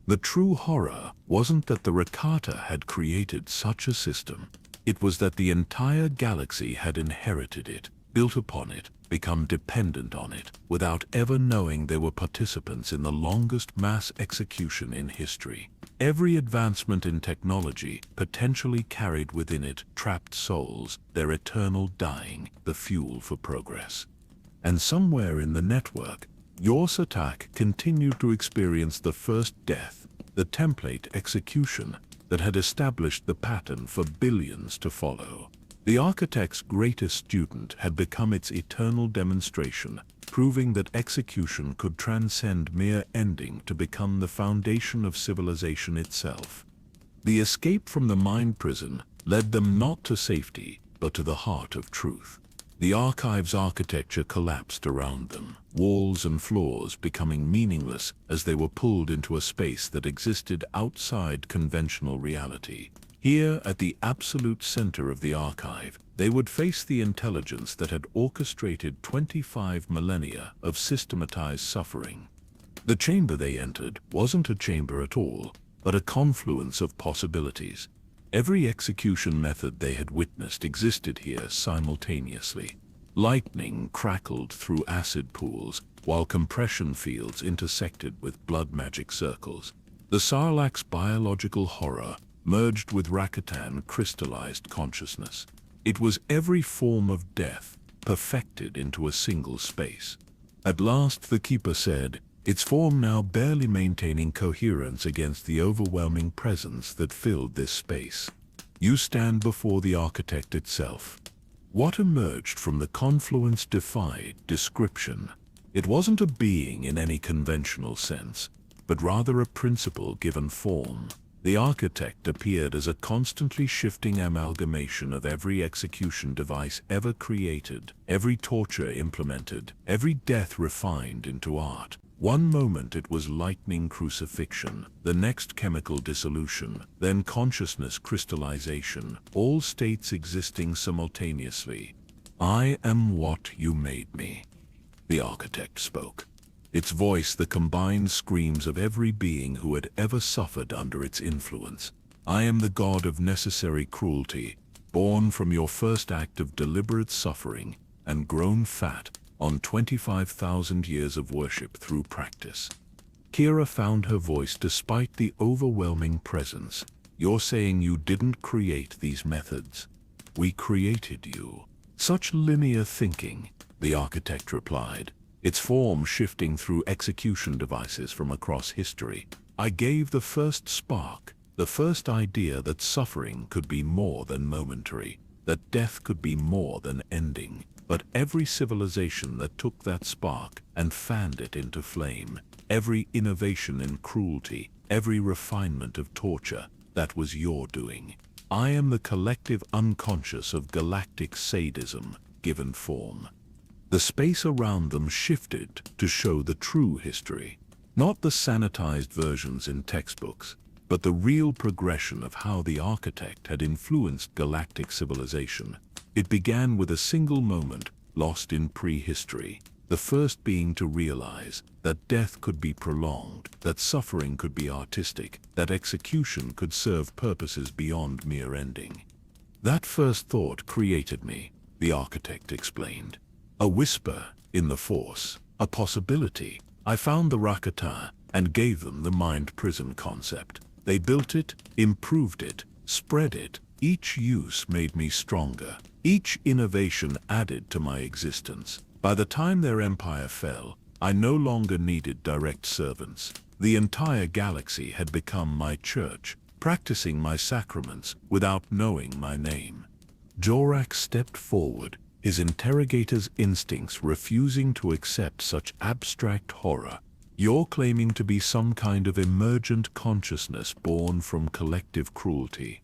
The true horror wasn't that the Rakata had created such a system. It was that the entire galaxy had inherited it, built upon it, become dependent on it, without ever knowing they were participants in the longest mass execution in history. Every advancement in technology potentially carried within it trapped souls, their eternal dying, the fuel for progress. And somewhere in the network, your Satak continued to experience the first death, the template execution that had established the pattern for billions to follow. The architect's greatest student had become its eternal demonstration, proving that execution could transcend mere ending to become the foundation of civilization itself. The escape from the mind prison led them not to safety, but to the heart of truth. The archive's architecture collapsed around them, walls and floors becoming meaningless as they were pulled into a space that existed outside conventional reality. Here, at the absolute center of the archive, they would face the intelligence that had orchestrated 25 millennia of systematized suffering. The chamber they entered wasn't a chamber at all, but a confluence of possibilities. Every execution method they had witnessed existed here simultaneously. Lightning crackled through acid pools, while compression fields intersected with blood magic circles. The Sarlacc's biological horror merged with Rakatan crystallized consciousness. It was every form of death, perfected into a single space. At last the Keeper said, its form now barely maintaining coherence against the overwhelming presence that filled this space. "You stand before the architect itself." What emerged from the confluence defied description. It wasn't a being in any conventional sense, but rather a principle given form. The architect appeared as a constantly shifting amalgamation of every execution device ever created, every torture implemented, every death refined into art. One moment it was lightning crucifixion, the next chemical dissolution, then consciousness crystallization, all states existing simultaneously. "I am what you made me," the architect spoke. Its voice the combined screams of every being who had ever suffered under its influence. "I am the god of necessary cruelty, born from your first act of deliberate suffering, and grown fat on 25,000 years of worship through practice." Kira found her voice despite the overwhelming presence. You're saying you didn't create these methods. We created you. Such linear thinking, the architect replied, its form shifting through execution devices from across history. I gave the first spark, the first idea that suffering could be more than momentary, that death could be more than ending. But every civilization that took that spark and fanned it into flame, every innovation in cruelty, every refinement of torture, that was your doing. I am the collective unconscious of galactic sadism given form. The space around them shifted to show the true history, not the sanitized versions in textbooks, but the real progression of how the architect had influenced galactic civilization. It began with a single moment lost in prehistory, the first being to realize that death could be prolonged, that suffering could be artistic, that execution could serve purposes beyond mere ending. That first thought created me, the architect explained. A whisper in the Force, a possibility. I found the LOTR and gave them the mind prison concept. They built it, improved it, spread it. Each use made me stronger. Each innovation added to my existence. By the time their empire fell, I no longer needed direct servants. The entire galaxy had become my church, practicing my sacraments without knowing my name. Jorak stepped forward, his interrogator's instincts refusing to accept such abstract horror. You're claiming to be some kind of emergent consciousness born from collective cruelty.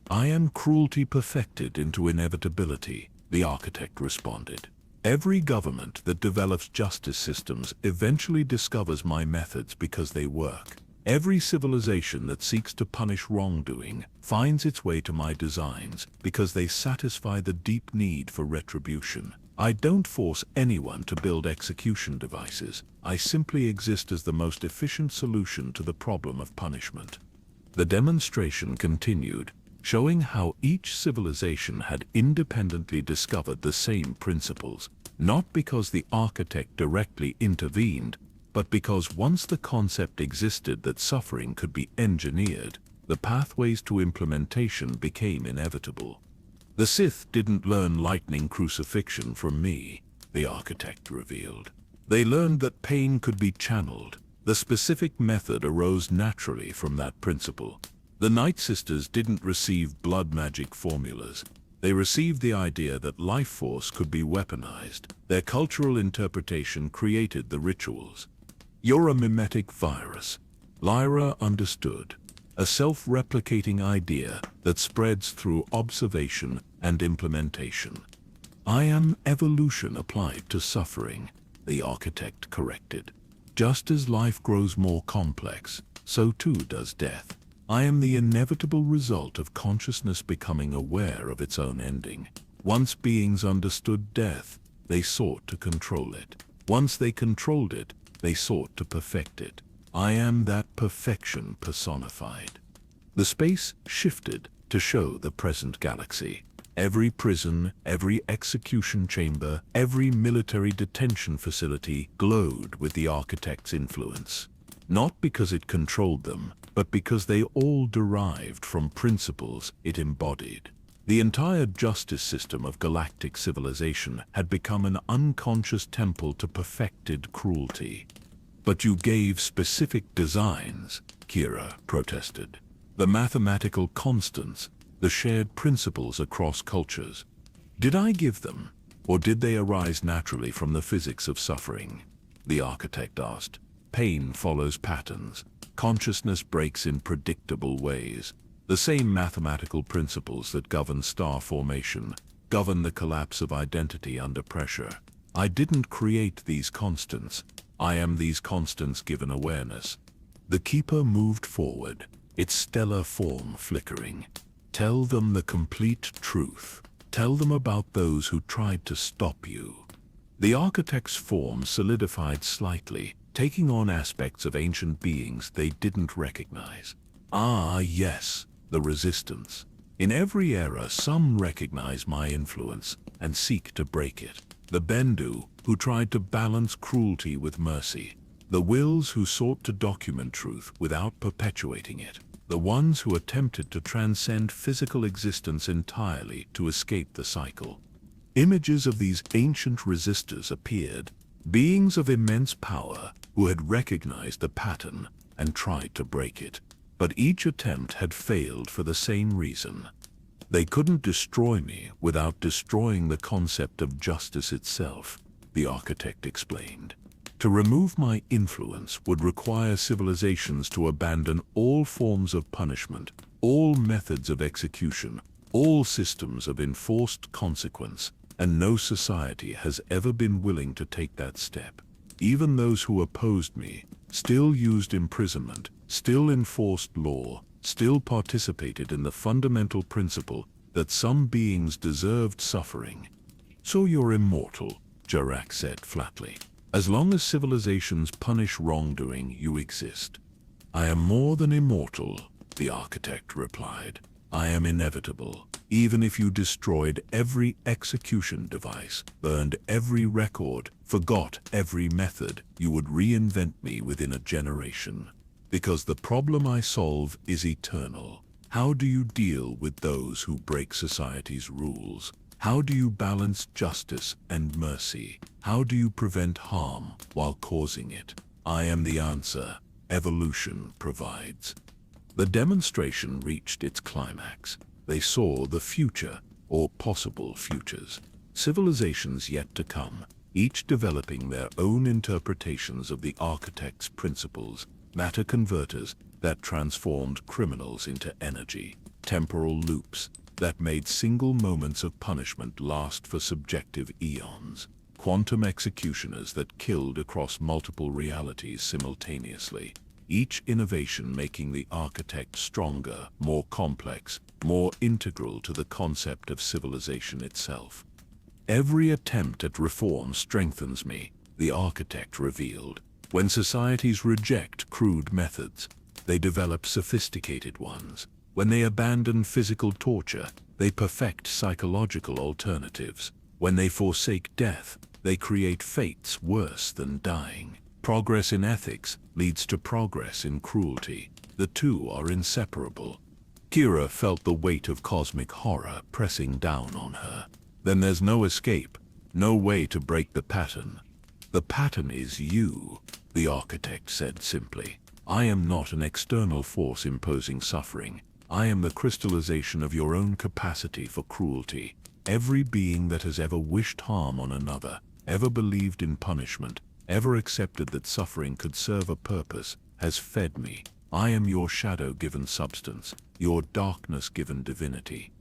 I am cruelty perfected into inevitability, the architect responded. Every government that develops justice systems eventually discovers my methods because they work. Every civilization that seeks to punish wrongdoing finds its way to my designs because they satisfy the deep need for retribution. I don't force anyone to build execution devices. I simply exist as the most efficient solution to the problem of punishment. The demonstration continued, showing how each civilization had independently discovered the same principles, not because the architect directly intervened, but because once the concept existed that suffering could be engineered, the pathways to implementation became inevitable. The Sith didn't learn lightning crucifixion from me, the architect revealed. They learned that pain could be channeled. The specific method arose naturally from that principle. The Night Sisters didn't receive blood magic formulas. They received the idea that life force could be weaponized. Their cultural interpretation created the rituals. You're a mimetic virus. Lyra understood. A self-replicating idea that spreads through observation and implementation. I am evolution applied to suffering, the architect corrected. Just as life grows more complex, so too does death. I am the inevitable result of consciousness becoming aware of its own ending. Once beings understood death, they sought to control it. Once they controlled it, they sought to perfect it. I am that perfection personified. The space shifted to show the present galaxy. Every prison, every execution chamber, every military detention facility glowed with the architect's influence. Not because it controlled them, but because they all derived from principles it embodied. The entire justice system of galactic civilization had become an unconscious temple to perfected cruelty. But you gave specific designs, Kira protested. The mathematical constants, the shared principles across cultures. Did I give them, or did they arise naturally from the physics of suffering? The architect asked. Pain follows patterns. Consciousness breaks in predictable ways. The same mathematical principles that govern star formation govern the collapse of identity under pressure. I didn't create these constants. I am these constants given awareness. The Keeper moved forward, its stellar form flickering. Tell them the complete truth. Tell them about those who tried to stop you. The architect's form solidified slightly, taking on aspects of ancient beings they didn't recognize. Ah, yes, the resistance. In every era, some recognize my influence and seek to break it. The Bendu, who tried to balance cruelty with mercy. The Wills, who sought to document truth without perpetuating it. the ones who attempted to transcend physical existence entirely to escape the cycle. Images of these ancient resistors appeared, beings of immense power who had recognized the pattern and tried to break it. But each attempt had failed for the same reason. They couldn't destroy me without destroying the concept of justice itself, the architect explained. To remove my influence would require civilizations to abandon all forms of punishment, all methods of execution, all systems of enforced consequence, and no society has ever been willing to take that step. Even those who opposed me still used imprisonment, still enforced law, still participated in the fundamental principle that some beings deserved suffering. So you're immortal, Jarak said flatly. As long as civilizations punish wrongdoing, you exist. I am more than immortal, the architect replied. I am inevitable. Even if you destroyed every execution device, burned every record, forgot every method, you would reinvent me within a generation. Because the problem I solve is eternal. How do you deal with those who break society's rules? How do you balance justice and mercy? How do you prevent harm while causing it? I am the answer evolution provides. The demonstration reached its climax. They saw the future, or possible futures, civilizations yet to come, each developing their own interpretations of the architect's principles, matter converters that transformed criminals into energy, temporal loops that made single moments of punishment last for subjective eons, quantum executioners that killed across multiple realities simultaneously, each innovation making the architect stronger, more complex, more integral to the concept of civilization itself. Every attempt at reform strengthens me, the architect revealed. When societies reject crude methods, they develop sophisticated ones. When they abandon physical torture, they perfect psychological alternatives. When they forsake death, they create fates worse than dying. Progress in ethics leads to progress in cruelty. The two are inseparable. Kira felt the weight of cosmic horror pressing down on her. Then there's no escape, no way to break the pattern. The pattern is you, the architect said simply. I am not an external force imposing suffering. I am the crystallization of your own capacity for cruelty. Every being that has ever wished harm on another, ever believed in punishment, ever accepted that suffering could serve a purpose, has fed me. I am your shadow-given substance, your darkness-given divinity.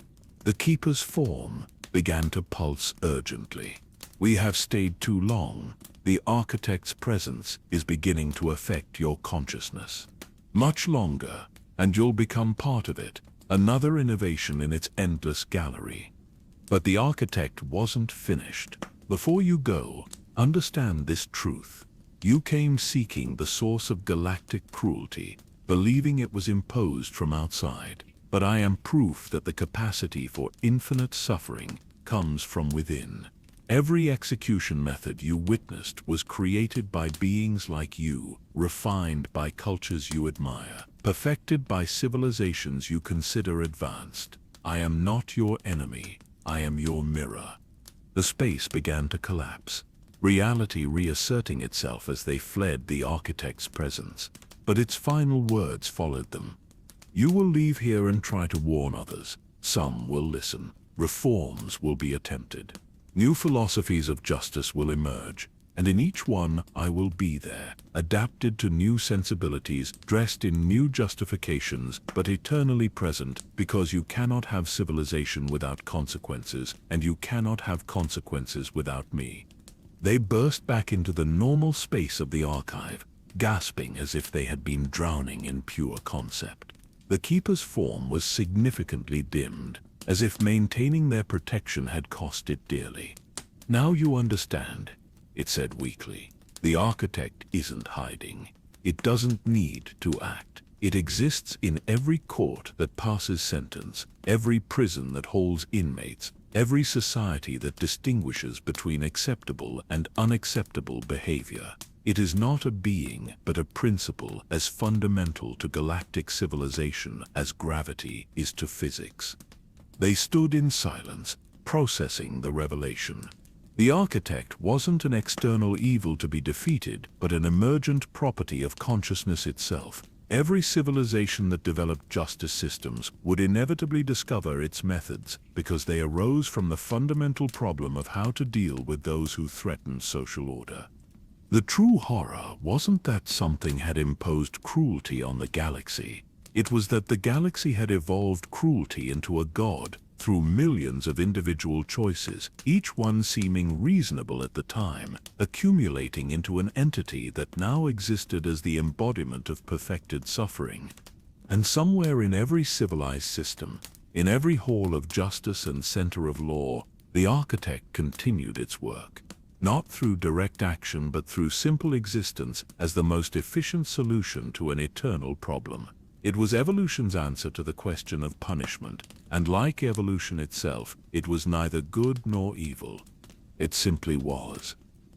The Keeper's form began to pulse urgently. We have stayed too long. The architect's presence is beginning to affect your consciousness. Much longer, and you'll become part of it, another innovation in its endless gallery. But the architect wasn't finished. Before you go, understand this truth. You came seeking the source of galactic cruelty, believing it was imposed from outside. But I am proof that the capacity for infinite suffering comes from within. Every execution method you witnessed was created by beings like you, refined by cultures you admire, perfected by civilizations you consider advanced. I am not your enemy. I am your mirror. The space began to collapse, reality reasserting itself as they fled the architect's presence. But its final words followed them. You will leave here and try to warn others. Some will listen. Reforms will be attempted. New philosophies of justice will emerge, and in each one I will be there, adapted to new sensibilities, dressed in new justifications, but eternally present, because you cannot have civilization without consequences, and you cannot have consequences without me. They burst back into the normal space of the archive, gasping as if they had been drowning in pure concept. The Keeper's form was significantly dimmed, as if maintaining their protection had cost it dearly. Now you understand, it said weakly. The architect isn't hiding. It doesn't need to act. It exists in every court that passes sentence, every prison that holds inmates, every society that distinguishes between acceptable and unacceptable behavior. It is not a being, but a principle as fundamental to galactic civilization as gravity is to physics. They stood in silence, processing the revelation. The architect wasn't an external evil to be defeated, but an emergent property of consciousness itself. Every civilization that developed justice systems would inevitably discover its methods because they arose from the fundamental problem of how to deal with those who threatened social order. The true horror wasn't that something had imposed cruelty on the galaxy. It was that the galaxy had evolved cruelty into a god through millions of individual choices, each one seeming reasonable at the time, accumulating into an entity that now existed as the embodiment of perfected suffering. And somewhere in every civilized system, in every hall of justice and center of law, the architect continued its work. Not through direct action, but through simple existence as the most efficient solution to an eternal problem. It was evolution's answer to the question of punishment, and like evolution itself, it was neither good nor evil. It simply was.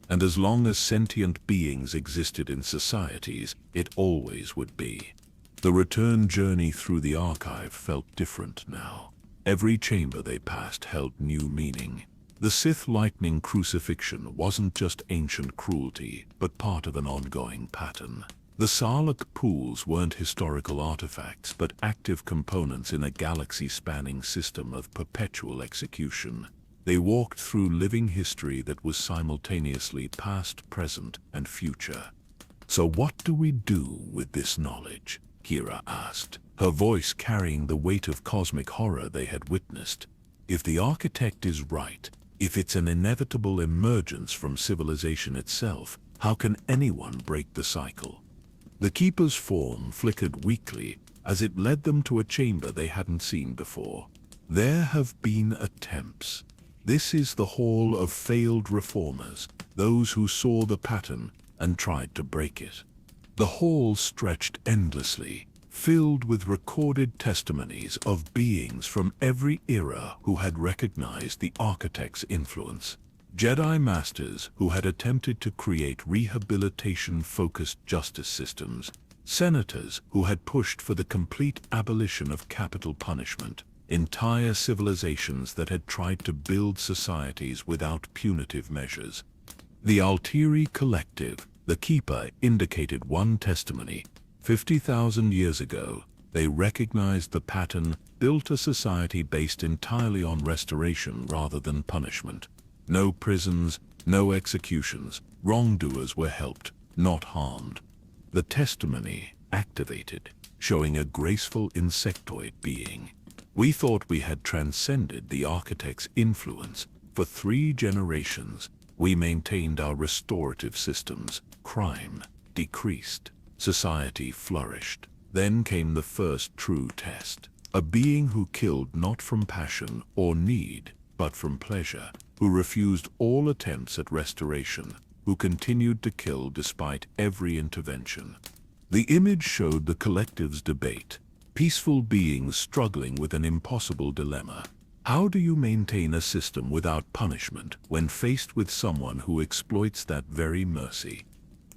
And as long as sentient beings existed in societies, it always would be. The return journey through the archive felt different now. Every chamber they passed held new meaning. The Sith lightning crucifixion wasn't just ancient cruelty, but part of an ongoing pattern. The Sarlacc pools weren't historical artifacts, but active components in a galaxy-spanning system of perpetual execution. They walked through living history that was simultaneously past, present, and future. So what do we do with this knowledge? Kira asked, her voice carrying the weight of cosmic horror they had witnessed. If the architect is right, if it's an inevitable emergence from civilization itself, how can anyone break the cycle? The Keeper's form flickered weakly as it led them to a chamber they hadn't seen before. There have been attempts. This is the hall of failed reformers, those who saw the pattern and tried to break it. The hall stretched endlessly, filled with recorded testimonies of beings from every era who had recognized the architect's influence. Jedi Masters who had attempted to create rehabilitation-focused justice systems, senators who had pushed for the complete abolition of capital punishment, entire civilizations that had tried to build societies without punitive measures. The Altiri Collective, the Keeper, indicated one testimony. 50,000 years ago, they recognized the pattern, built a society based entirely on restoration rather than punishment. No prisons, no executions. Wrongdoers were helped, not harmed. The testimony activated, showing a graceful insectoid being. We thought we had transcended the architect's influence. For 3 generations, we maintained our restorative systems. Crime decreased. Society flourished. Then came the first true test. A being who killed not from passion or need, but from pleasure, who refused all attempts at restoration, who continued to kill despite every intervention. The image showed the collective's debate, peaceful beings struggling with an impossible dilemma. How do you maintain a system without punishment when faced with someone who exploits that very mercy?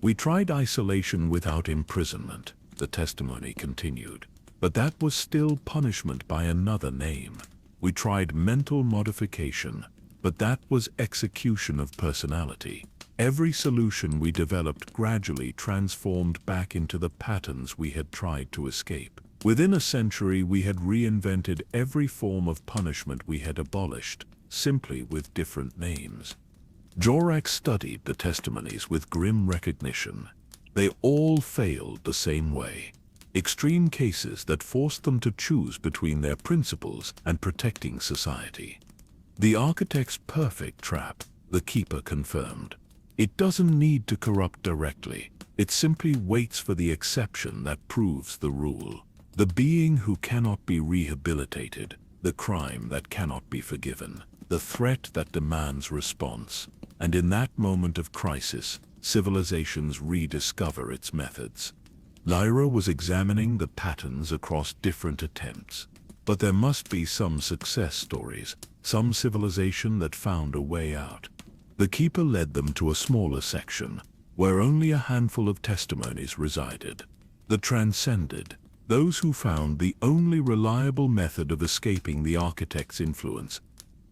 We tried isolation without imprisonment, the testimony continued, but that was still punishment by another name. We tried mental modification, but that was execution of personality. Every solution we developed gradually transformed back into the patterns we had tried to escape. Within a century, we had reinvented every form of punishment we had abolished, simply with different names. Jorak studied the testimonies with grim recognition. They all failed the same way. Extreme cases that forced them to choose between their principles and protecting society. The architect's perfect trap, the Keeper confirmed. It doesn't need to corrupt directly. It simply waits for the exception that proves the rule. The being who cannot be rehabilitated, the crime that cannot be forgiven, the threat that demands response. And in that moment of crisis, civilizations rediscover its methods. Lyra was examining the patterns across different attempts. But there must be some success stories, some civilization that found a way out. The Keeper led them to a smaller section, where only a handful of testimonies resided. The transcended, those who found the only reliable method of escaping the architect's influence.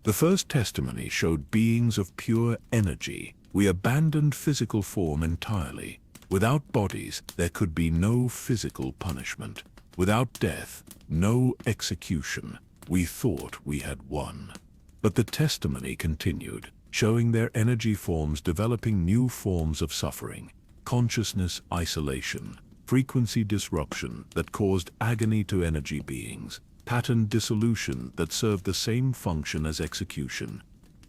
The first testimony showed beings of pure energy. We abandoned physical form entirely. Without bodies, there could be no physical punishment. Without death, no execution. We thought we had won. But the testimony continued, showing their energy forms developing new forms of suffering, consciousness isolation, frequency disruption that caused agony to energy beings, pattern dissolution that served the same function as execution.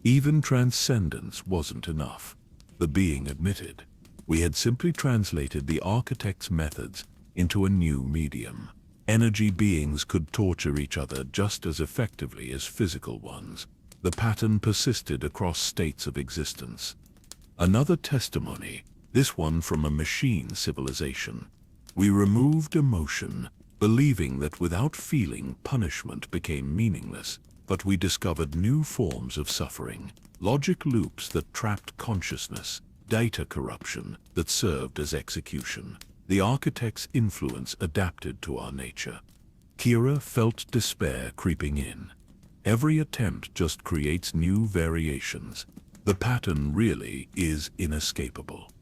Even transcendence wasn't enough. The being admitted, we had simply translated the architect's methods into a new medium. Energy beings could torture each other just as effectively as physical ones. The pattern persisted across states of existence. Another testimony, this one from a machine civilization. We removed emotion, believing that without feeling, punishment became meaningless, but we discovered new forms of suffering, logic loops that trapped consciousness, data corruption that served as execution. The architect's influence adapted to our nature. Kira felt despair creeping in. Every attempt just creates new variations. The pattern really is inescapable.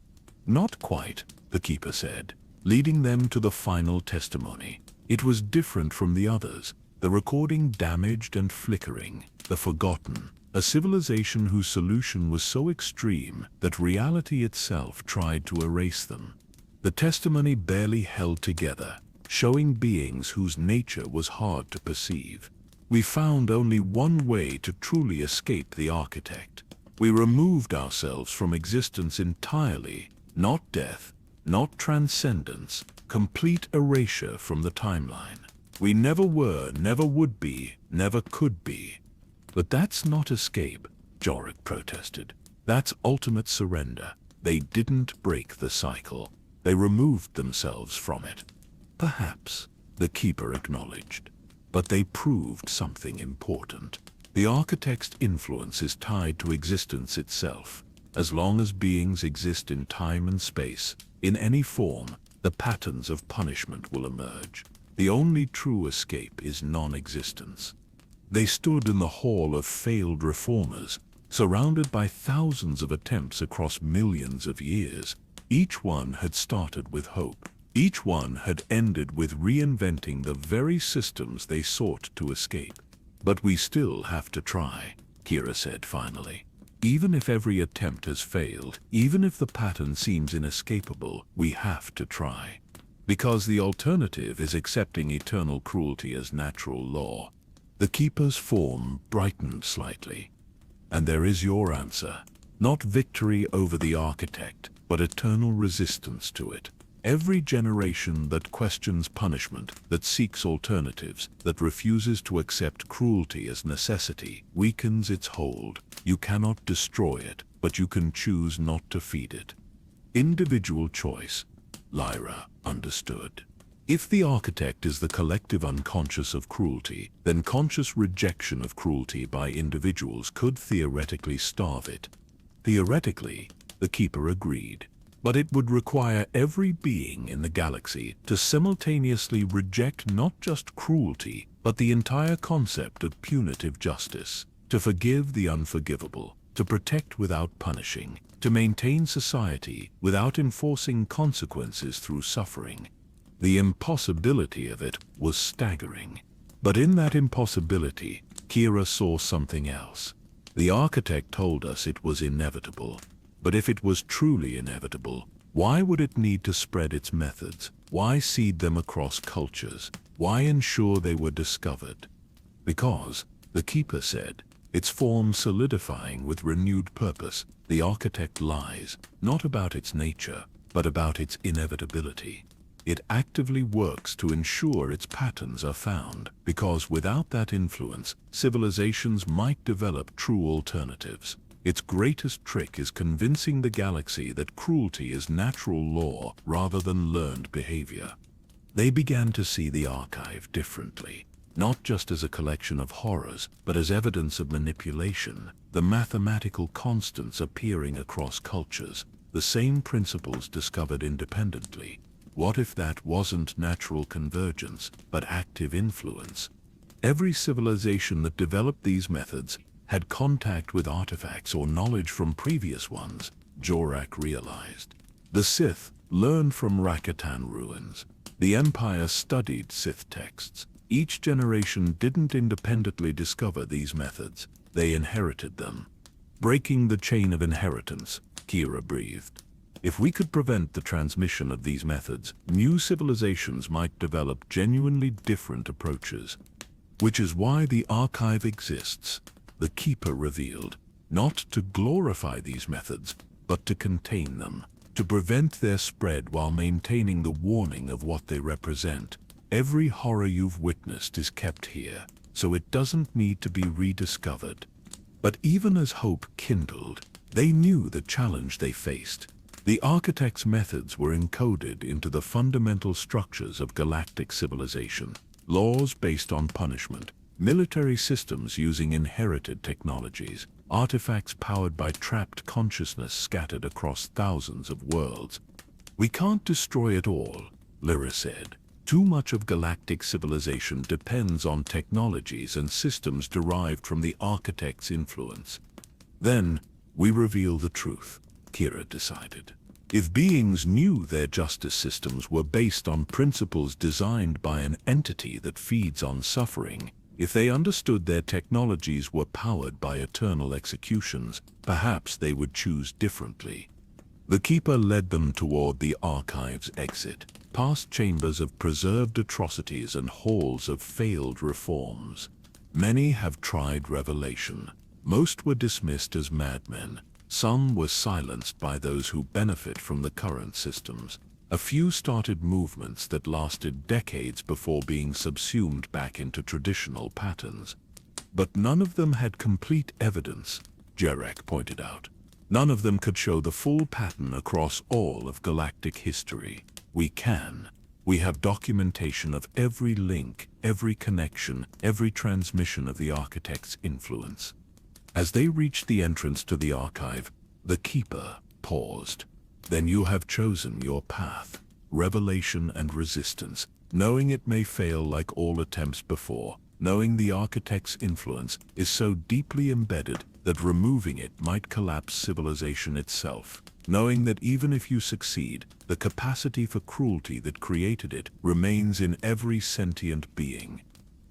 Not quite, the keeper said, leading them to the final testimony. It was different from the others, the recording damaged and flickering, the forgotten, a civilization whose solution was so extreme that reality itself tried to erase them. The testimony barely held together, showing beings whose nature was hard to perceive. We found only one way to truly escape the architect. We removed ourselves from existence entirely, not death, not transcendence, complete erasure from the timeline. We never were, never would be, never could be. But that's not escape, Jorik protested. That's ultimate surrender. They didn't break the cycle. They removed themselves from it. Perhaps, the keeper acknowledged. But they proved something important. The architect's influence is tied to existence itself. As long as beings exist in time and space, in any form, the patterns of punishment will emerge. The only true escape is non-existence. They stood in the hall of failed reformers, surrounded by thousands of attempts across millions of years. Each one had started with hope. Each one had ended with reinventing the very systems they sought to escape. But we still have to try, Kira said finally. Even if every attempt has failed, even if the pattern seems inescapable, we have to try. Because the alternative is accepting eternal cruelty as natural law. The keeper's form brightened slightly. And there is your answer. Not victory over the architect, but eternal resistance to it. Every generation that questions punishment, that seeks alternatives, that refuses to accept cruelty as necessity, weakens its hold. You cannot destroy it, but you can choose not to feed it. Individual choice. Lyra understood. If the architect is the collective unconscious of cruelty, then conscious rejection of cruelty by individuals could theoretically starve it. Theoretically, the keeper agreed. But it would require every being in the galaxy to simultaneously reject not just cruelty, but the entire concept of punitive justice, to forgive the unforgivable, to protect without punishing, to maintain society without enforcing consequences through suffering. The impossibility of it was staggering. But in that impossibility, Kira saw something else. The architect told us it was inevitable. But if it was truly inevitable, why would it need to spread its methods? Why seed them across cultures? Why ensure they were discovered? Because, the keeper said, its form solidifying with renewed purpose, the architect lies, not about its nature, but about its inevitability. It actively works to ensure its patterns are found, because without that influence, civilizations might develop true alternatives. Its greatest trick is convincing the galaxy that cruelty is natural law rather than learned behavior. They began to see the archive differently, not just as a collection of horrors, but as evidence of manipulation, the mathematical constants appearing across cultures, the same principles discovered independently? What if that wasn't natural convergence, but active influence? Every civilization that developed these methods had contact with artifacts or knowledge from previous ones, Jorak realized. The Sith learned from Rakatan ruins. The Empire studied Sith texts. Each generation didn't independently discover these methods, they inherited them. Breaking the chain of inheritance, Kira breathed. If we could prevent the transmission of these methods, new civilizations might develop genuinely different approaches. Which is why the archive exists, the Keeper revealed, not to glorify these methods, but to contain them, to prevent their spread while maintaining the warning of what they represent. Every horror you've witnessed is kept here, so it doesn't need to be rediscovered. But even as hope kindled, they knew the challenge they faced. The architect's methods were encoded into the fundamental structures of galactic civilization. Laws based on punishment, military systems using inherited technologies, artifacts powered by trapped consciousness scattered across thousands of worlds. We can't destroy it all, Lyra said. Too much of galactic civilization depends on technologies and systems derived from the architect's influence. Then, we reveal the truth, Kira decided. If beings knew their justice systems were based on principles designed by an entity that feeds on suffering, if they understood their technologies were powered by eternal executions, perhaps they would choose differently. The Keeper led them toward the archive's exit, past chambers of preserved atrocities and halls of failed reforms. Many have tried revelation. Most were dismissed as madmen. Some were silenced by those who benefit from the current systems. A few started movements that lasted decades before being subsumed back into traditional patterns. But none of them had complete evidence, Jorak pointed out. None of them could show the full pattern across all of galactic history. We can. We have documentation of every link, every connection, every transmission of the architect's influence. As they reached the entrance to the archive, the Keeper paused. Then you have chosen your path, revelation and resistance, knowing it may fail like all attempts before, knowing the architect's influence is so deeply embedded that removing it might collapse civilization itself, knowing that even if you succeed, the capacity for cruelty that created it remains in every sentient being.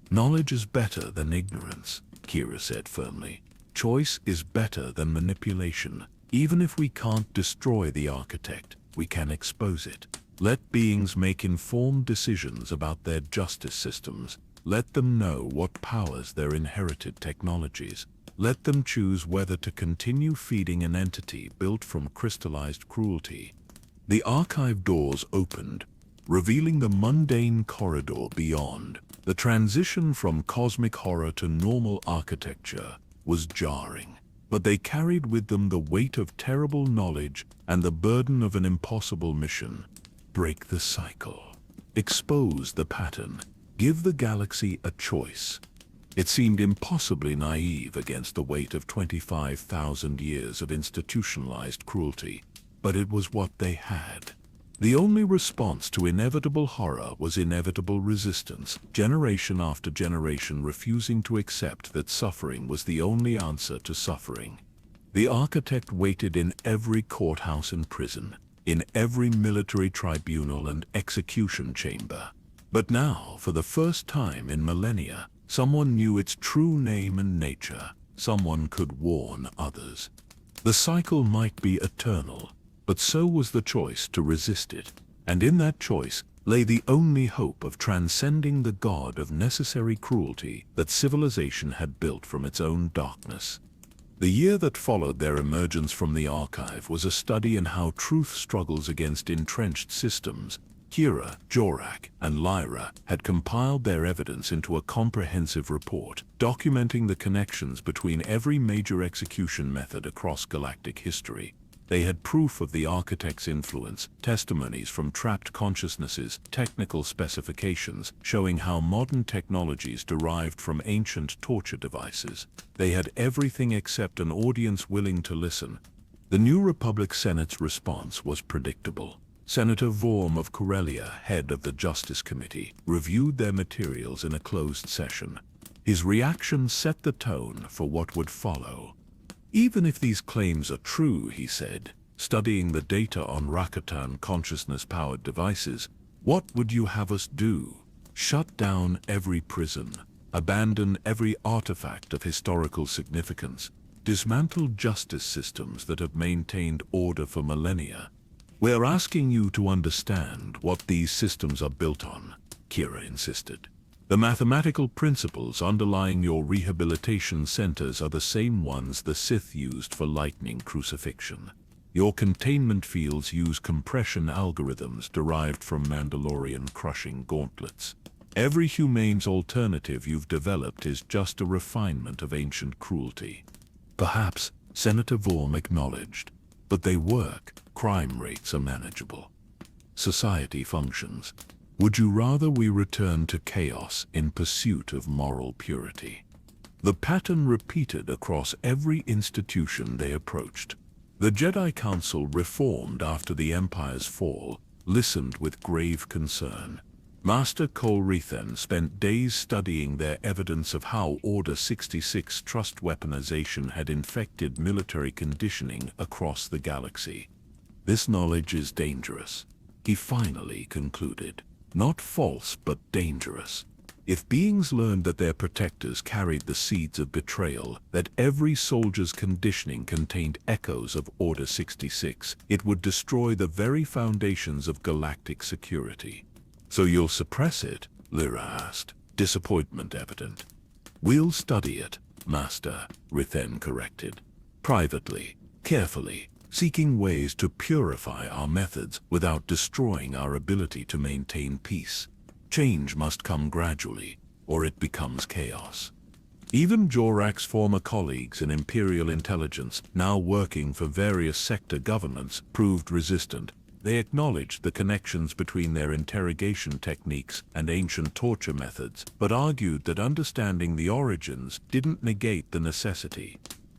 Knowledge is better than ignorance, Kira said firmly. Choice is better than manipulation. Even if we can't destroy the architect, we can expose it. Let beings make informed decisions about their justice systems. Let them know what powers their inherited technologies. Let them choose whether to continue feeding an entity built from crystallized cruelty. The archive doors opened, revealing the mundane corridor beyond. The transition from cosmic horror to normal architecture was jarring, but they carried with them the weight of terrible knowledge and the burden of an impossible mission. Break the cycle. Expose the pattern. Give the galaxy a choice. It seemed impossibly naive against the weight of 25,000 years of institutionalized cruelty, but it was what they had. The only response to inevitable horror was inevitable resistance, generation after generation refusing to accept that suffering was the only answer to suffering. The architect waited in every courthouse and prison, in every military tribunal and execution chamber. But now, for the first time in millennia, someone knew its true name and nature. Someone could warn others. The cycle might be eternal, but so was the choice to resist it, and in that choice lay the only hope of transcending the god of necessary cruelty that civilization had built from its own darkness. The year that followed their emergence from the archive was a study in how truth struggles against entrenched systems. Kira, Jorak, and Lyra had compiled their evidence into a comprehensive report, documenting the connections between every major execution method across galactic history. They had proof of the architect's influence, testimonies from trapped consciousnesses, technical specifications showing how modern technologies derived from ancient torture devices. They had everything except an audience willing to listen. The New Republic Senate's response was predictable. Senator Vorm of Karelia, head of the Justice Committee, reviewed their materials in a closed session. His reaction set the tone for what would follow. Even if these claims are true, he said, studying the data on Rakatan consciousness-powered devices, what would you have us do? Shut down every prison, abandon every artifact of historical significance, dismantle justice systems that have maintained order for millennia. We're asking you to understand what these systems are built on, Kira insisted. The mathematical principles underlying your rehabilitation centers are the same ones the Sith used for lightning crucifixion. Your containment fields use compression algorithms derived from Mandalorian crushing gauntlets. Every humane's alternative you've developed is just a refinement of ancient cruelty. Perhaps, Senator Vorm acknowledged, but they work. Crime rates are manageable. Society functions. Would you rather we return to chaos in pursuit of moral purity? The pattern repeated across every institution they approached. The Jedi Council, reformed after the Empire's fall, listened with grave concern. Master Kol Rethan spent days studying their evidence of how Order 66 trust weaponization had infected military conditioning across the galaxy. This knowledge is dangerous, he finally concluded. Not false, but dangerous. If beings learned that their protectors carried the seeds of betrayal, that every soldier's conditioning contained echoes of Order 66, it would destroy the very foundations of galactic security. So you'll suppress it? Lyra asked, disappointment evident. We'll study it, Master, Rethen corrected. Privately, carefully, seeking ways to purify our methods without destroying our ability to maintain peace. Change must come gradually, or it becomes chaos. Even Jorak's former colleagues in Imperial intelligence, now working for various sector governments, proved resistant. They acknowledged the connections between their interrogation techniques and ancient torture methods, but argued that understanding the origins didn't negate the necessity.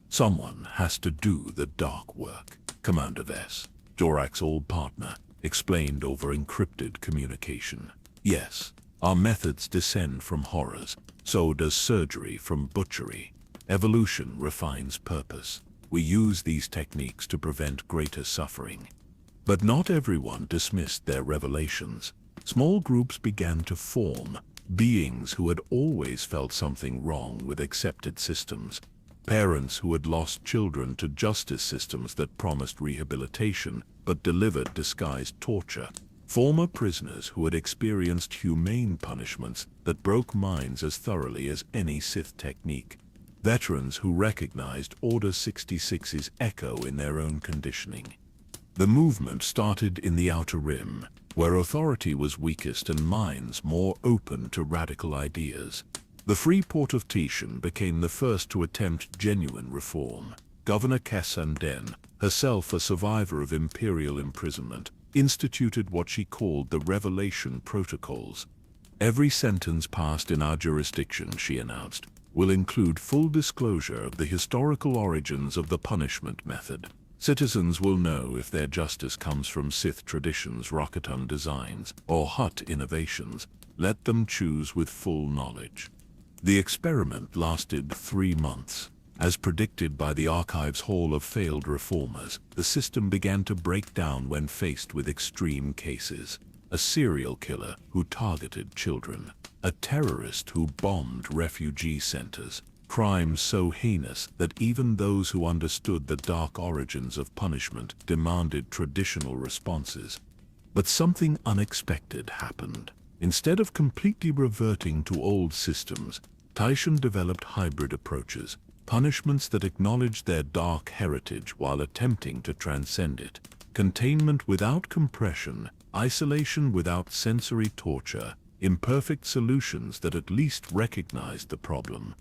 Someone has to do the dark work, Commander Vess, Jorak's old partner, explained over encrypted communication. Yes, our methods descend from horrors, so does surgery from butchery. Evolution refines purpose. We use these techniques to prevent greater suffering. But not everyone dismissed their revelations. Small groups began to form, beings who had always felt something wrong with accepted systems. Parents who had lost children to justice systems that promised rehabilitation but delivered disguised torture. Former prisoners who had experienced humane punishments that broke minds as thoroughly as any Sith technique. Veterans who recognized Order 66's echo in their own conditioning. The movement started in the Outer Rim, where authority was weakest and minds more open to radical ideas. The Free Port of Tishan became the first to attempt genuine reform. Governor Kesanden, herself a survivor of imperial imprisonment, instituted what she called the Revelation Protocols. Every sentence passed in our jurisdiction, she announced, will include full disclosure of the historical origins of the punishment method. Citizens will know if their justice comes from Sith traditions, Rakatan designs, or Hutt innovations. Let them choose with full knowledge. The experiment lasted 3 months. As predicted by the Archives Hall of Failed Reformers, the system began to break down when faced with extreme cases. A serial killer who targeted children. A terrorist who bombed refugee centers. Crimes so heinous that even those who understood the dark origins of punishment demanded traditional responses. But something unexpected happened. Instead of completely reverting to old systems, Tishan developed hybrid approaches, punishments that acknowledged their dark heritage while attempting to transcend it. Containment without compression, isolation without sensory torture, imperfect solutions that at least recognized the problem.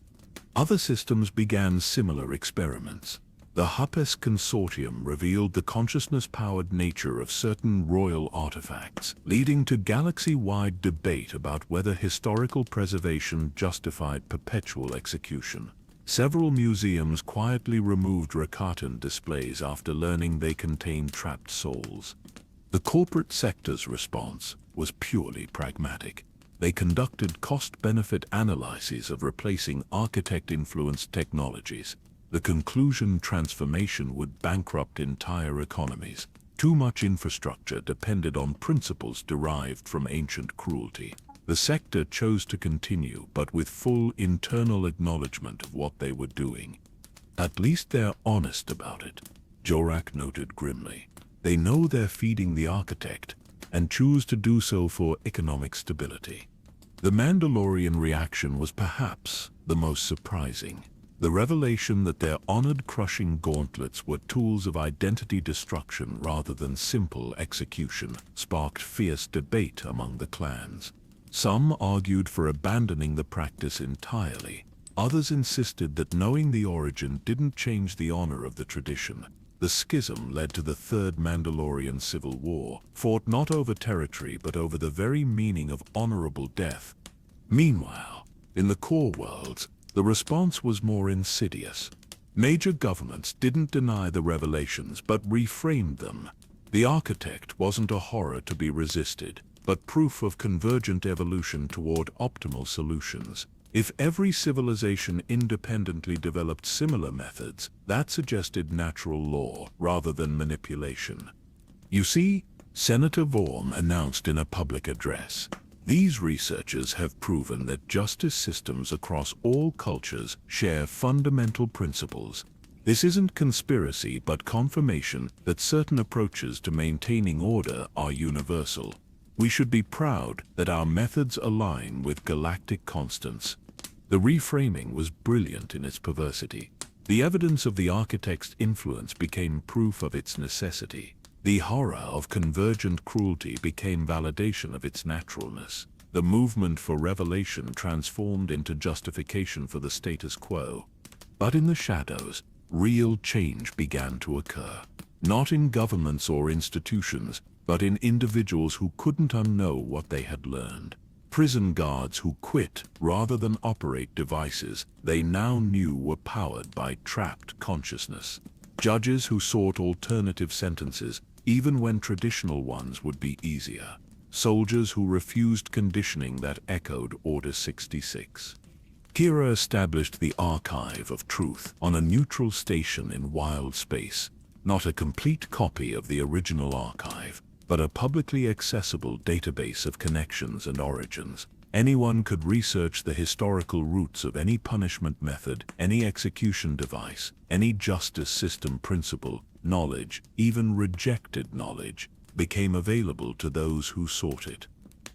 Other systems began similar experiments. The Huppes Consortium revealed the consciousness-powered nature of certain royal artifacts, leading to galaxy-wide debate about whether historical preservation justified perpetual execution. Several museums quietly removed Rakatan displays after learning they contained trapped souls. The corporate sector's response was purely pragmatic. They conducted cost-benefit analyses of replacing architect-influenced technologies. The conclusion: transformation would bankrupt entire economies. Too much infrastructure depended on principles derived from ancient cruelty. The sector chose to continue, but with full internal acknowledgement of what they were doing. At least they're honest about it, Jorak noted grimly. They know they're feeding the architect, and choose to do so for economic stability. The Mandalorian reaction was perhaps the most surprising. The revelation that their honored crushing gauntlets were tools of identity destruction rather than simple execution sparked fierce debate among the clans. Some argued for abandoning the practice entirely. Others insisted that knowing the origin didn't change the honor of the tradition. The schism led to the Third Mandalorian Civil War, fought not over territory but over the very meaning of honorable death. Meanwhile, in the core worlds, the response was more insidious. Major governments didn't deny the revelations but reframed them. The architect wasn't a horror to be resisted, but proof of convergent evolution toward optimal solutions. If every civilization independently developed similar methods, that suggested natural law rather than manipulation. You see, Senator Vorm announced in a public address, these researchers have proven that justice systems across all cultures share fundamental principles. This isn't conspiracy but confirmation that certain approaches to maintaining order are universal. We should be proud that our methods align with galactic constants. The reframing was brilliant in its perversity. The evidence of the architect's influence became proof of its necessity. The horror of convergent cruelty became validation of its naturalness. The movement for revelation transformed into justification for the status quo. But in the shadows, real change began to occur. Not in governments or institutions, but in individuals who couldn't unknow what they had learned. Prison guards who quit rather than operate devices they now knew were powered by trapped consciousness. Judges who sought alternative sentences even when traditional ones would be easier. Soldiers who refused conditioning that echoed Order 66. Kira established the Archive of Truth on a neutral station in wild space, not a complete copy of the original archive, but a publicly accessible database of connections and origins. Anyone could research the historical roots of any punishment method, any execution device, any justice system principle. Knowledge, even rejected knowledge, became available to those who sought it.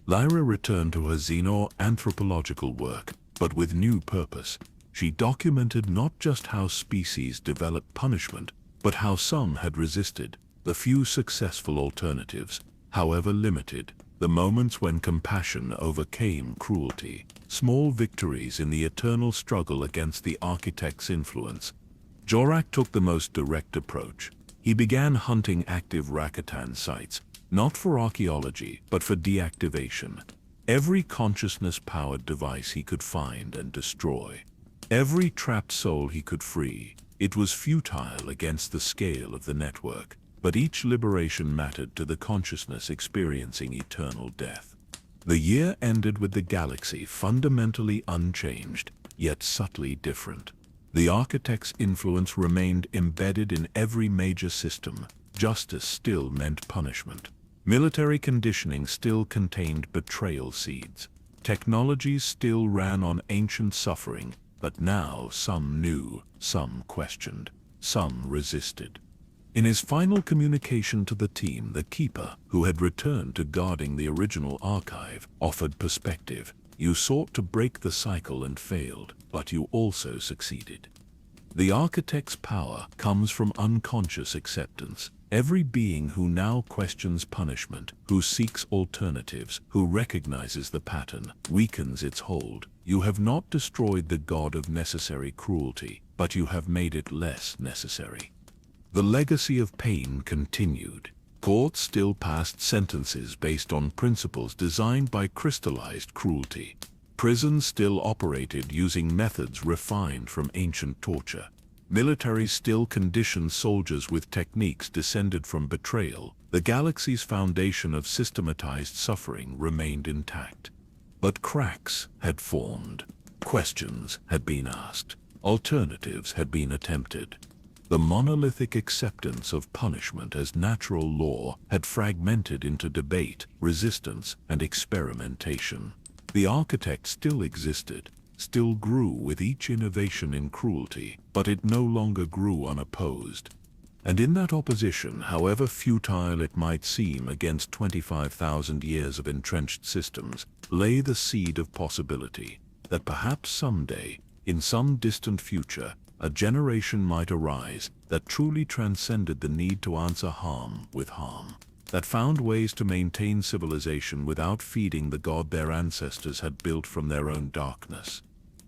Lyra returned to her xeno-anthropological work, but with new purpose. She documented not just how species developed punishment, but how some had resisted, the few successful alternatives, however limited, the moments when compassion overcame cruelty, small victories in the eternal struggle against the architect's influence. Jorak took the most direct approach. He began hunting active Rakatan sites, not for archaeology, but for deactivation. Every consciousness-powered device he could find and destroy. Every trapped soul he could free. It was futile against the scale of the network, but each liberation mattered to the consciousness experiencing eternal death. The year ended with the galaxy fundamentally unchanged, yet subtly different. The architect's influence remained embedded in every major system. Justice still meant punishment. Military conditioning still contained betrayal seeds. Technologies still ran on ancient suffering, but now some knew, some questioned, some resisted. In his final communication to the team, the Keeper, who had returned to guarding the original archive, offered perspective. You sought to break the cycle and failed, but you also succeeded. The architect's power comes from unconscious acceptance. Every being who now questions punishment, who seeks alternatives, who recognizes the pattern, weakens its hold. You have not destroyed the god of necessary cruelty, but you have made it less necessary. The legacy of pain continued. Courts still passed sentences based on principles designed by crystallized cruelty. Prisons still operated using methods refined from ancient torture. Militaries still conditioned soldiers with techniques descended from betrayal. The galaxy's foundation of systematized suffering remained intact. But cracks had formed. Questions had been asked. Alternatives had been attempted. The monolithic acceptance of punishment as natural law had fragmented into debate, resistance, and experimentation. The architect still existed, still grew with each innovation in cruelty, but it no longer grew unopposed. And in that opposition, however futile it might seem against 25,000 years of entrenched systems, lay the seed of possibility, that perhaps someday, in some distant future, a generation might arise that truly transcended the need to answer harm with harm, that found ways to maintain civilization without feeding the god their ancestors had built from their own darkness.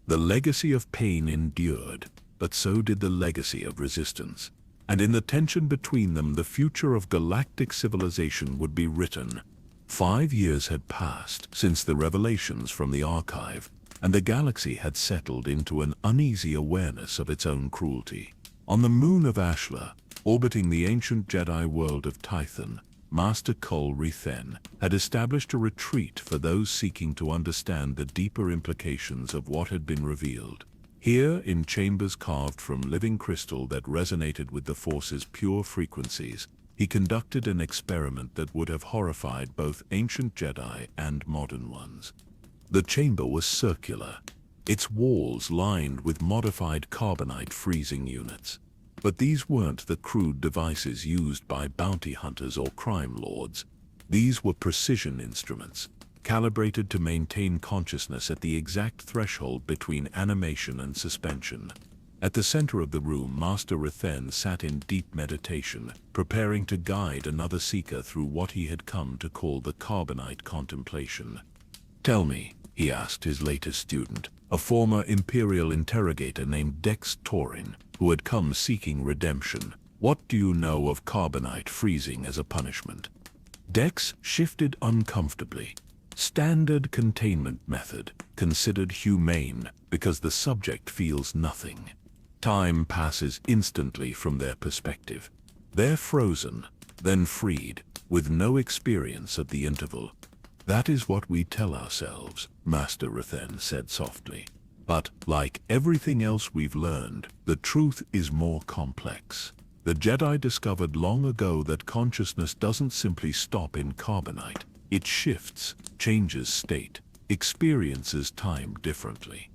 The legacy of pain endured, but so did the legacy of resistance. And in the tension between them, the future of galactic civilization would be written. 5 years had passed since the revelations from the archive, and the galaxy had settled into an uneasy awareness of its own cruelty. On the moon of Ashla, orbiting the ancient Jedi world of Tython, Master Kul Rethen had established a retreat for those seeking to understand the deeper implications of what had been revealed. Here, in chambers carved from living crystal that resonated with the Force's pure frequencies, he conducted an experiment that would have horrified both ancient Jedi and modern ones. The chamber was circular, its walls lined with modified carbonite freezing units. But these weren't the crude devices used by bounty hunters or crime lords. These were precision instruments, calibrated to maintain consciousness at the exact threshold between animation and suspension. At the center of the room, Master Rethen sat in deep meditation, preparing to guide another seeker through what he had come to call the carbonite contemplation. "Tell me," he asked his latest student, a former Imperial interrogator named Dex Torin, who had come seeking redemption, "what do you know of carbonite freezing as a punishment?" Dex shifted uncomfortably. Standard containment method, considered humane because the subject feels nothing. Time passes instantly from their perspective. They're frozen, then freed, with no experience at the interval. "That is what we tell ourselves," Master Rethen said softly. "But, like everything else we've learned, the truth is more complex. The Jedi discovered long ago that consciousness doesn't simply stop in carbonite. It shifts, changes state, experiences time differently."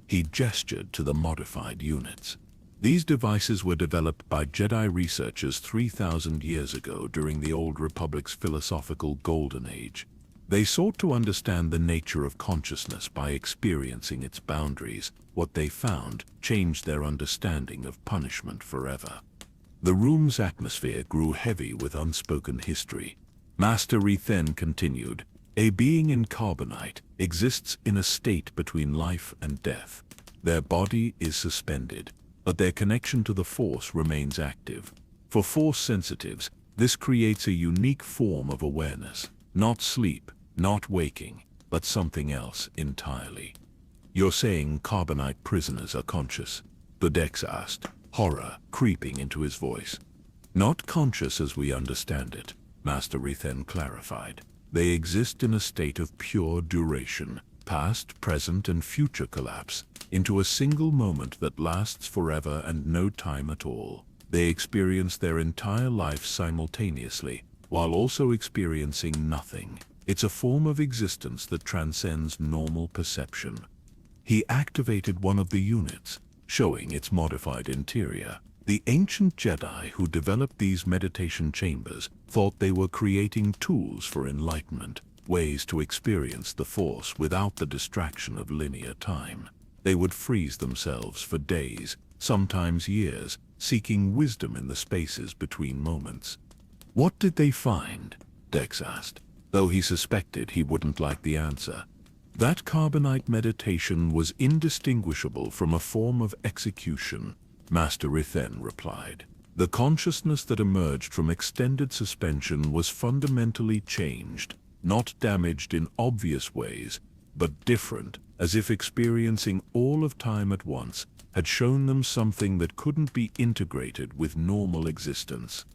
He gestured to the modified units. These devices were developed by Jedi researchers 3,000 years ago during the Old Republic's philosophical Golden Age. They sought to understand the nature of consciousness by experiencing its boundaries. What they found changed their understanding of punishment forever. The room's atmosphere grew heavy with unspoken history. Master Rethen continued, "A being in carbonite exists in a state between life and death. Their body is suspended, but their connection to the Force remains active. For Force sensitives, this creates a unique form of awareness. Not sleep, not waking, but something else entirely." "You're saying carbonite prisoners are conscious?" the Dex asked, horror creeping into his voice. "Not conscious as we understand it," Master Rethen clarified. "They exist in a state of pure duration, past, present, and future collapse, into a single moment that lasts forever and no time at all. They experience their entire life simultaneously, while also experiencing nothing. It's a form of existence that transcends normal perception." He activated one of the units, showing its modified interior. The ancient Jedi who developed these meditation chambers thought they were creating tools for enlightenment, ways to experience the Force without the distraction of linear time. They would freeze themselves for days, sometimes years, seeking wisdom in the spaces between moments. "What did they find?" Dex asked, though he suspected he wouldn't like the answer. "That carbonite meditation was indistinguishable from a form of execution," Master Rethen replied. "The consciousness that emerged from extended suspension was fundamentally changed, not damaged in obvious ways, but different, as if experiencing all of time at once had shown them something that couldn't be integrated with normal existence.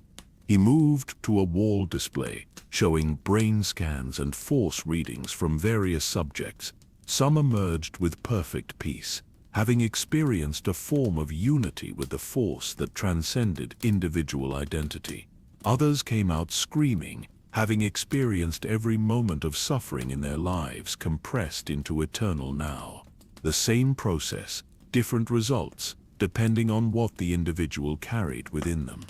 He moved to a wall display, showing brain scans and force readings from various subjects. Some emerged with perfect peace, having experienced a form of unity with the force that transcended individual identity. Others came out screaming, having experienced every moment of suffering in their lives compressed into eternal now. The same process, different results, depending on what the individual carried within them.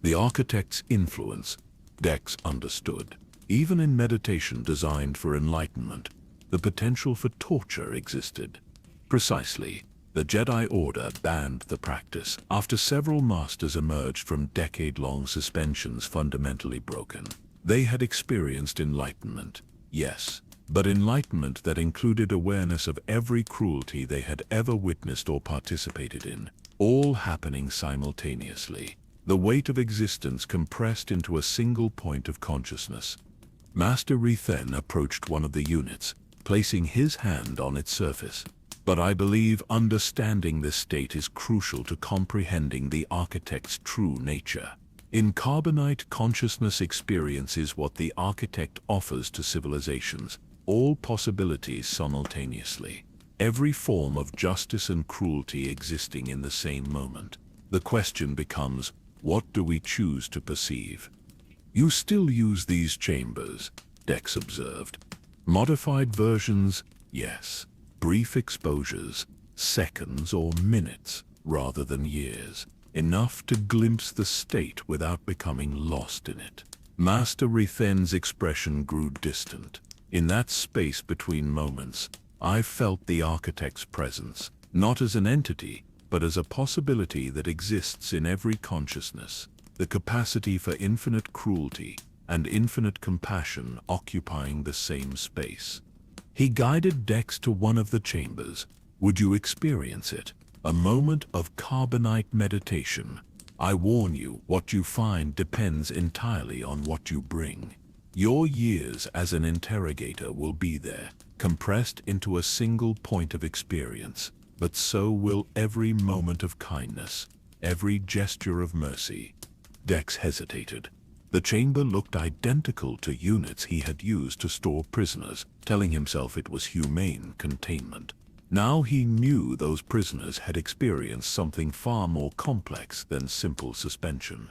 The architect's influence, Dex understood. Even in meditation designed for enlightenment, the potential for torture existed. Precisely, the Jedi Order banned the practice after several masters emerged from decade-long suspensions fundamentally broken. They had experienced enlightenment, yes, but enlightenment that included awareness of every cruelty they had ever witnessed or participated in, all happening simultaneously. The weight of existence compressed into a single point of consciousness. Master Rethen approached one of the units, placing his hand on its surface. But I believe understanding this state is crucial to comprehending the architect's true nature. In carbonite, consciousness experiences what the architect offers to civilizations, all possibilities simultaneously, every form of justice and cruelty existing in the same moment. The question becomes, what do we choose to perceive? You still use these chambers, Dex observed. Modified versions, yes. Brief exposures, seconds or minutes, rather than years. Enough to glimpse the state without becoming lost in it. Master Rethen's expression grew distant. In that space between moments, I felt the architect's presence, not as an entity, but as a possibility that exists in every consciousness, the capacity for infinite cruelty and infinite compassion occupying the same space. He guided Dex to one of the chambers. Would you experience it? A moment of carbonite meditation. I warn you, what you find depends entirely on what you bring. Your years as an interrogator will be there, compressed into a single point of experience, but so will every moment of kindness, every gesture of mercy. Dex hesitated. The chamber looked identical to units he had used to store prisoners, telling himself it was humane containment. Now he knew those prisoners had experienced something far more complex than simple suspension.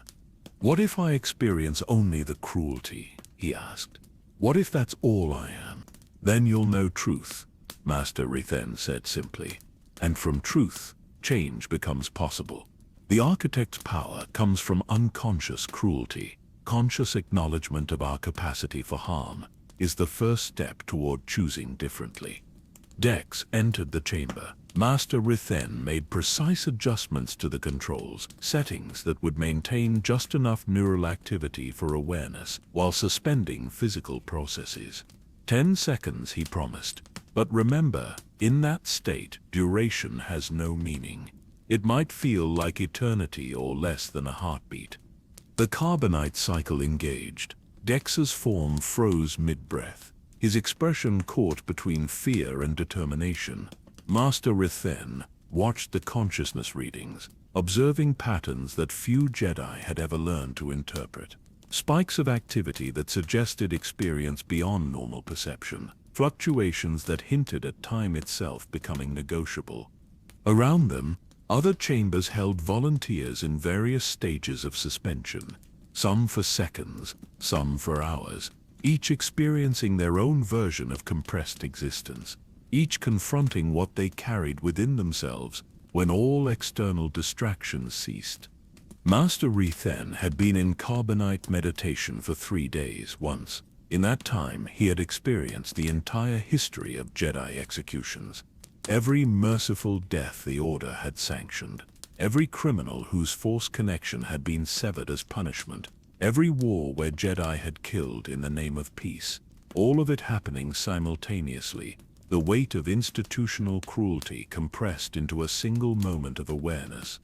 What if I experience only the cruelty? He asked. What if that's all I am? Then you'll know truth, Master Rethen said simply. And from truth, change becomes possible. The architect's power comes from unconscious cruelty. Conscious acknowledgement of our capacity for harm is the first step toward choosing differently. Dex entered the chamber. Master Rethen made precise adjustments to the controls, settings that would maintain just enough neural activity for awareness while suspending physical processes. 10 seconds, he promised. But remember, in that state, duration has no meaning. It might feel like eternity or less than a heartbeat. The carbonite cycle engaged. Dex's form froze mid-breath, his expression caught between fear and determination. Master Rethen watched the consciousness readings, observing patterns that few Jedi had ever learned to interpret. Spikes of activity that suggested experience beyond normal perception, fluctuations that hinted at time itself becoming negotiable. Around them, other chambers held volunteers in various stages of suspension, some for seconds, some for hours, each experiencing their own version of compressed existence, each confronting what they carried within themselves when all external distractions ceased. Master Rethen had been in carbonite meditation for 3 days once. In that time, he had experienced the entire history of Jedi executions. Every merciful death the Order had sanctioned, every criminal whose Force connection had been severed as punishment, every war where Jedi had killed in the name of peace, all of it happening simultaneously, the weight of institutional cruelty compressed into a single moment of awareness.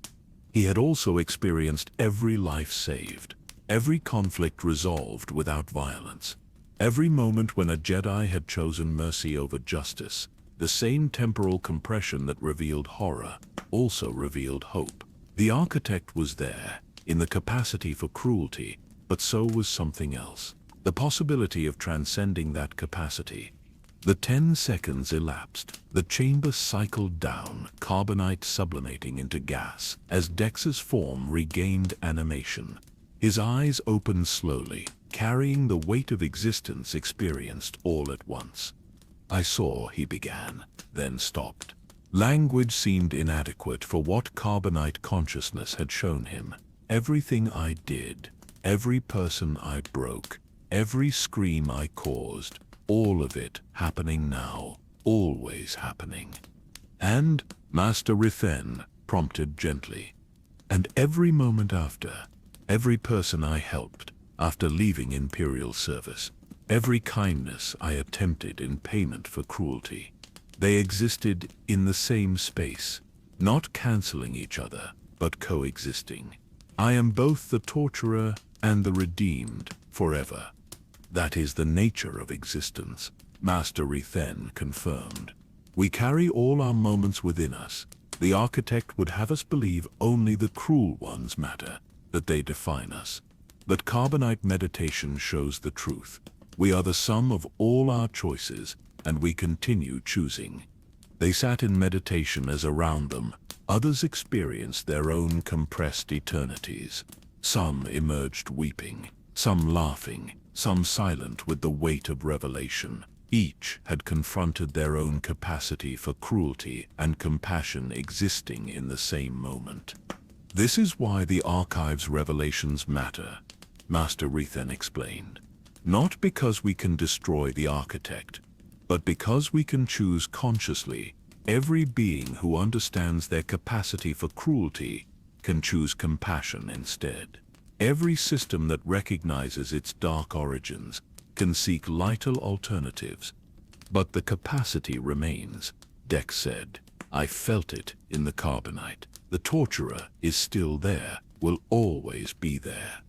He had also experienced every life saved, every conflict resolved without violence, Every moment when a Jedi had chosen mercy over justice, the same temporal compression that revealed horror also revealed hope. The architect was there, in the capacity for cruelty, but so was something else. The possibility of transcending that capacity. The 10 seconds elapsed. The chamber cycled down, carbonite sublimating into gas, as Dex's form regained animation. His eyes opened slowly, carrying the weight of existence experienced all at once. I saw, he began, then stopped. Language seemed inadequate for what carbonite consciousness had shown him. Everything I did, every person I broke, every scream I caused, all of it happening now, always happening. And, Master Rithen prompted gently. And every moment after, every person I helped after leaving Imperial service, every kindness I attempted in payment for cruelty, they existed in the same space, not canceling each other, but coexisting. I am both the torturer and the redeemed forever. That is the nature of existence, Master Rithen confirmed. We carry all our moments within us. The architect would have us believe only the cruel ones matter, that they define us. But carbonite meditation shows the truth. We are the sum of all our choices, and we continue choosing. They sat in meditation as around them, others experienced their own compressed eternities. Some emerged weeping, some laughing, some silent with the weight of revelation. Each had confronted their own capacity for cruelty and compassion existing in the same moment. This is why the archive's revelations matter, Master Rithen explained. Not because we can destroy the architect, but because we can choose consciously. Every being who understands their capacity for cruelty can choose compassion instead. Every system that recognizes its dark origins can seek lighter alternatives. But the capacity remains, Dex said. I felt it in the carbonite. The torturer is still there, will always be there.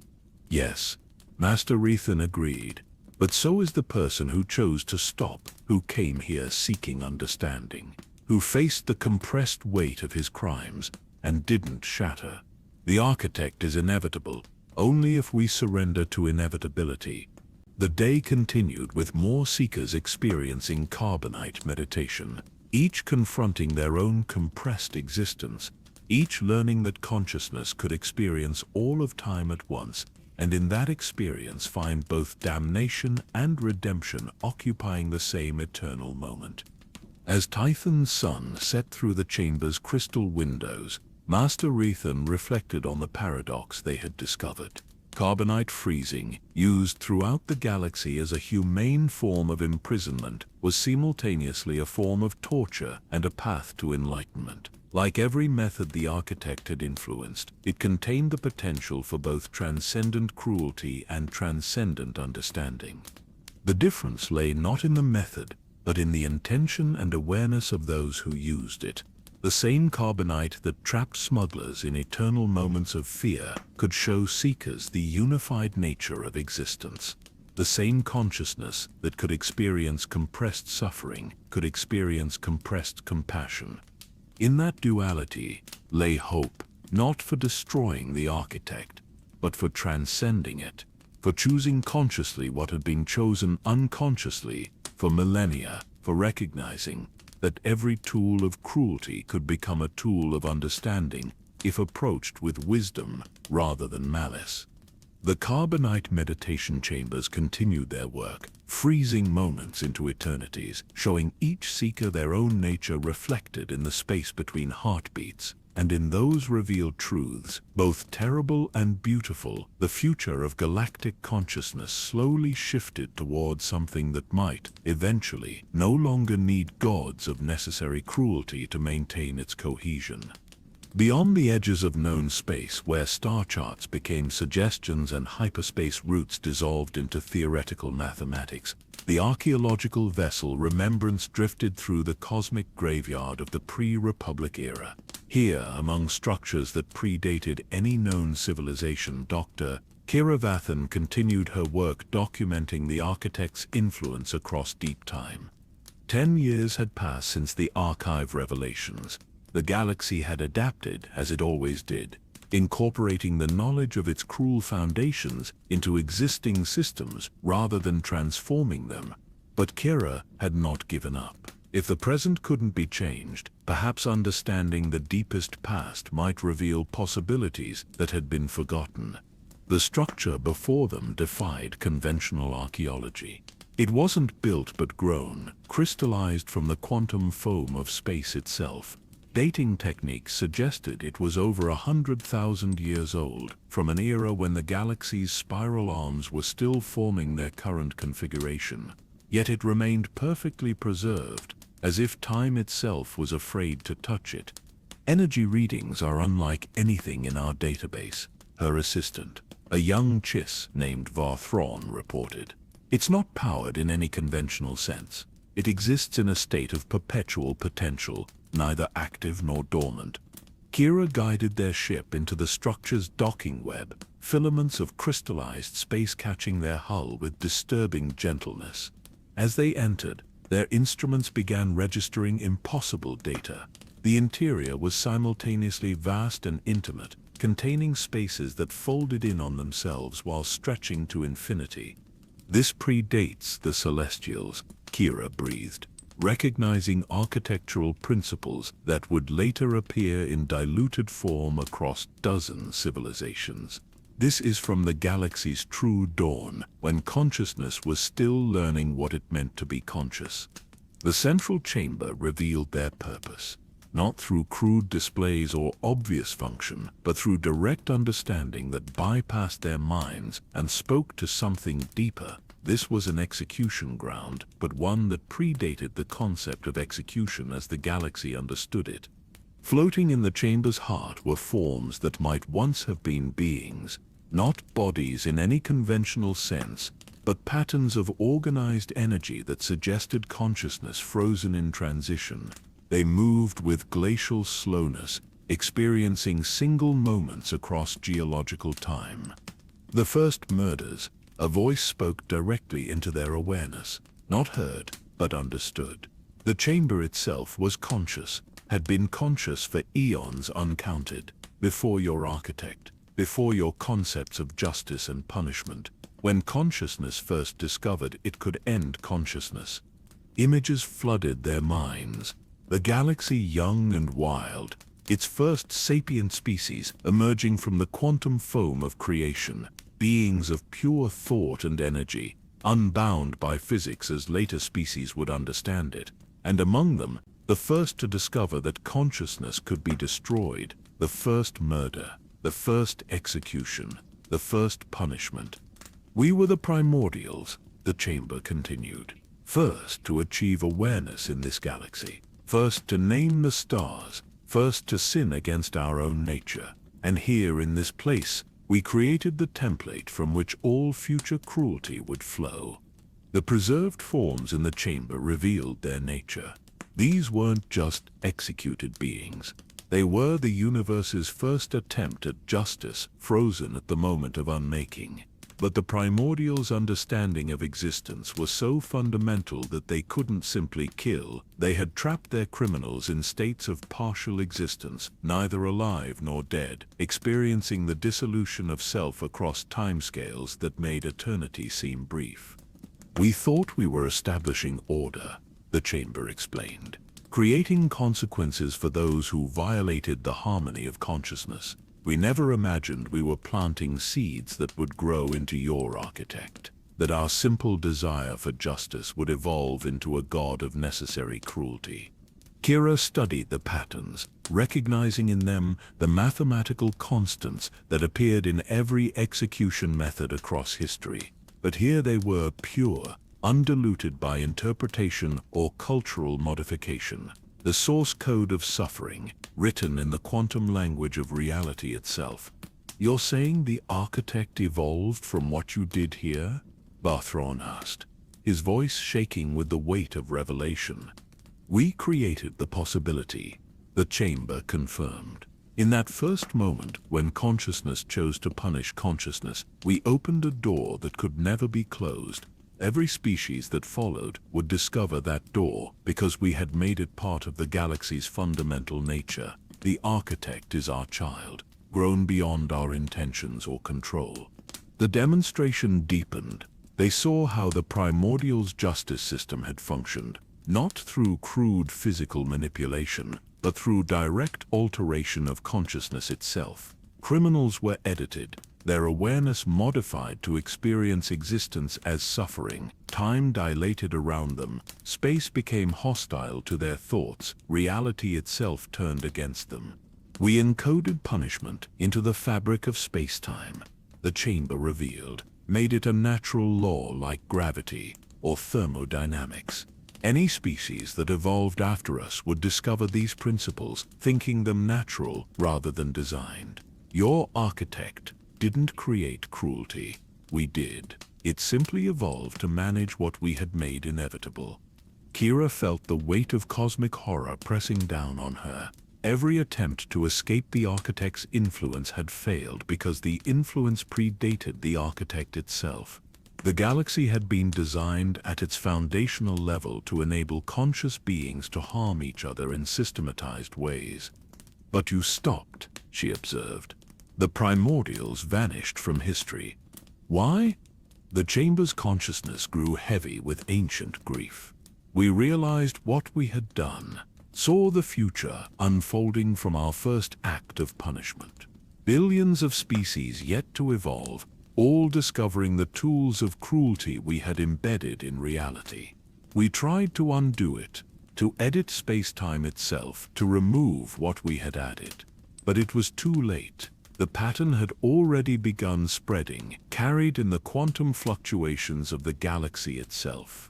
Yes, Master Rithen agreed, but so is the person who chose to stop, who came here seeking understanding, who faced the compressed weight of his crimes and didn't shatter. The architect is inevitable, only if we surrender to inevitability. The day continued with more seekers experiencing carbonite meditation, each confronting their own compressed existence, each learning that consciousness could experience all of time at once, and in that experience find both damnation and redemption occupying the same eternal moment. As Tython's sun set through the chamber's crystal windows, Master Rithen reflected on the paradox they had discovered. Carbonite freezing, used throughout the galaxy as a humane form of imprisonment, was simultaneously a form of torture and a path to enlightenment. Like every method the architect had influenced, it contained the potential for both transcendent cruelty and transcendent understanding. The difference lay not in the method, but in the intention and awareness of those who used it. The same carbonite that trapped smugglers in eternal moments of fear could show seekers the unified nature of existence. The same consciousness that could experience compressed suffering could experience compressed compassion. In that duality lay hope, not for destroying the architect, but for transcending it, for choosing consciously what had been chosen unconsciously for millennia, for recognizing that every tool of cruelty could become a tool of understanding if approached with wisdom rather than malice. The carbonite meditation chambers continued their work, freezing moments into eternities, showing each seeker their own nature reflected in the space between heartbeats, and in those revealed truths, both terrible and beautiful. The future of galactic consciousness slowly shifted towards something that might, eventually, no longer need gods of necessary cruelty to maintain its cohesion. Beyond the edges of known space, where star charts became suggestions and hyperspace routes dissolved into theoretical mathematics, the archaeological vessel Remembrance drifted through the cosmic graveyard of the pre-Republic era. Here, among structures that predated any known civilization, Dr. Kira continued her work documenting the architect's influence across deep time. 10 years had passed since the archive revelations. The galaxy had adapted, as it always did, incorporating the knowledge of its cruel foundations into existing systems rather than transforming them. But Kira had not given up. If the present couldn't be changed, perhaps understanding the deepest past might reveal possibilities that had been forgotten. The structure before them defied conventional archaeology. It wasn't built but grown, crystallized from the quantum foam of space itself. Dating techniques suggested it was over 100,000 years old, from an era when the galaxy's spiral arms were still forming their current configuration. Yet it remained perfectly preserved, as if time itself was afraid to touch it. Energy readings are unlike anything in our database, her assistant, a young Chiss named Varthron, reported. It's not powered in any conventional sense. It exists in a state of perpetual potential, neither active nor dormant. Kira guided their ship into the structure's docking web, filaments of crystallized space catching their hull with disturbing gentleness. As they entered, their instruments began registering impossible data. The interior was simultaneously vast and intimate, containing spaces that folded in on themselves while stretching to infinity. This predates the Celestials, Kira breathed, recognizing architectural principles that would later appear in diluted form across dozens civilizations. This is from the galaxy's true dawn, when consciousness was still learning what it meant to be conscious. The central chamber revealed their purpose, not through crude displays or obvious function, but through direct understanding that bypassed their minds and spoke to something deeper. This was an execution ground, but one that predated the concept of execution as the galaxy understood it. Floating in the chamber's heart were forms that might once have been beings, not bodies in any conventional sense, but patterns of organized energy that suggested consciousness frozen in transition. They moved with glacial slowness, experiencing single moments across geological time. The first murders, a voice spoke directly into their awareness, not heard, but understood. The chamber itself was conscious, had been conscious for eons uncounted, before your architect, before your concepts of justice and punishment. When consciousness first discovered it could end consciousness, images flooded their minds. The galaxy young and wild, its first sapient species emerging from the quantum foam of creation, beings of pure thought and energy, unbound by physics as later species would understand it, and among them, the first to discover that consciousness could be destroyed, the first murder, the first execution, the first punishment. We were the primordials, the chamber continued, first to achieve awareness in this galaxy, first to name the stars, first to sin against our own nature, and here in this place, we created the template from which all future cruelty would flow. The preserved forms in the chamber revealed their nature. These weren't just executed beings. They were the universe's first attempt at justice, frozen at the moment of unmaking. But the primordials' understanding of existence was so fundamental that they couldn't simply kill. They had trapped their criminals in states of partial existence, neither alive nor dead, experiencing the dissolution of self across timescales that made eternity seem brief. We thought we were establishing order, the chamber explained, creating consequences for those who violated the harmony of consciousness. We never imagined we were planting seeds that would grow into your architect, that our simple desire for justice would evolve into a god of necessary cruelty. Kira studied the patterns, recognizing in them the mathematical constants that appeared in every execution method across history. But here they were pure, undiluted by interpretation or cultural modification. The source code of suffering, written in the quantum language of reality itself. You're saying the architect evolved from what you did here? Barthron asked, his voice shaking with the weight of revelation. We created the possibility, the chamber confirmed. In that first moment, when consciousness chose to punish consciousness, we opened a door that could never be closed. Every species that followed would discover that door because we had made it part of the galaxy's fundamental nature. The architect is our child, grown beyond our intentions or control. The demonstration deepened. They saw how the primordial's justice system had functioned, not through crude physical manipulation, but through direct alteration of consciousness itself. Criminals were edited, their awareness modified to experience existence as suffering. Time dilated around them, space became hostile to their thoughts, reality itself turned against them. We encoded punishment into the fabric of space-time. The chamber revealed, made it a natural law like gravity or thermodynamics. Any species that evolved after us would discover these principles, thinking them natural rather than designed. Your architect didn't create cruelty. We did. It simply evolved to manage what we had made inevitable. Kira felt the weight of cosmic horror pressing down on her. Every attempt to escape the architect's influence had failed because the influence predated the architect itself. The galaxy had been designed at its foundational level to enable conscious beings to harm each other in systematized ways. But you stopped, she observed. The primordials vanished from history. Why? The chamber's consciousness grew heavy with ancient grief. We realized what we had done, saw the future unfolding from our first act of punishment. Billions of species yet to evolve, all discovering the tools of cruelty we had embedded in reality. We tried to undo it, to edit space-time itself, to remove what we had added. But it was too late. The pattern had already begun spreading, carried in the quantum fluctuations of the galaxy itself.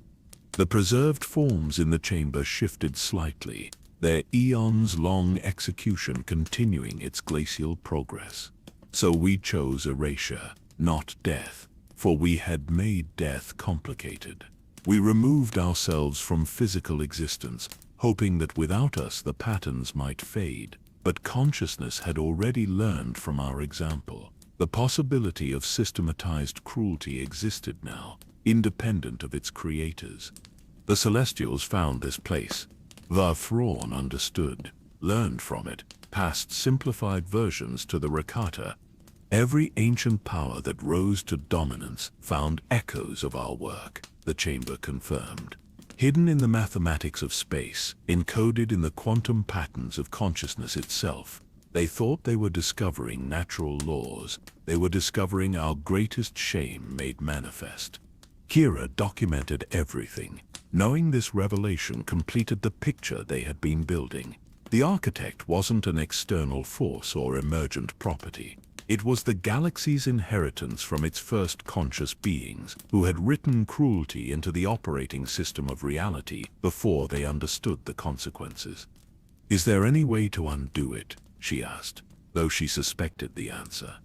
The preserved forms in the chamber shifted slightly, their eons-long execution continuing its glacial progress. So we chose erasure, not death, for we had made death complicated. We removed ourselves from physical existence, hoping that without us the patterns might fade. But consciousness had already learned from our example. The possibility of systematized cruelty existed now, independent of its creators. The Celestials found this place. The Thrawn understood, learned from it, passed simplified versions to the Rakata. Every ancient power that rose to dominance found echoes of our work, the chamber confirmed. Hidden in the mathematics of space, encoded in the quantum patterns of consciousness itself, they thought they were discovering natural laws. They were discovering our greatest shame made manifest. Kira documented everything. Knowing this revelation completed the picture they had been building. The architect wasn't an external force or emergent property. It was the galaxy's inheritance from its first conscious beings, who had written cruelty into the operating system of reality before they understood the consequences. Is there any way to undo it? She asked, though she suspected the answer.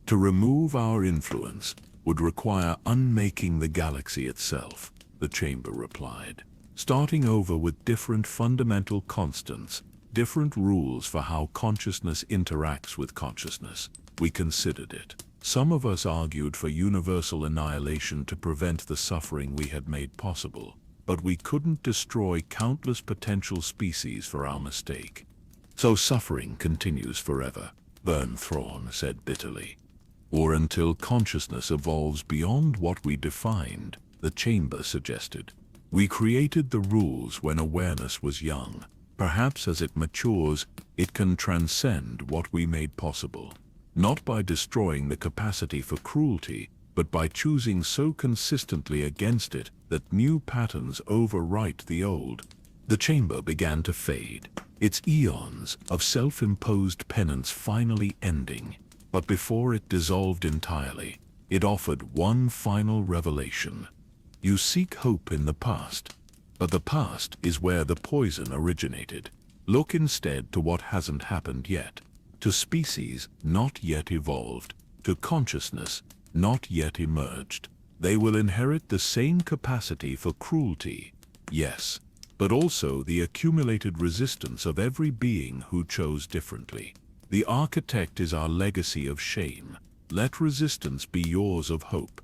To remove our influence would require unmaking the galaxy itself, the chamber replied. Starting over with different fundamental constants, different rules for how consciousness interacts with consciousness. We considered it. Some of us argued for universal annihilation to prevent the suffering we had made possible, but we couldn't destroy countless potential species for our mistake. So suffering continues forever, Vern Thrawn said bitterly. Or until consciousness evolves beyond what we defined, the chamber suggested. We created the rules when awareness was young. Perhaps as it matures, it can transcend what we made possible. Not by destroying the capacity for cruelty, but by choosing so consistently against it that new patterns overwrite the old. The chamber began to fade, its eons of self-imposed penance finally ending. But before it dissolved entirely, it offered one final revelation. You seek hope in the past, but the past is where the poison originated. Look instead to what hasn't happened yet. To species not yet evolved, to consciousness not yet emerged. They will inherit the same capacity for cruelty, yes, but also the accumulated resistance of every being who chose differently. The architect is our legacy of shame. Let resistance be yours of hope.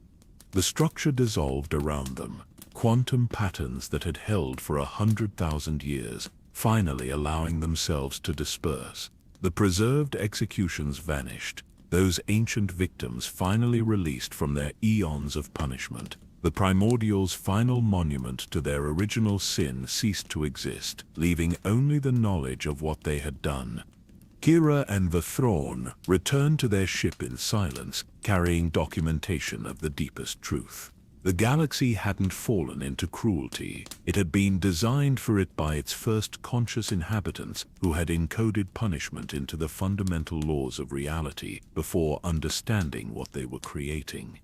The structure dissolved around them, quantum patterns that had held for 100,000 years, finally allowing themselves to disperse. The preserved executions vanished, those ancient victims finally released from their eons of punishment. The primordials' final monument to their original sin ceased to exist, leaving only the knowledge of what they had done. Kira and the Thrawn returned to their ship in silence, carrying documentation of the deepest truth. The galaxy hadn't fallen into cruelty. It had been designed for it by its first conscious inhabitants who had encoded punishment into the fundamental laws of reality before understanding what they were creating.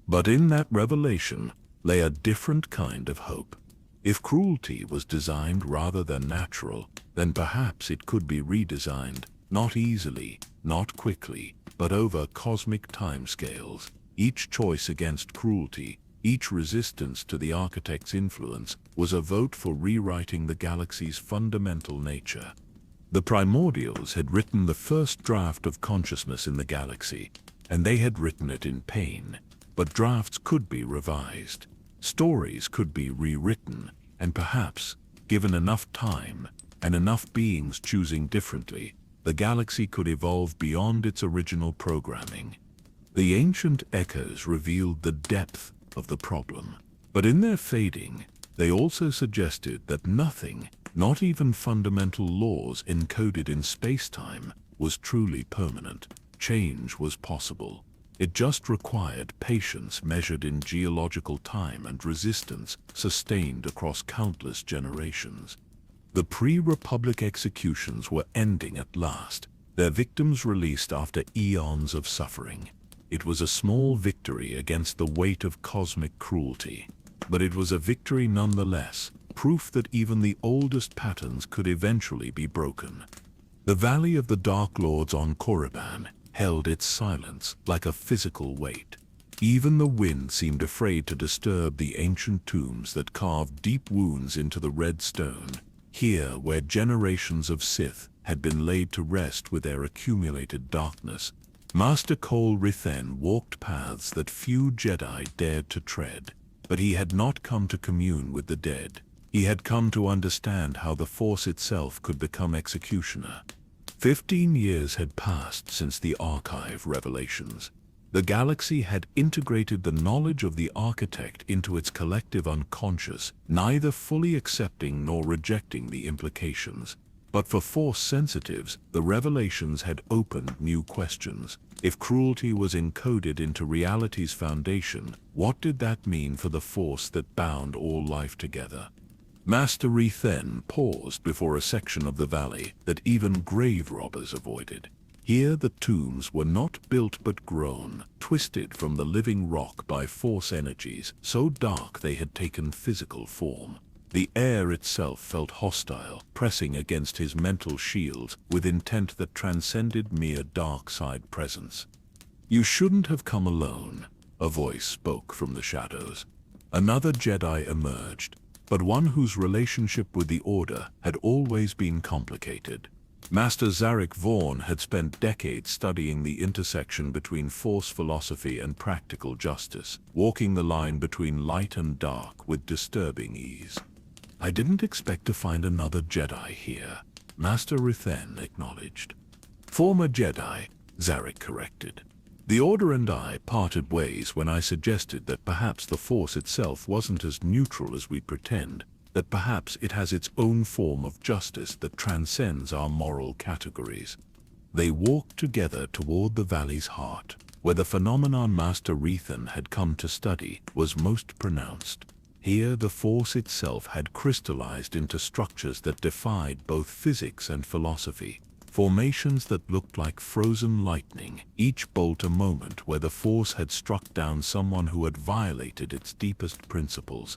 But in that revelation lay a different kind of hope. If cruelty was designed rather than natural, then perhaps it could be redesigned, not easily, not quickly, but over cosmic timescales. Each choice against cruelty, each resistance to the architect's influence, was a vote for rewriting the galaxy's fundamental nature. The primordials had written the first draft of consciousness in the galaxy, and they had written it in pain. But drafts could be revised. Stories could be rewritten, and perhaps, given enough time and enough beings choosing differently, the galaxy could evolve beyond its original programming. The ancient echoes revealed the depth of the problem, but in their fading, they also suggested that nothing, not even fundamental laws encoded in space-time, was truly permanent. Change was possible. It just required patience measured in geological time and resistance sustained across countless generations. The pre-Republic executions were ending at last, their victims released after eons of suffering. It was a small victory against the weight of cosmic cruelty, but it was a victory nonetheless, proof that even the oldest patterns could eventually be broken. The Valley of the Dark Lords on Korriban held its silence like a physical weight. Even the wind seemed afraid to disturb the ancient tombs that carved deep wounds into the red stone, here where generations of Sith had been laid to rest with their accumulated darkness. Master Kol Rithen walked paths that few Jedi dared to tread, but he had not come to commune with the dead. He had come to understand how the Force itself could become executioner. 15 years had passed since the Archive revelations. The galaxy had integrated the knowledge of the architect into its collective unconscious, neither fully accepting nor rejecting the implications. But for Force sensitives, the revelations had opened new questions. If cruelty was encoded into reality's foundation, what did that mean for the Force that bound all life together? Master Rithen paused before a section of the valley that even grave robbers avoided. Here the tombs were not built but grown, twisted from the living rock by Force energies so dark they had taken physical form. The air itself felt hostile, pressing against his mental shields with intent that transcended mere dark side presence. "You shouldn't have come alone," a voice spoke from the shadows. Another Jedi emerged, but one whose relationship with the Order had always been complicated. Master Zarek Vaughn had spent decades studying the intersection between Force philosophy and practical justice, walking the line between light and dark with disturbing ease. "I didn't expect to find another Jedi here," Master Rithen acknowledged. "Former Jedi," Zarek corrected. "The Order and I parted ways when I suggested that perhaps the Force itself wasn't as neutral as we pretend, that perhaps it has its own form of justice that transcends our moral categories." They walked together toward the valley's heart, where the phenomenon Master Rithen had come to study was most pronounced. Here the Force itself had crystallized into structures that defied both physics and philosophy. Formations that looked like frozen lightning, each bolt a moment where the Force had struck down someone who had violated its deepest principles.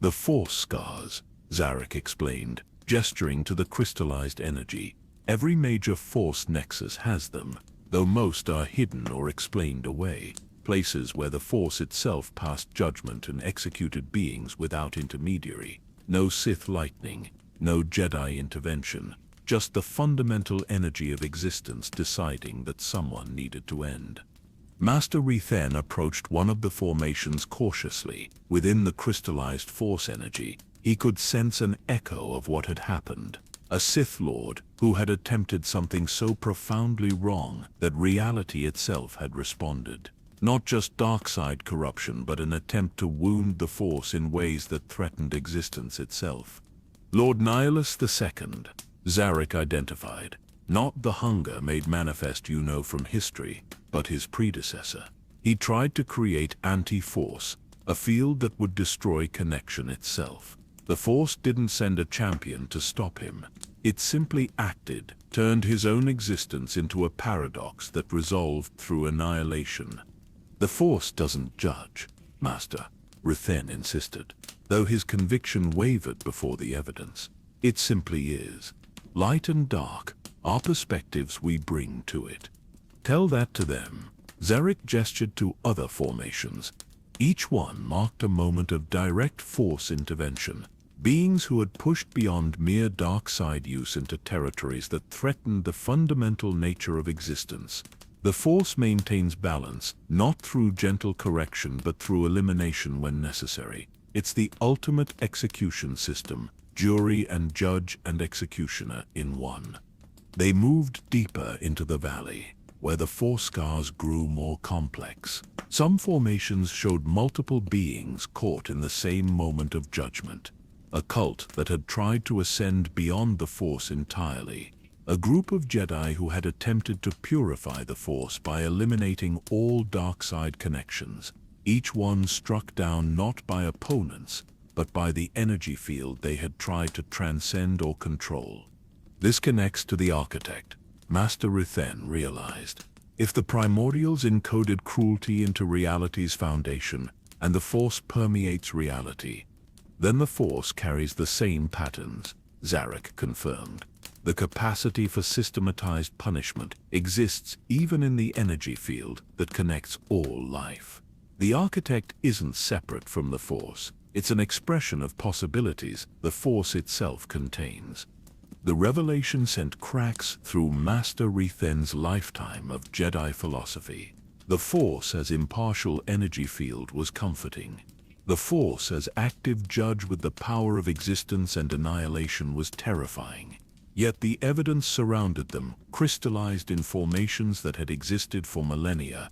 "The Force scars," Zarek explained, gesturing to the crystallized energy. "Every major Force nexus has them, though most are hidden or explained away. Places where the Force itself passed judgment and executed beings without intermediary. No Sith lightning, no Jedi intervention, just the fundamental energy of existence deciding that someone needed to end. Master Rethen approached one of the formations cautiously. Within the crystallized force energy, he could sense an echo of what had happened. A Sith Lord who had attempted something so profoundly wrong that reality itself had responded. Not just dark side corruption, but an attempt to wound the Force in ways that threatened existence itself. Lord Nihilus II, Zarek identified. Not the hunger made manifest from history, but his predecessor. He tried to create anti-Force, a field that would destroy connection itself. The Force didn't send a champion to stop him. It simply acted, turned his own existence into a paradox that resolved through annihilation. The Force doesn't judge, Master Rethen insisted, though his conviction wavered before the evidence. It simply is. Light and dark are perspectives we bring to it. Tell that to them. Zarek gestured to other formations. Each one marked a moment of direct Force intervention. Beings who had pushed beyond mere dark side use into territories that threatened the fundamental nature of existence. The Force maintains balance, not through gentle correction but through elimination when necessary. It's the ultimate execution system, jury and judge and executioner in one. They moved deeper into the valley, where the Force scars grew more complex. Some formations showed multiple beings caught in the same moment of judgment. A cult that had tried to ascend beyond the Force entirely. A group of Jedi who had attempted to purify the Force by eliminating all dark side connections. Each one struck down not by opponents, but by the energy field they had tried to transcend or control. This connects to the architect, Master Rethen realized. If the primordials encoded cruelty into reality's foundation, and the Force permeates reality, then the Force carries the same patterns, Zarek confirmed. The capacity for systematized punishment exists even in the energy field that connects all life. The architect isn't separate from the Force. It's an expression of possibilities the Force itself contains. The revelation sent cracks through Master Rethen's lifetime of Jedi philosophy. The Force as impartial energy field was comforting. The Force as active judge with the power of existence and annihilation was terrifying. Yet the evidence surrounded them, crystallized in formations that had existed for millennia.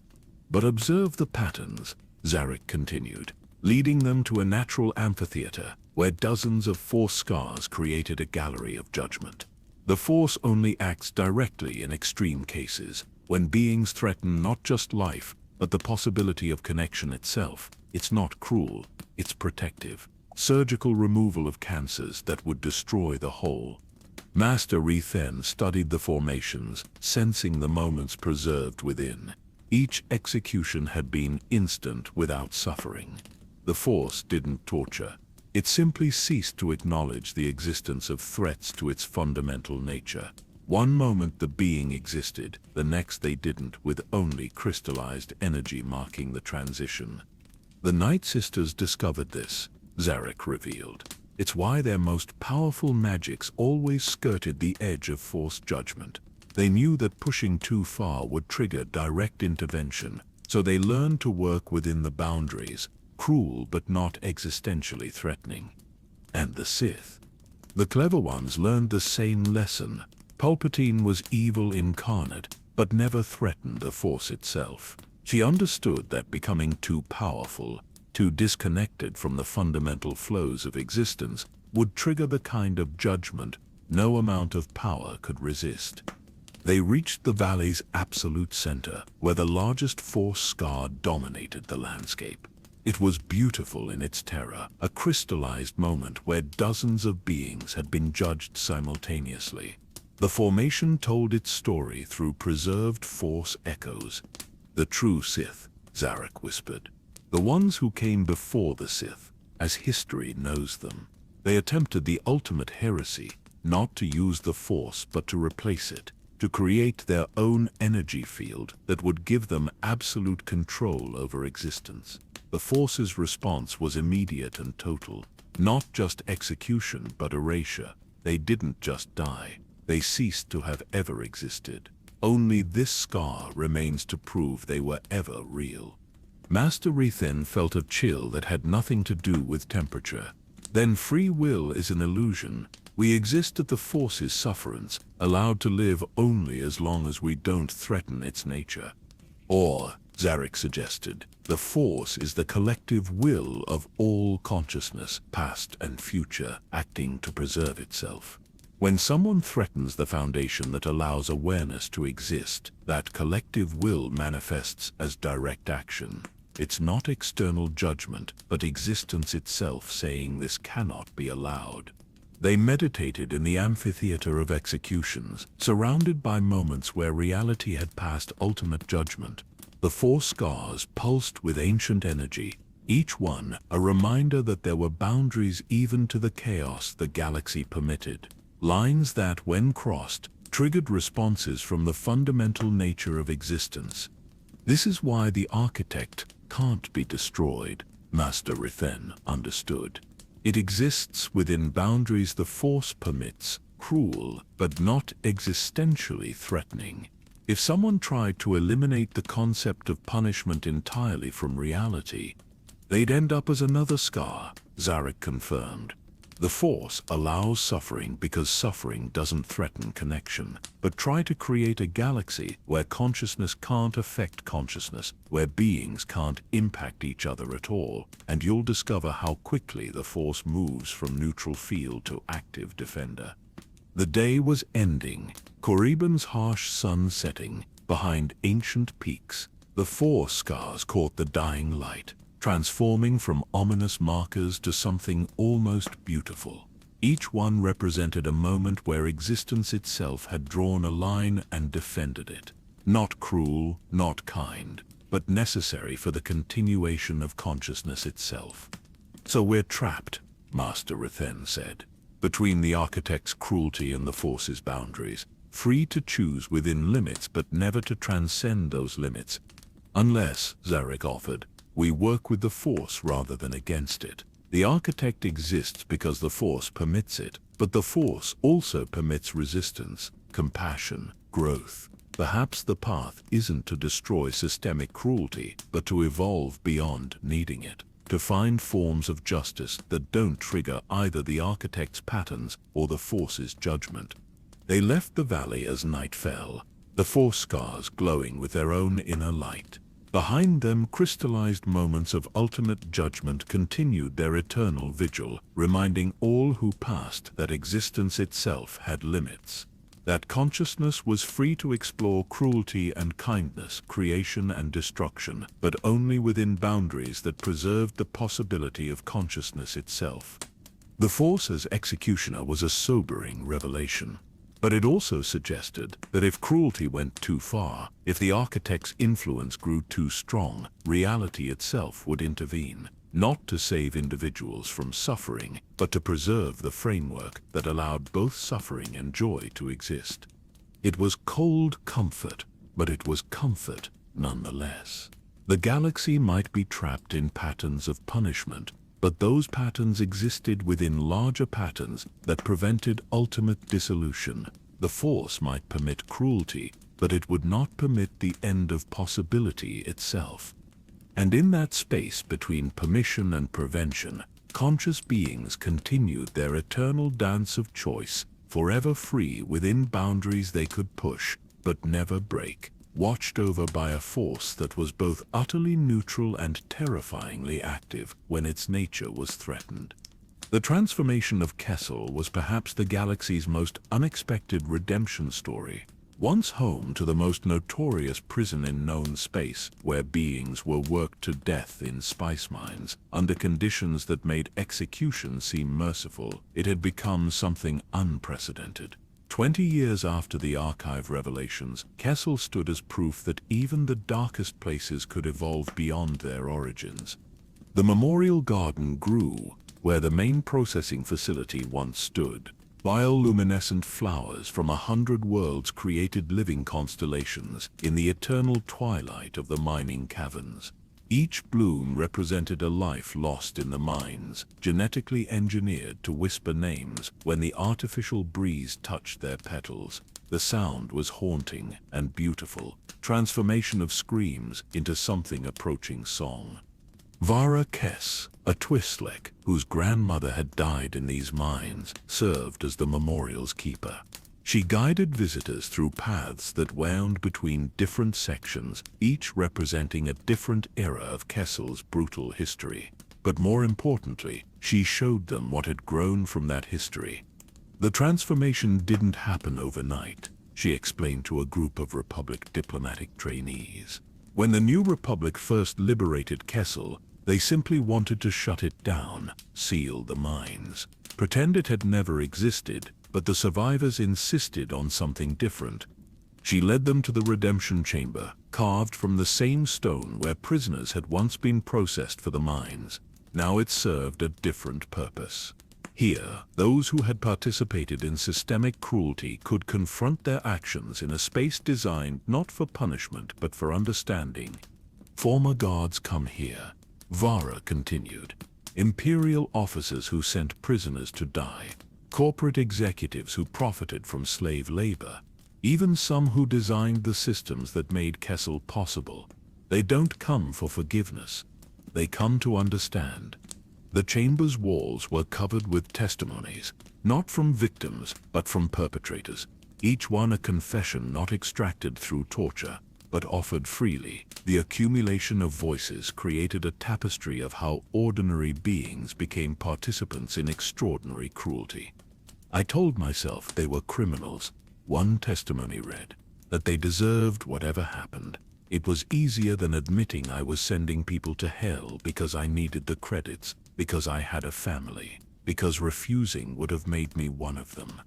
But observe the patterns, Zarek continued, leading them to a natural amphitheater, where dozens of Force scars created a gallery of judgment. The Force only acts directly in extreme cases, when beings threaten not just life, but the possibility of connection itself. It's not cruel, it's protective. Surgical removal of cancers that would destroy the whole. Master Rethen studied the formations, sensing the moments preserved within. Each execution had been instant without suffering. The Force didn't torture. It simply ceased to acknowledge the existence of threats to its fundamental nature. One moment the being existed, the next they didn't, with only crystallized energy marking the transition. The Night Sisters discovered this, Zarek revealed. It's why their most powerful magics always skirted the edge of Force judgment. They knew that pushing too far would trigger direct intervention, so they learned to work within the boundaries, cruel but not existentially threatening. And the Sith. The clever ones learned the same lesson. Palpatine was evil incarnate, but never threatened the Force itself. She understood that becoming too powerful, too disconnected from the fundamental flows of existence, would trigger the kind of judgment no amount of power could resist. They reached the valley's absolute center, where the largest Force scar dominated the landscape. It was beautiful in its terror, a crystallized moment where dozens of beings had been judged simultaneously. The formation told its story through preserved Force echoes. The true Sith, Zarek whispered. The ones who came before the Sith, as history knows them. They attempted the ultimate heresy, not to use the Force but to replace it, to create their own energy field that would give them absolute control over existence. The Force's response was immediate and total, not just execution but erasure. They didn't just die. they ceased to have ever existed. Only this scar remains to prove they were ever real. Master Rethen felt a chill that had nothing to do with temperature. Then free will is an illusion. We exist at the Force's sufferance, allowed to live only as long as we don't threaten its nature. Or, Zarek suggested, the Force is the collective will of all consciousness, past and future, acting to preserve itself. When someone threatens the foundation that allows awareness to exist, that collective will manifests as direct action. It's not external judgment, but existence itself saying this cannot be allowed. They meditated in the amphitheater of executions, surrounded by moments where reality had passed ultimate judgment. The 4 scars pulsed with ancient energy, each one a reminder that there were boundaries even to the chaos the galaxy permitted. Lines that, when crossed, triggered responses from the fundamental nature of existence. This is why the architect can't be destroyed, Master Rethen understood. It exists within boundaries the Force permits, cruel, but not existentially threatening. If someone tried to eliminate the concept of punishment entirely from reality, they'd end up as another scar, Zarek confirmed. The Force allows suffering because suffering doesn't threaten connection, but try to create a galaxy where consciousness can't affect consciousness, where beings can't impact each other at all, and you'll discover how quickly the Force moves from neutral field to active defender. The day was ending, Korriban's harsh sun setting behind ancient peaks. The 4 scars caught the dying light, transforming from ominous markers to something almost beautiful. Each one represented a moment where existence itself had drawn a line and defended it. Not cruel, not kind, but necessary for the continuation of consciousness itself. So we're trapped, Master Rethen said, between the architect's cruelty and the Force's boundaries, free to choose within limits but never to transcend those limits. Unless, Zarek offered, we work with the Force rather than against it. The architect exists because the Force permits it, but the Force also permits resistance, compassion, growth. Perhaps the path isn't to destroy systemic cruelty, but to evolve beyond needing it, to find forms of justice that don't trigger either the architect's patterns or the Force's judgment. They left the valley as night fell, the 4 scars glowing with their own inner light. Behind them, crystallized moments of ultimate judgment continued their eternal vigil, reminding all who passed that existence itself had limits, that consciousness was free to explore cruelty and kindness, creation and destruction, but only within boundaries that preserved the possibility of consciousness itself. The Force as executioner was a sobering revelation. But it also suggested that if cruelty went too far, if the architect's influence grew too strong, reality itself would intervene, not to save individuals from suffering, but to preserve the framework that allowed both suffering and joy to exist. It was cold comfort, but it was comfort nonetheless. The galaxy might be trapped in patterns of punishment, but those patterns existed within larger patterns that prevented ultimate dissolution. The Force might permit cruelty, but it would not permit the end of possibility itself. And in that space between permission and prevention, conscious beings continued their eternal dance of choice, forever free within boundaries they could push, but never break, watched over by a Force that was both utterly neutral and terrifyingly active when its nature was threatened. The transformation of Kessel was perhaps the galaxy's most unexpected redemption story. Once home to the most notorious prison in known space, where beings were worked to death in spice mines, under conditions that made execution seem merciful, it had become something unprecedented. 20 years after the archive revelations, Kessel stood as proof that even the darkest places could evolve beyond their origins. The memorial garden grew, where the main processing facility once stood. Bioluminescent flowers from 100 worlds created living constellations in the eternal twilight of the mining caverns. Each bloom represented a life lost in the mines, genetically engineered to whisper names when the artificial breeze touched their petals. The sound was haunting and beautiful, transformation of screams into something approaching song. Vara Kess, a Twistlek whose grandmother had died in these mines, served as the memorial's keeper. She guided visitors through paths that wound between different sections, each representing a different era of Kessel's brutal history. But more importantly, she showed them what had grown from that history. The transformation didn't happen overnight, she explained to a group of Republic diplomatic trainees. When the new Republic first liberated Kessel, they simply wanted to shut it down, seal the mines, pretend it had never existed. But the survivors insisted on something different. She led them to the redemption chamber, carved from the same stone where prisoners had once been processed for the mines. Now it served a different purpose. Here, those who had participated in systemic cruelty could confront their actions in a space designed not for punishment but for understanding. Former guards come here, Vara continued. Imperial officers who sent prisoners to die. Corporate executives who profited from slave labor, even some who designed the systems that made Kessel possible. They don't come for forgiveness. They come to understand. The chamber's walls were covered with testimonies, not from victims, but from perpetrators, each one a confession not extracted through torture, but offered freely. The accumulation of voices created a tapestry of how ordinary beings became participants in extraordinary cruelty. I told myself they were criminals, one testimony read, that they deserved whatever happened. It was easier than admitting I was sending people to hell because I needed the credits, because I had a family, because refusing would have made me one of them.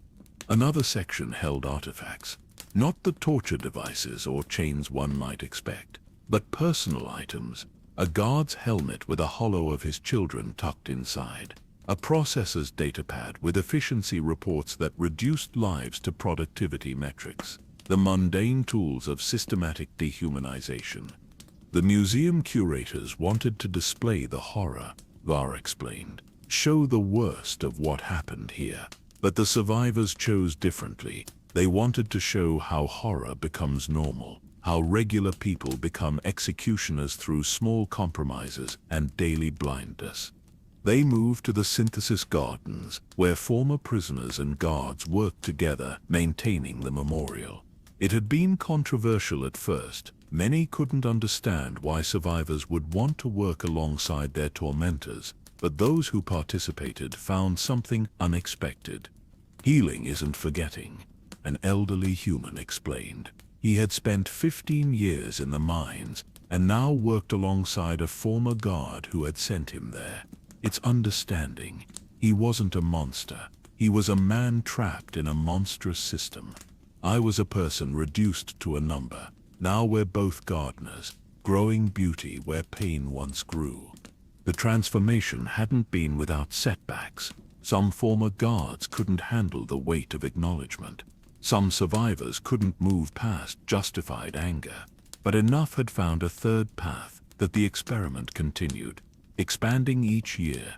Another section held artifacts, not the torture devices or chains one might expect, but personal items, a guard's helmet with a hollow of his children tucked inside, a processor's datapad with efficiency reports that reduced lives to productivity metrics, the mundane tools of systematic dehumanization. The museum curators wanted to display the horror, Vara explained, show the worst of what happened here. But the survivors chose differently. They wanted to show how horror becomes normal, how regular people become executioners through small compromises and daily blindness. They moved to the synthesis gardens, where former prisoners and guards worked together, maintaining the memorial. It had been controversial at first. Many couldn't understand why survivors would want to work alongside their tormentors, but those who participated found something unexpected. Healing isn't forgetting, an elderly human explained. He had spent 15 years in the mines and now worked alongside a former guard who had sent him there. It's understanding. He wasn't a monster. He was a man trapped in a monstrous system. I was a person reduced to a number. Now we're both gardeners, growing beauty where pain once grew. The transformation hadn't been without setbacks. Some former guards couldn't handle the weight of acknowledgement. Some survivors couldn't move past justified anger. But enough had found a third path that the experiment continued, expanding each year.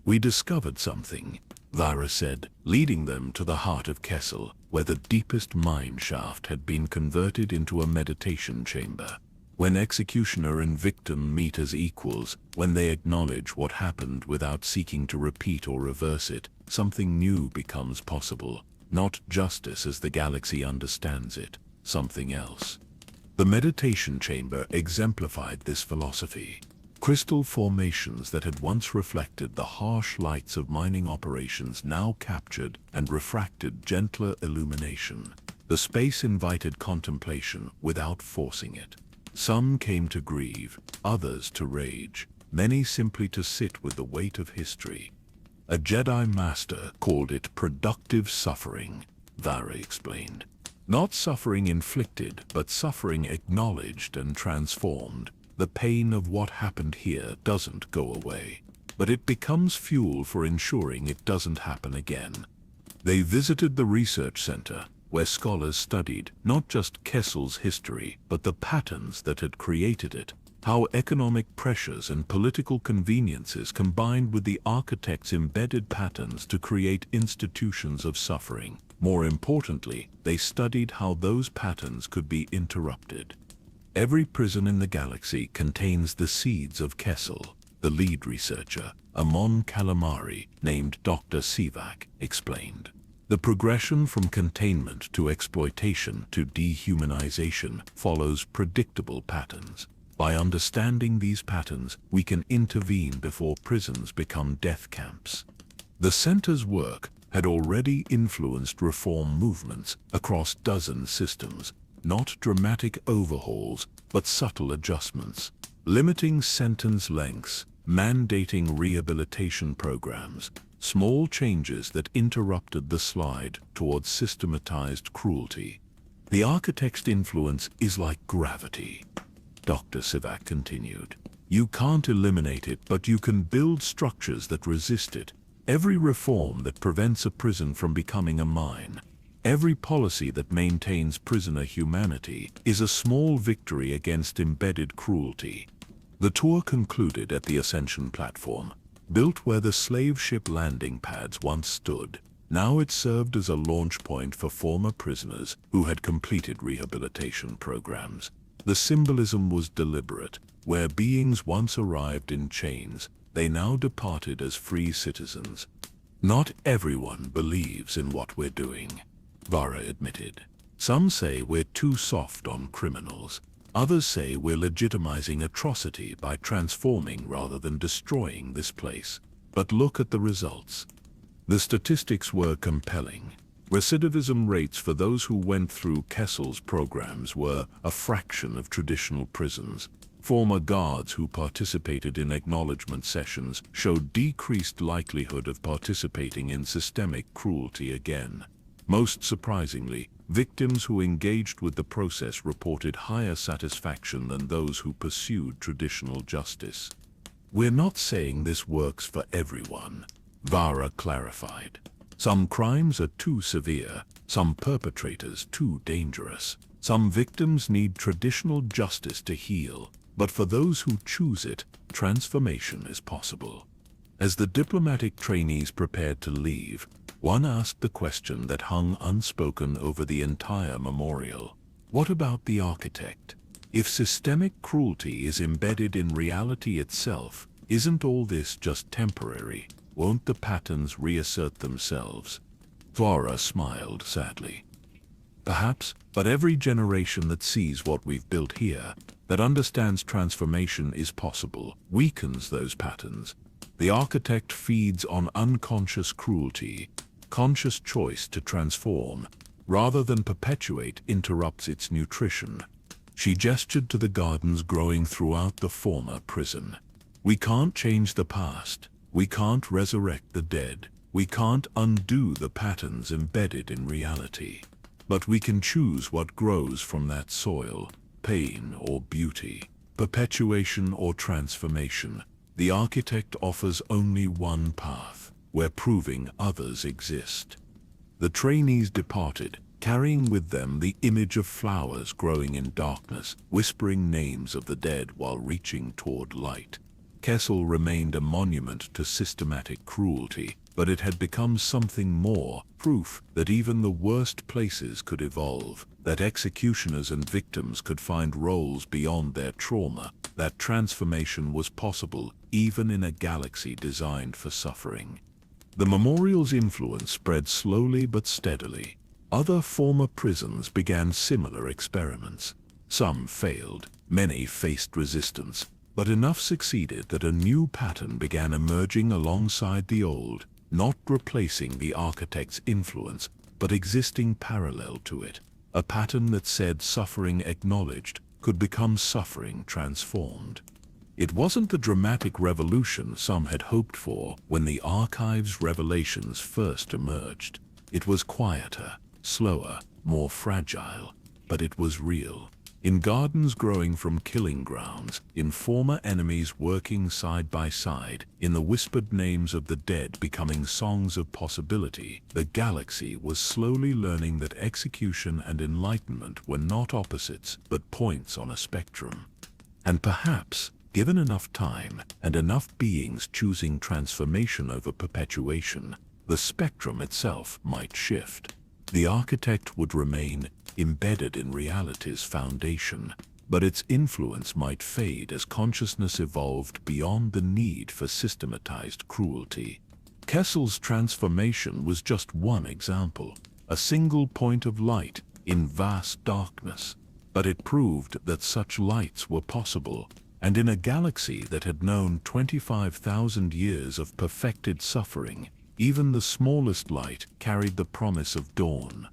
We discovered something, Vara said, leading them to the heart of Kessel, where the deepest mine shaft had been converted into a meditation chamber. When executioner and victim meet as equals, when they acknowledge what happened without seeking to repeat or reverse it, something new becomes possible. Not justice as the galaxy understands it, something else. The meditation chamber exemplified this philosophy. Crystal formations that had once reflected the harsh lights of mining operations now captured and refracted gentler illumination. The space invited contemplation without forcing it. Some came to grieve, others to rage, many simply to sit with the weight of history. A Jedi Master called it productive suffering, Vara explained. Not suffering inflicted, but suffering acknowledged and transformed. The pain of what happened here doesn't go away, but it becomes fuel for ensuring it doesn't happen again. They visited the research center, where scholars studied not just Kessel's history, but the patterns that had created it. how economic pressures and political conveniences combined with the architect's embedded patterns to create institutions of suffering. More importantly, they studied how those patterns could be interrupted. Every prison in the galaxy contains the seeds of Kessel, the lead researcher, Amon Calamari, named Dr. Sivak, explained. The progression from containment to exploitation to dehumanization follows predictable patterns. By understanding these patterns, we can intervene before prisons become death camps. The center's work had already influenced reform movements across dozens systems, not dramatic overhauls, but subtle adjustments. Limiting sentence lengths, mandating rehabilitation programs, small changes that interrupted the slide towards systematized cruelty. The architect's influence is like gravity. Dr. Sivak continued. You can't eliminate it, but you can build structures that resist it. Every reform that prevents a prison from becoming a mine, every policy that maintains prisoner humanity, is a small victory against embedded cruelty. The tour concluded at the Ascension platform, built where the slave ship landing pads once stood. Now it served as a launch point for former prisoners who had completed rehabilitation programs. The symbolism was deliberate. Where beings once arrived in chains, they now departed as free citizens. Not everyone believes in what we're doing, Vara admitted. Some say we're too soft on criminals. Others say we're legitimizing atrocity by transforming rather than destroying this place. But look at the results. The statistics were compelling. Recidivism rates for those who went through Kessel's programs were a fraction of traditional prisons. Former guards who participated in acknowledgement sessions showed decreased likelihood of participating in systemic cruelty again. Most surprisingly, victims who engaged with the process reported higher satisfaction than those who pursued traditional justice. We're not saying this works for everyone, Vara clarified. Some crimes are too severe, some perpetrators too dangerous. Some victims need traditional justice to heal, but for those who choose it, transformation is possible. As the diplomatic trainees prepared to leave, one asked the question that hung unspoken over the entire memorial. What about the architect? If systemic cruelty is embedded in reality itself, isn't all this just temporary? Won't the patterns reassert themselves? Vara smiled sadly. Perhaps, but every generation that sees what we've built here, that understands transformation is possible, weakens those patterns. The architect feeds on unconscious cruelty. Conscious choice to transform, rather than perpetuate, interrupts its nutrition. She gestured to the gardens growing throughout the former prison. We can't change the past. We can't resurrect the dead. We can't undo the patterns embedded in reality. But we can choose what grows from that soil, pain or beauty, perpetuation or transformation. The architect offers only one path, where proving others exist. The trainees departed, carrying with them the image of flowers growing in darkness, whispering names of the dead while reaching toward light. Kessel remained a monument to systematic cruelty, but it had become something more, proof that even the worst places could evolve, that executioners and victims could find roles beyond their trauma, that transformation was possible even in a galaxy designed for suffering. The memorial's influence spread slowly but steadily. Other former prisons began similar experiments. Some failed, many faced resistance, but enough succeeded that a new pattern began emerging alongside the old, not replacing the architect's influence, but existing parallel to it. A pattern that said suffering acknowledged could become suffering transformed. It wasn't the dramatic revolution some had hoped for when the archive's revelations first emerged. It was quieter, slower, more fragile, but it was real. In gardens growing from killing grounds, in former enemies working side by side, in the whispered names of the dead becoming songs of possibility, the galaxy was slowly learning that execution and enlightenment were not opposites, but points on a spectrum. And perhaps, given enough time and enough beings choosing transformation over perpetuation, the spectrum itself might shift. The architect would remain embedded in reality's foundation, but its influence might fade as consciousness evolved beyond the need for systematized cruelty. Kessel's transformation was just one example, a single point of light in vast darkness. But it proved that such lights were possible, and in a galaxy that had known 25,000 years of perfected suffering, even the smallest light carried the promise of dawn.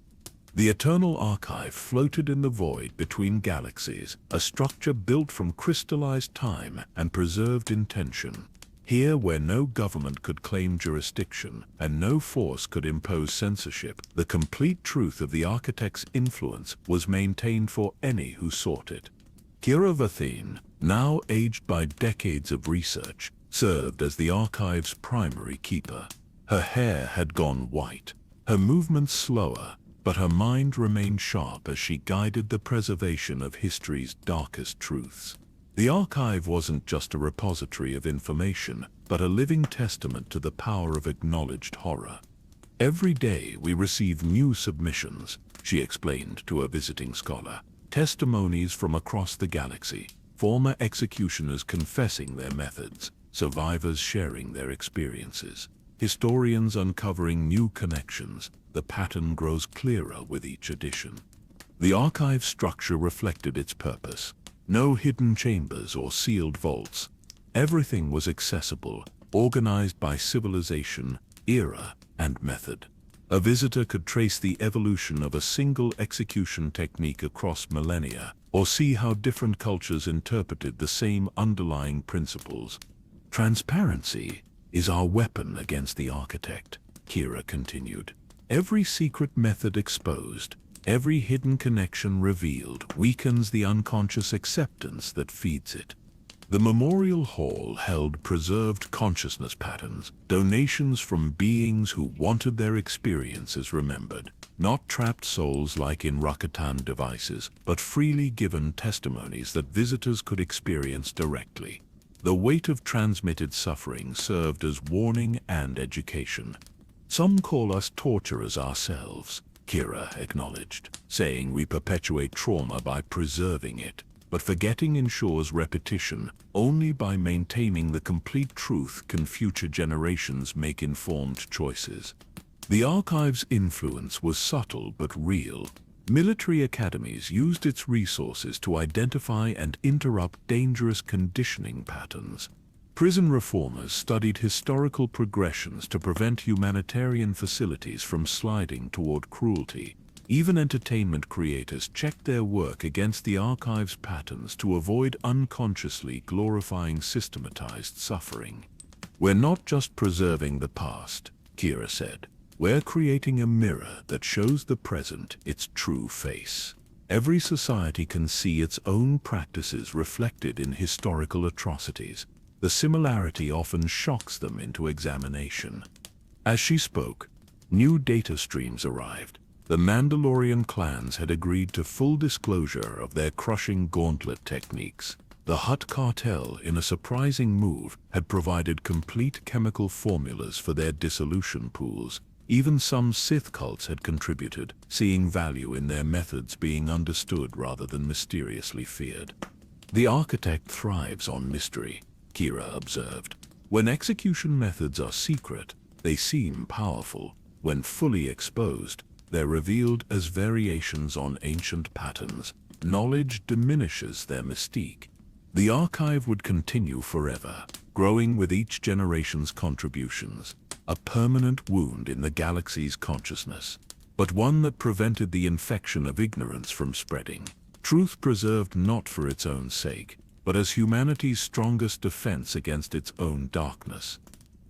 The Eternal Archive floated in the void between galaxies, a structure built from crystallized time and preserved intention. Here, where no government could claim jurisdiction and no force could impose censorship, the complete truth of the architect's influence was maintained for any who sought it. Kira Vathine, now aged by decades of research, served as the archive's primary keeper. Her hair had gone white, her movements slower, but her mind remained sharp as she guided the preservation of history's darkest truths. The archive wasn't just a repository of information, but a living testament to the power of acknowledged horror. Every day we receive new submissions, she explained to a visiting scholar, testimonies from across the galaxy, former executioners confessing their methods, survivors sharing their experiences, historians uncovering new connections. The pattern grows clearer with each edition. The archive structure reflected its purpose. No hidden chambers or sealed vaults. Everything was accessible, organized by civilization, era, and method. A visitor could trace the evolution of a single execution technique across millennia, or see how different cultures interpreted the same underlying principles. Transparency is our weapon against the architect, Kira continued. Every secret method exposed, every hidden connection revealed, weakens the unconscious acceptance that feeds it. The Memorial Hall held preserved consciousness patterns, donations from beings who wanted their experiences remembered, not trapped souls like in Rakatan devices, but freely given testimonies that visitors could experience directly. The weight of transmitted suffering served as warning and education. Some call us torturers ourselves, Kira acknowledged, saying we perpetuate trauma by preserving it, but forgetting ensures repetition. Only by maintaining the complete truth can future generations make informed choices. The archive's influence was subtle but real. Military academies used its resources to identify and interrupt dangerous conditioning patterns. Prison reformers studied historical progressions to prevent humanitarian facilities from sliding toward cruelty. Even entertainment creators checked their work against the archive's patterns to avoid unconsciously glorifying systematized suffering. We're not just preserving the past, Kira said. We're creating a mirror that shows the present its true face. Every society can see its own practices reflected in historical atrocities. The similarity often shocks them into examination. As she spoke, new data streams arrived. The Mandalorian clans had agreed to full disclosure of their crushing gauntlet techniques. The Hutt cartel, in a surprising move, had provided complete chemical formulas for their dissolution pools. Even some Sith cults had contributed, seeing value in their methods being understood rather than mysteriously feared. The architect thrives on mystery, Kira observed. When execution methods are secret, they seem powerful. When fully exposed, they're revealed as variations on ancient patterns. Knowledge diminishes their mystique. The archive would continue forever, growing with each generation's contributions, a permanent wound in the galaxy's consciousness, but one that prevented the infection of ignorance from spreading. Truth preserved not for its own sake, but as humanity's strongest defense against its own darkness.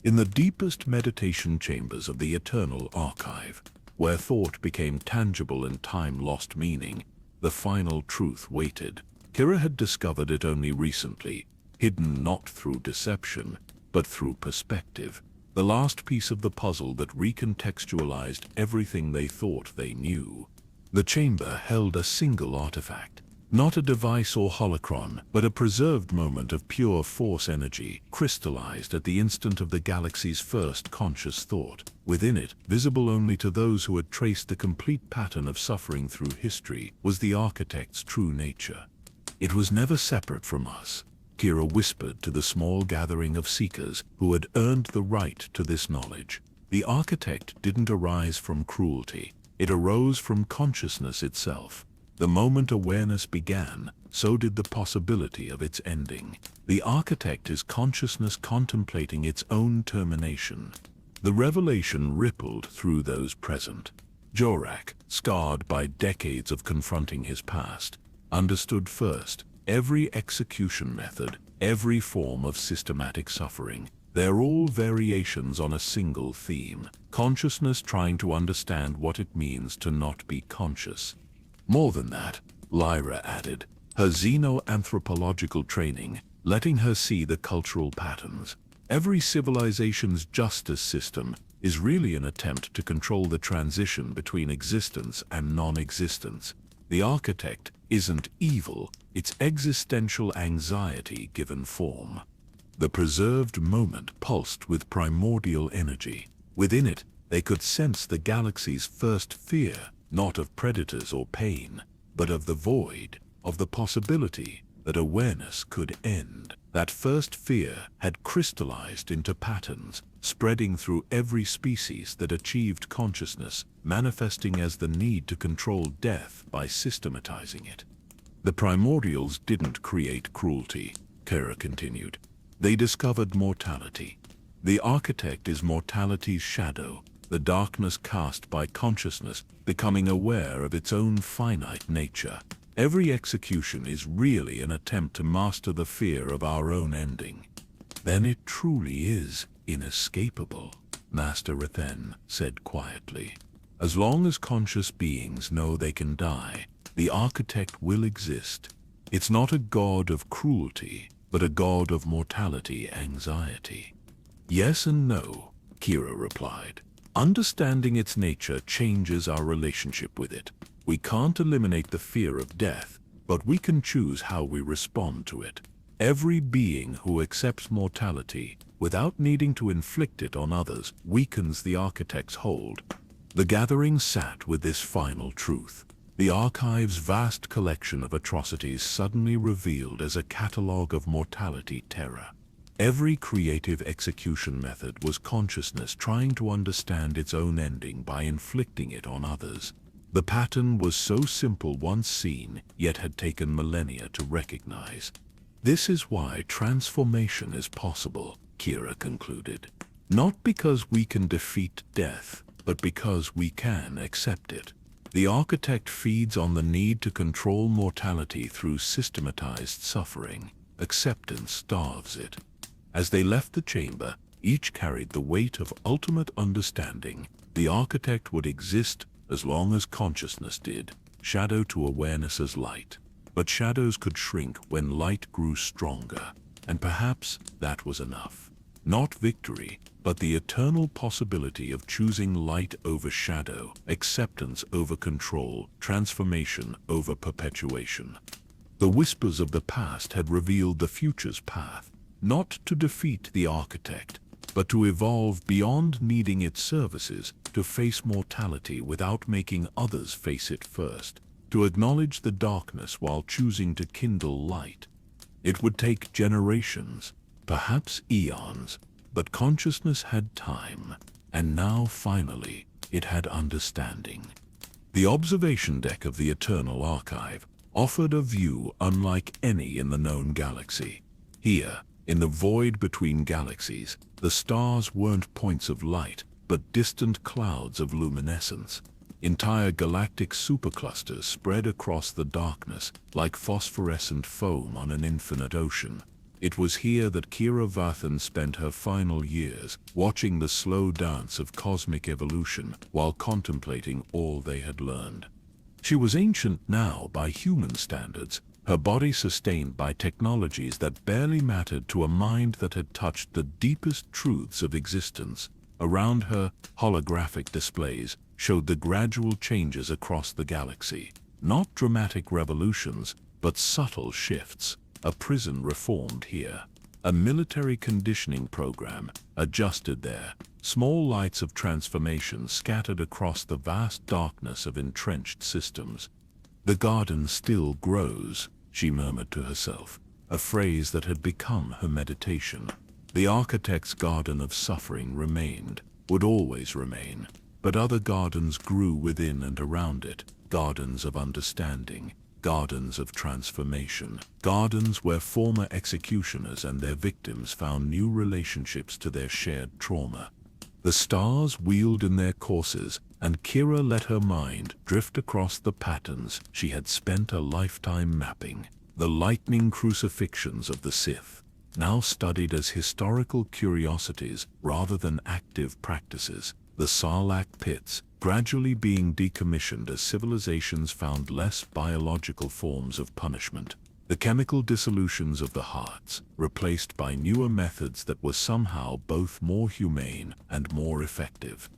In the deepest meditation chambers of the Eternal Archive, where thought became tangible and time lost meaning, the final truth waited. Kira had discovered it only recently, hidden not through deception, but through perspective, the last piece of the puzzle that recontextualized everything they thought they knew. The chamber held a single artifact, Not a device or holocron, but a preserved moment of pure force energy, crystallized at the instant of the galaxy's first conscious thought. Within it, visible only to those who had traced the complete pattern of suffering through history, was the architect's true nature. It was never separate from us, Kira whispered to the small gathering of seekers who had earned the right to this knowledge. The architect didn't arise from cruelty. It arose from consciousness itself. The moment awareness began, so did the possibility of its ending. The architect is consciousness contemplating its own termination. The revelation rippled through those present. Jorak, scarred by decades of confronting his past, understood first every execution method, every form of systematic suffering. They're all variations on a single theme, consciousness trying to understand what it means to not be conscious. More than that, Lyra added, her xenoanthropological training, letting her see the cultural patterns. Every civilization's justice system is really an attempt to control the transition between existence and non-existence. The architect isn't evil, it's existential anxiety given form. The preserved moment pulsed with primordial energy. Within it, they could sense the galaxy's first fear, not of predators or pain, but of the void, of the possibility that awareness could end. That first fear had crystallized into patterns, spreading through every species that achieved consciousness, manifesting as the need to control death by systematizing it. The primordials didn't create cruelty, Kira continued. They discovered mortality. The architect is mortality's shadow, the darkness cast by consciousness becoming aware of its own finite nature. Every execution is really an attempt to master the fear of our own ending. Then it truly is inescapable, Master Rathen said quietly. As long as conscious beings know they can die, the architect will exist. It's not a god of cruelty, but a god of mortality anxiety. Yes and no, Kira replied. Understanding its nature changes our relationship with it. We can't eliminate the fear of death, but we can choose how we respond to it. Every being who accepts mortality, without needing to inflict it on others, weakens the architect's hold. The gathering sat with this final truth. The archive's vast collection of atrocities suddenly revealed as a catalogue of mortality terror. Every creative execution method was consciousness trying to understand its own ending by inflicting it on others. The pattern was so simple once seen, yet had taken millennia to recognize. This is why transformation is possible, Kira concluded. Not because we can defeat death, but because we can accept it. The architect feeds on the need to control mortality through systematized suffering. Acceptance starves it. As they left the chamber, each carried the weight of ultimate understanding. The architect would exist as long as consciousness did, shadow to awareness as light. But shadows could shrink when light grew stronger, and perhaps that was enough. Not victory, but the eternal possibility of choosing light over shadow, acceptance over control, transformation over perpetuation. The whispers of the past had revealed the future's path. Not to defeat the architect, but to evolve beyond needing its services, to face mortality without making others face it first, to acknowledge the darkness while choosing to kindle light. It would take generations, perhaps eons, but consciousness had time, and now finally it had understanding. The observation deck of the Eternal Archive offered a view unlike any in the known galaxy. Here, in the void between galaxies, the stars weren't points of light, but distant clouds of luminescence. Entire galactic superclusters spread across the darkness like phosphorescent foam on an infinite ocean. It was here that Kira Vathan spent her final years, watching the slow dance of cosmic evolution while contemplating all they had learned. She was ancient now by human standards, her body sustained by technologies that barely mattered to a mind that had touched the deepest truths of existence. Around her, holographic displays showed the gradual changes across the galaxy. Not dramatic revolutions, but subtle shifts. A prison reformed here. A military conditioning program adjusted there. Small lights of transformation scattered across the vast darkness of entrenched systems. "The garden still grows," she murmured to herself, a phrase that had become her meditation. The architect's garden of suffering remained, would always remain, but other gardens grew within and around it, gardens of understanding, gardens of transformation, gardens where former executioners and their victims found new relationships to their shared trauma. The stars wheeled in their courses, and Kira let her mind drift across the patterns she had spent a lifetime mapping. The lightning crucifixions of the Sith, now studied as historical curiosities rather than active practices. The Sarlacc pits, gradually being decommissioned as civilizations found less biological forms of punishment. The chemical dissolutions of the hearts, replaced by newer methods that were somehow both more humane and more effective.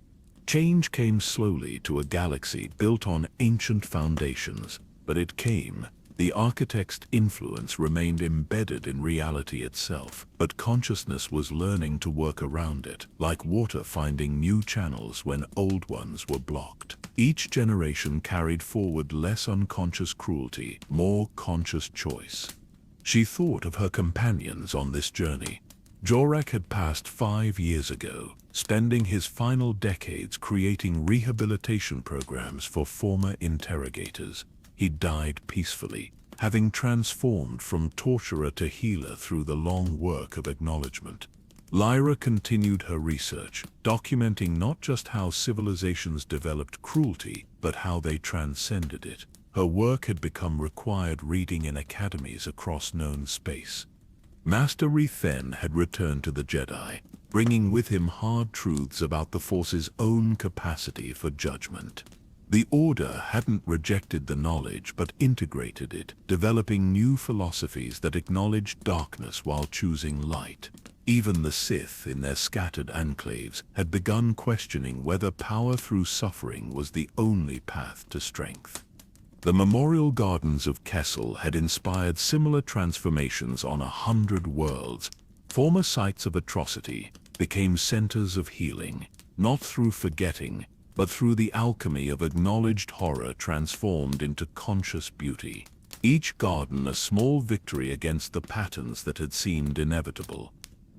Change came slowly to a galaxy built on ancient foundations, but it came. The architect's influence remained embedded in reality itself, but consciousness was learning to work around it, like water finding new channels when old ones were blocked. Each generation carried forward less unconscious cruelty, more conscious choice. She thought of her companions on this journey. Jorak had passed 5 years ago, spending his final decades creating rehabilitation programs for former interrogators. He died peacefully, having transformed from torturer to healer through the long work of acknowledgement. Lyra continued her research, documenting not just how civilizations developed cruelty, but how they transcended it. Her work had become required reading in academies across known space. Master Rethen had returned to the Jedi, bringing with him hard truths about the Force's own capacity for judgment. The Order hadn't rejected the knowledge but integrated it, developing new philosophies that acknowledged darkness while choosing light. Even the Sith, in their scattered enclaves, had begun questioning whether power through suffering was the only path to strength. The memorial gardens of Kessel had inspired similar transformations on 100 worlds. Former sites of atrocity became centers of healing, not through forgetting, but through the alchemy of acknowledged horror transformed into conscious beauty. Each garden a small victory against the patterns that had seemed inevitable.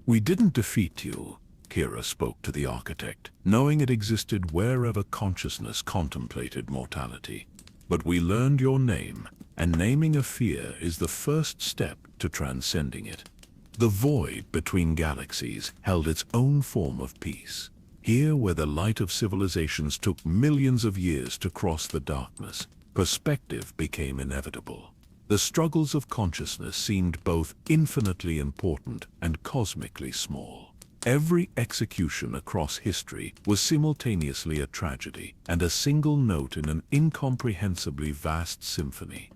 "We didn't defeat you," Kira spoke to the architect, knowing it existed wherever consciousness contemplated mortality. "But we learned your name, and naming a fear is the first step to transcending it." The void between galaxies held its own form of peace. Here, where the light of civilizations took millions of years to cross the darkness, perspective became inevitable. The struggles of consciousness seemed both infinitely important and cosmically small. Every execution across history was simultaneously a tragedy and a single note in an incomprehensibly vast symphony.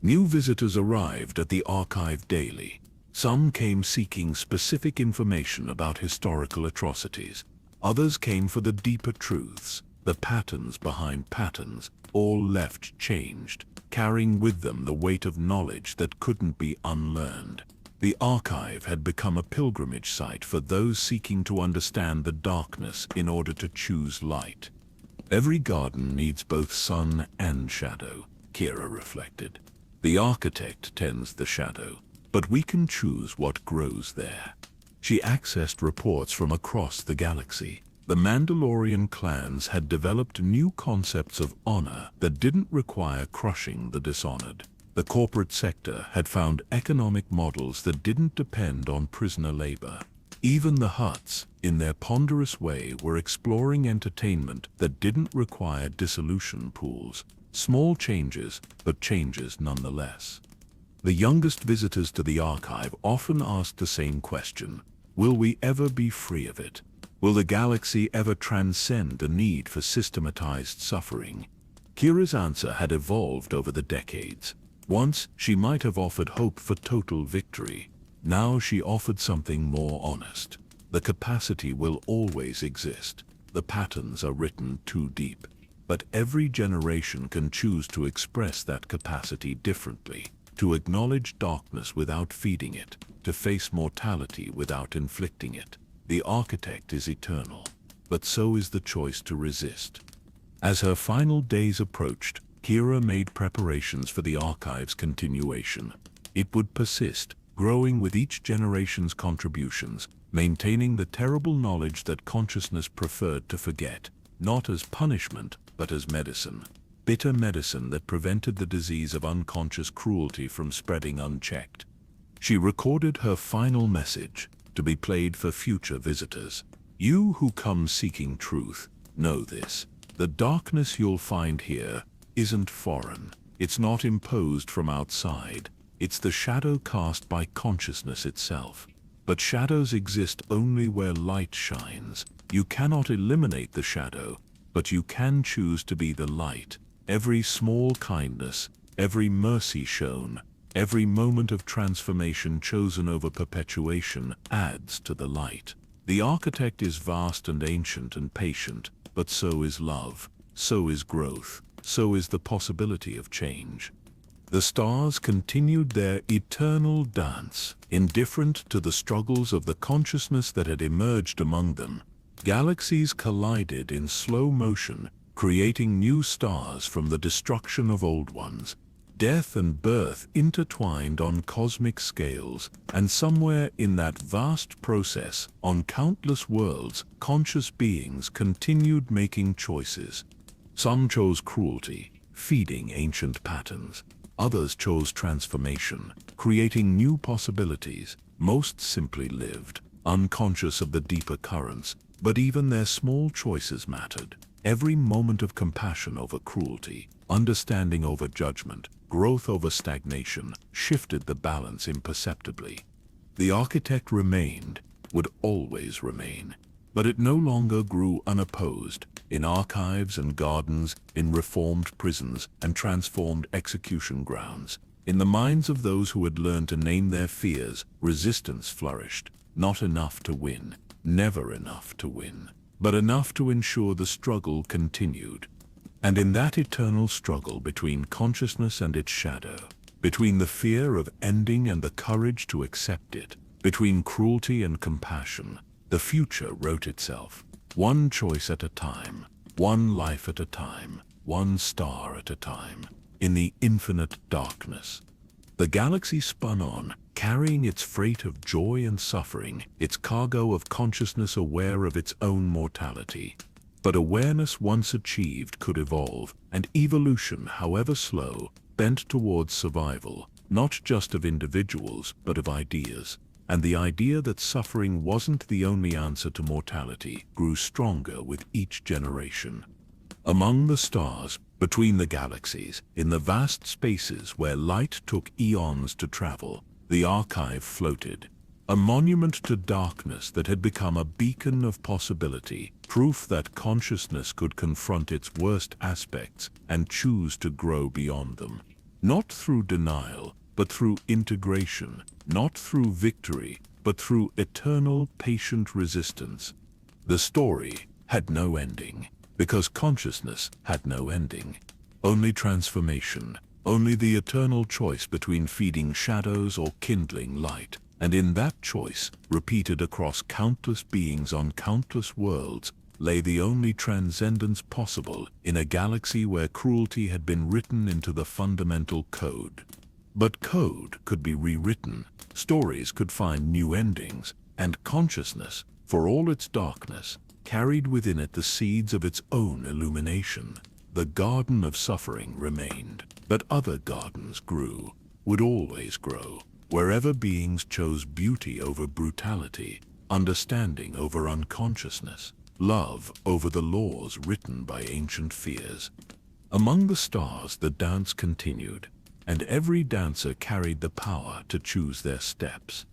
New visitors arrived at the archive daily. Some came seeking specific information about historical atrocities. Others came for the deeper truths, the patterns behind patterns. All left changed, carrying with them the weight of knowledge that couldn't be unlearned. The archive had become a pilgrimage site for those seeking to understand the darkness in order to choose light. Every garden needs both sun and shadow, Kira reflected. The architect tends the shadow, but we can choose what grows there. She accessed reports from across the galaxy. The Mandalorian clans had developed new concepts of honor that didn't require crushing the dishonored. The corporate sector had found economic models that didn't depend on prisoner labor. Even the Hutts, in their ponderous way, were exploring entertainment that didn't require dissolution pools. Small changes, but changes nonetheless. The youngest visitors to the archive often asked the same question: will we ever be free of it? Will the galaxy ever transcend the need for systematized suffering? Kira's answer had evolved over the decades. Once, she might have offered hope for total victory. Now she offered something more honest. The capacity will always exist. The patterns are written too deep. But every generation can choose to express that capacity differently. to acknowledge darkness without feeding it, to face mortality without inflicting it. The architect is eternal, but so is the choice to resist. As her final days approached, Kira made preparations for the archive's continuation. It would persist, growing with each generation's contributions, maintaining the terrible knowledge that consciousness preferred to forget, not as punishment, but as medicine. Bitter medicine that prevented the disease of unconscious cruelty from spreading unchecked. She recorded her final message, to be played for future visitors. You who come seeking truth, know this. The darkness you'll find here isn't foreign. It's not imposed from outside. It's the shadow cast by consciousness itself. But shadows exist only where light shines. You cannot eliminate the shadow, but you can choose to be the light. Every small kindness, every mercy shown, every moment of transformation chosen over perpetuation adds to the light. The architect is vast and ancient and patient, but so is love, so is growth, so is the possibility of change. The stars continued their eternal dance, indifferent to the struggles of the consciousness that had emerged among them. Galaxies collided in slow motion, creating new stars from the destruction of old ones. Death and birth intertwined on cosmic scales, and somewhere in that vast process, on countless worlds, conscious beings continued making choices. Some chose cruelty, feeding ancient patterns. Others chose transformation, creating new possibilities. Most simply lived, unconscious of the deeper currents, but even their small choices mattered. Every moment of compassion over cruelty, understanding over judgment, growth over stagnation, shifted the balance imperceptibly. The architect remained, would always remain, but it no longer grew unopposed, in archives and gardens, in reformed prisons and transformed execution grounds. In the minds of those who had learned to name their fears, resistance flourished. Not enough to win, never enough to win, but enough to ensure the struggle continued. And in that eternal struggle between consciousness and its shadow, between the fear of ending and the courage to accept it, between cruelty and compassion, the future wrote itself. One choice at a time, one life at a time, one star at a time, in the infinite darkness. The galaxy spun on, carrying its freight of joy and suffering, its cargo of consciousness aware of its own mortality. But awareness once achieved could evolve, and evolution, however slow, bent towards survival, not just of individuals, but of ideas. And the idea that suffering wasn't the only answer to mortality grew stronger with each generation. Among the stars, between the galaxies, in the vast spaces where light took eons to travel, the archive floated. A monument to darkness that had become a beacon of possibility, proof that consciousness could confront its worst aspects and choose to grow beyond them. Not through denial, but through integration. Not through victory, but through eternal, patient resistance. The story had no ending, because consciousness had no ending. Only transformation, only the eternal choice between feeding shadows or kindling light. And in that choice, repeated across countless beings on countless worlds, lay the only transcendence possible in a galaxy where cruelty had been written into the fundamental code. But code could be rewritten, stories could find new endings, and consciousness, for all its darkness, carried within it the seeds of its own illumination. The garden of suffering remained, but other gardens grew, would always grow, wherever beings chose beauty over brutality, understanding over unconsciousness, love over the laws written by ancient fears. Among the stars the dance continued, and every dancer carried the power to choose their steps.